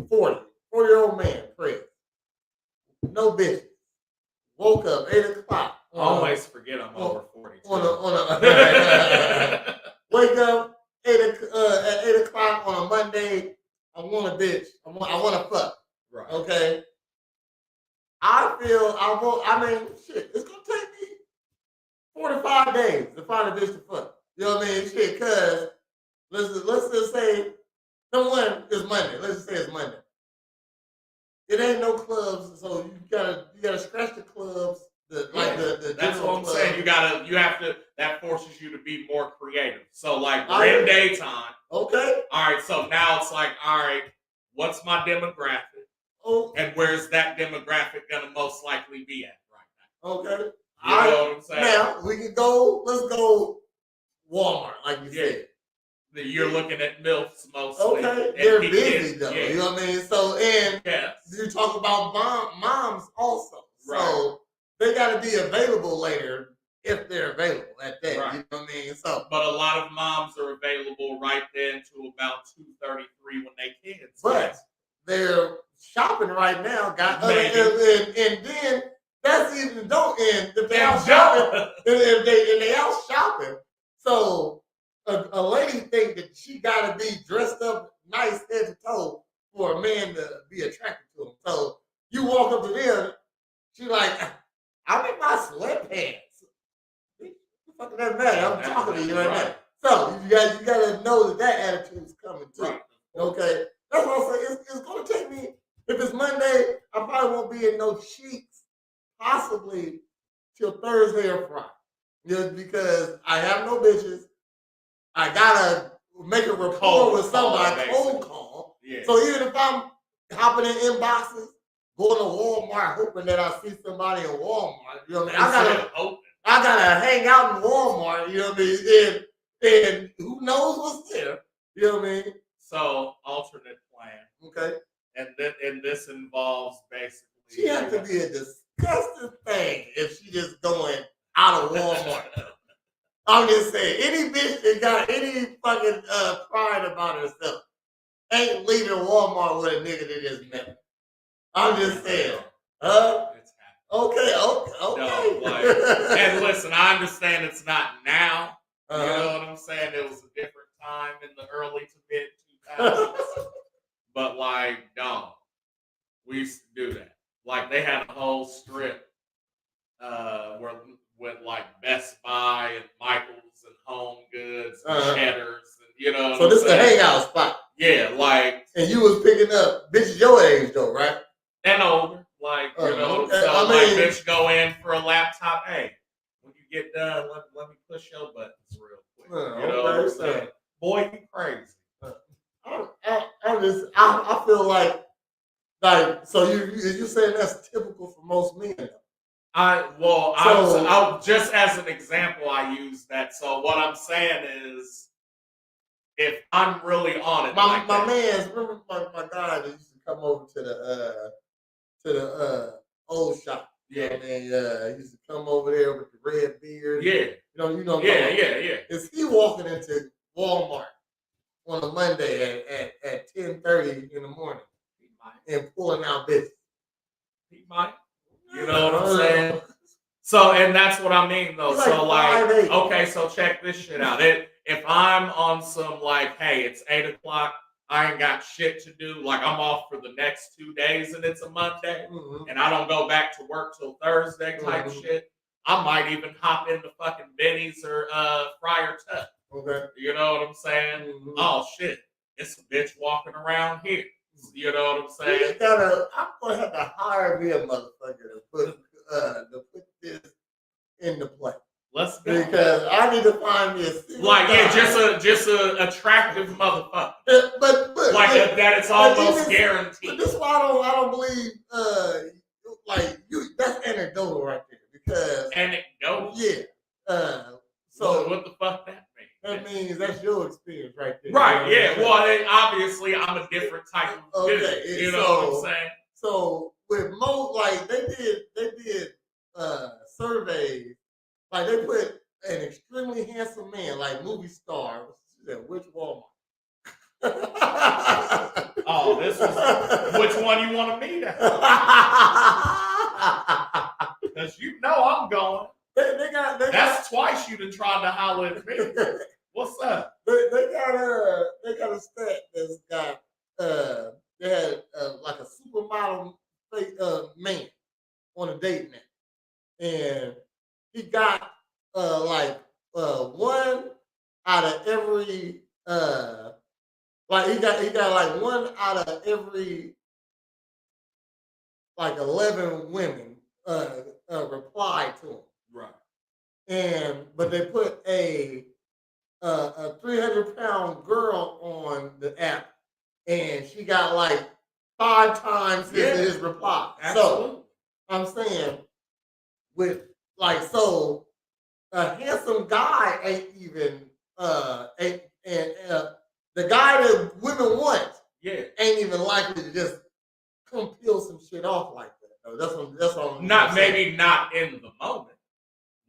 40. 40-year-old man, Fred. No bitches. Woke up 8 o'clock. Always forget I'm over 42. Wake up at 8 o'clock on a Monday. I want a bitch. I want to fuck. Right. Okay. I mean, shit, it's going to take me 45 days to find a bitch to fuck. You know what I mean? Shit, because let's just say, number one is Monday. Let's just say it's Monday. It ain't no clubs, so you gotta scratch the clubs. That's what I'm saying. That forces you to be more creative. So like during daytime. Okay. All right. So now it's like, all right, what's my demographic? Oh. And where's that demographic gonna most likely be at right now? Okay. You know what I'm saying? Now we can go. Let's go Walmart, like you said. You're looking at MILFs mostly. Okay, and they're he busy did, though. yeah. You know what I mean? So, and Yes. you talk about moms also. Right. So they got to be available later if they're available at that. Right. You know what I mean? So, But a lot of moms are available right then to about 2:33 when they kids. but they're shopping right now. Got Maybe. and then that's even don't end if they And out shopping. If they out shopping. So a lady think that she got to be dressed up nice head to toe for a man to be attracted to him. So you walk up to them, she like, I'm in my sweatpants. What the fuck doesn't matter? I'm talking to you right now. So you got to know that attitude's coming too. Right. Okay, that's what I'm saying. It's going to take me. If it's Monday, I probably won't be in no sheets, possibly till Thursday or Friday. Just because I have no bitches. I gotta make a rapport with somebody, cold call. Yeah. So even if I'm hopping in inboxes, going to Walmart, hoping that I see somebody in Walmart, you know what I mean? I gotta hang out in Walmart, you know what I mean? And who knows what's there, you know what I mean? So alternate plan. Okay. And this involves basically. She has to be a disgusting thing if she just going out of Walmart. I'm just saying, any bitch that got any fucking pride about herself ain't leaving Walmart with a nigga that just met her. I'm just saying. Okay. No, like, and listen, I understand it's not now. You know what I'm saying? It was a different time in the early to mid 2000s. But like, dog, we used to do that. Like, they had a whole strip where with like Best Buy and Michaels and Home Goods and Cheddar's, and you know. So this is a hangout spot. Yeah, like. And you was picking up bitches your age though, right? And older, like you know. Okay. So I like, mean, bitch, go in for a laptop. Hey, when you get done, let me push your buttons real quick. You know what I'm saying? Boy, you crazy. I feel like so you saying that's typical for most men. I just as an example, I use that. So what I'm saying is, if I'm really on it, my man's remember my guy that used to come over to the old shop. Yeah, and he used to come over there with the red beard. Yeah, you know. Yeah. Is he walking into Walmart on a Monday at 10:30 in the morning and pulling out bitches? He might. You know what I'm saying? So, and that's what I mean, though. So, like, okay, so check this shit out. If I'm on some, like, hey, it's 8 o'clock, I ain't got shit to do, like, I'm off for the next 2 days and it's a Monday, and I don't go back to work till Thursday type shit, I might even hop into fucking Benny's or Friar Tuck. Okay. You know what I'm saying? Oh, shit. It's a bitch walking around here. You know what I'm saying? I'm gonna have to hire me a motherfucker to put this into play. Let's go. Because I need to find me a just a attractive motherfucker. But like that, it's almost guaranteed. But this is why I don't believe that's anecdotal right there because anecdotal. Yeah. So what the fuck that means? That means that's your experience right there. Right, yeah. Well, obviously, I'm a different type of dude. You know what I'm saying? So with most, like they did surveys, like they put an extremely handsome man, like movie star, which Walmart? Oh, this is which one you want to meet at? Because you know I'm going. That's twice you done tried to holler at me. What's up? They got a stat that's got they had like a supermodel man on a date night, and he got one out of every he got like one out of every 11 women replied to him. Right. But they put a 300-pound girl on the app, and she got like 5 times his reply. Absolutely. So I'm saying a handsome guy ain't And the guy that women want Yeah. ain't even likely to just come peel some shit off like that. Though. That's what I'm Not saying. maybe not in the moment.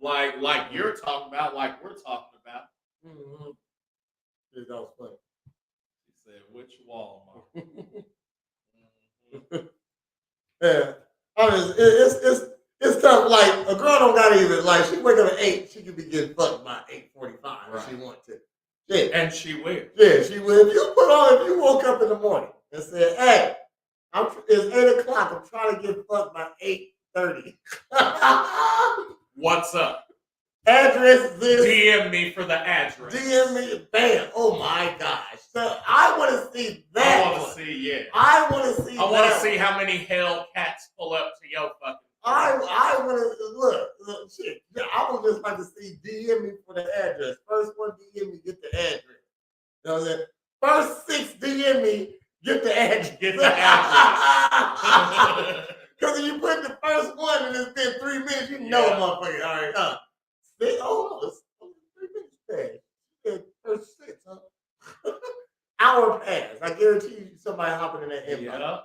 Like you're talking about, like we're talking about. Mm-hmm. That was funny. He said, which wall, Mom? Yeah. I mean, it's tough. Like a girl don't gotta even like she wake up at 8, she could be getting fucked by 8:45 if she want to. Yeah. And she will. Yeah, she will. If you woke up in the morning and said, "Hey, it's 8 o'clock. I'm trying to get fucked by 8:30." What's up? Address this. DM me for the address. DM me. Bam. Oh my gosh. So I want to see that. I want to see, yeah. I want to see. I want to see how many Hellcats pull up to your fucking. I want to look. Shit. I would just like to see DM me for the address. First one DM me, get the address. You know what I'm saying? First 6 DM me, get the address. Get the address. Because if you put the first one and it's been 3 minutes, you know, motherfucker. All right, it's 3 minutes past. First 6, huh? Hour past. I guarantee you, somebody hopping in that inbox.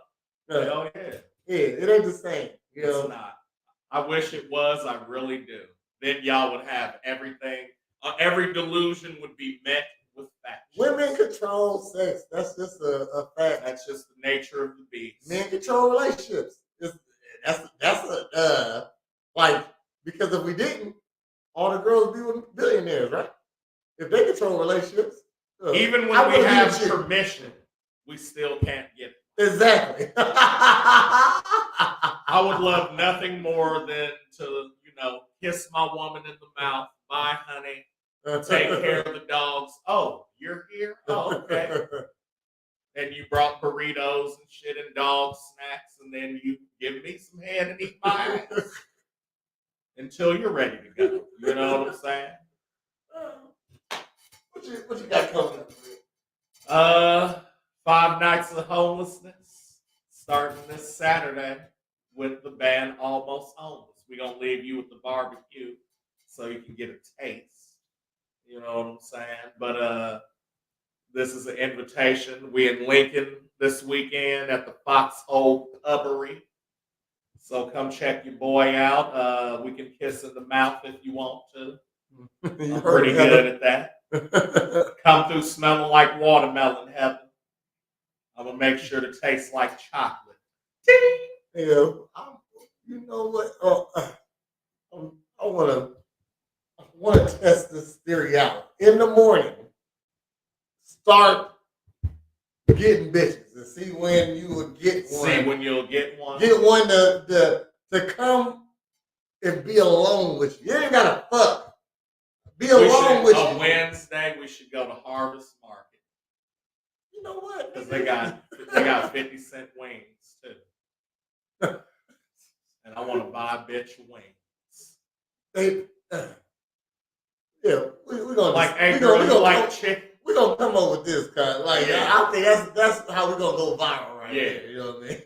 Oh yeah. Yeah, it ain't the same. You know? It's not. I wish it was. I really do. Then y'all would have everything. Every delusion would be met with facts. Women control sex. That's just a fact. That's just the nature of the beast. Men control relationships. That's like, because if we didn't, all the girls would be with billionaires, right? If they control relationships, even when we have permission, we still can't get it. Exactly. I would love nothing more than to, kiss my woman in the mouth. Bye, honey. Take care of the dogs. Oh, you're here? Oh, okay. And you brought burritos and shit and dog snacks, and then you give me some head and eat my ass until you're ready to go. You know what I'm saying? What you got coming up? 5 Nights of Homelessness starting this Saturday with the band Almost Homeless. We're going to leave you with the barbecue so you can get a taste. You know what I'm saying? But this is an invitation. We in Lincoln this weekend at the Foxhole Pubbery. So come check your boy out. We can kiss in the mouth if you want to. I'm pretty good at that. Come through smelling like watermelon heaven. I'm going to make sure to taste like chocolate. Yeah, you know what? I want to test this theory out. In the morning, start getting bitches and see when you will get one. See when you'll get one. Get one to come and be alone with you. You ain't gotta fuck. Be alone with you. On Wednesday, we should go to Harvest Market. You know what? Because they got 50-cent wings too. And I want to buy bitch wings. We're gonna like, hey girl, you like chicken? We're gonna come up with this kind. Like, yeah. I think that's how we're gonna go viral right there. You know what I mean?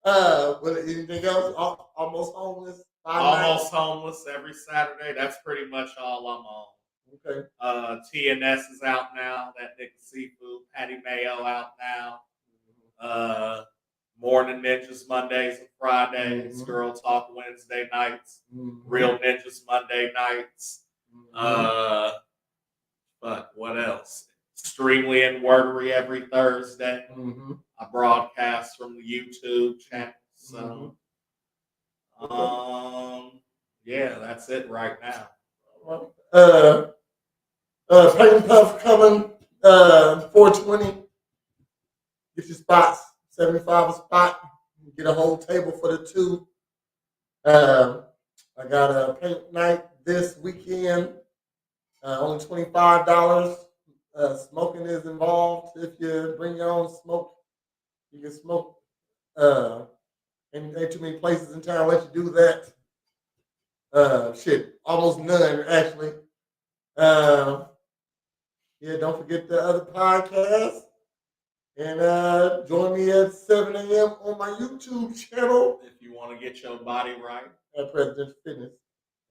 But anything else? Almost Homeless. Almost Homeless every Saturday. That's pretty much all I'm on. Okay. TNS is out now. That nigga Seafood. Patty Mayo out now. Morning Ninjas Mondays and Fridays. Mm-hmm. Girl Talk Wednesday nights. Mm-hmm. Real Ninjas Monday nights. Mm-hmm. What else? Streamly and Wordery every Thursday. Mm-hmm. I broadcast from the YouTube channel. So, yeah, that's it right now. Paint and Puff coming 420. Get your spots. 75 a spot. Get a whole table for the 2. I got a paint night this weekend. Only $25. Smoking is involved. If you bring your own smoke, you can smoke. And ain't too many places in town let you do that. Shit, almost none actually. Yeah, don't forget the other podcast. And join me at 7 a.m. on my YouTube channel. If you want to get your body right. At Presidential Fitness.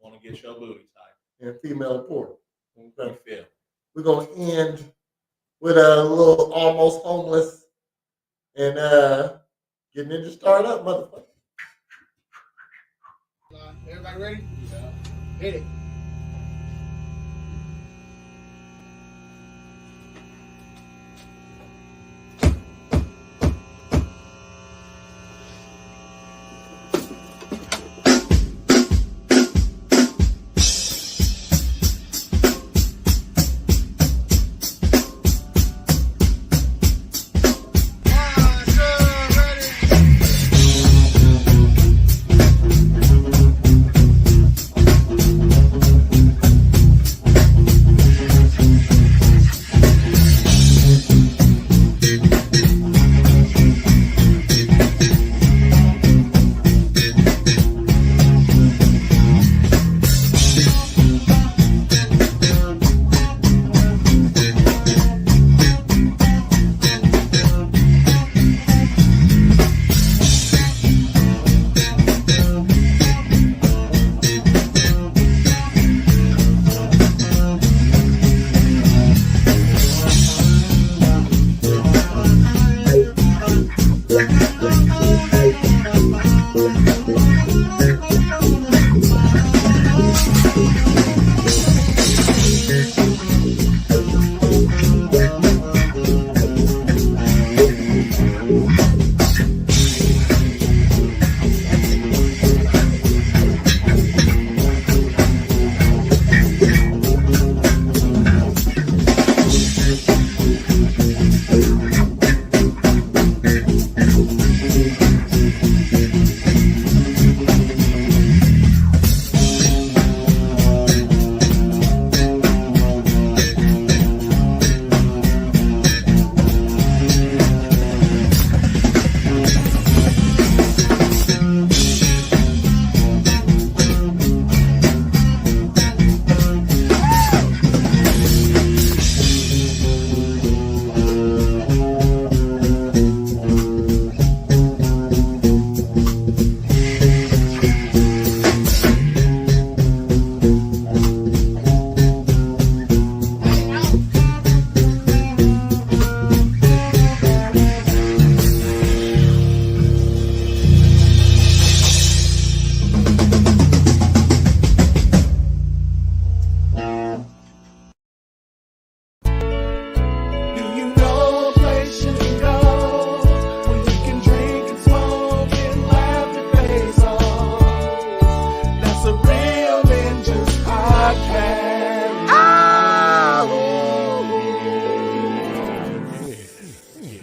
Want to get your booty tight. And female important. Okay. You feel. we're going to end with a little Almost Homeless and get Ninja started up, motherfucker. Everybody ready? Yeah. Hit it.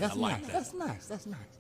That's nice. That's nice. That's nice.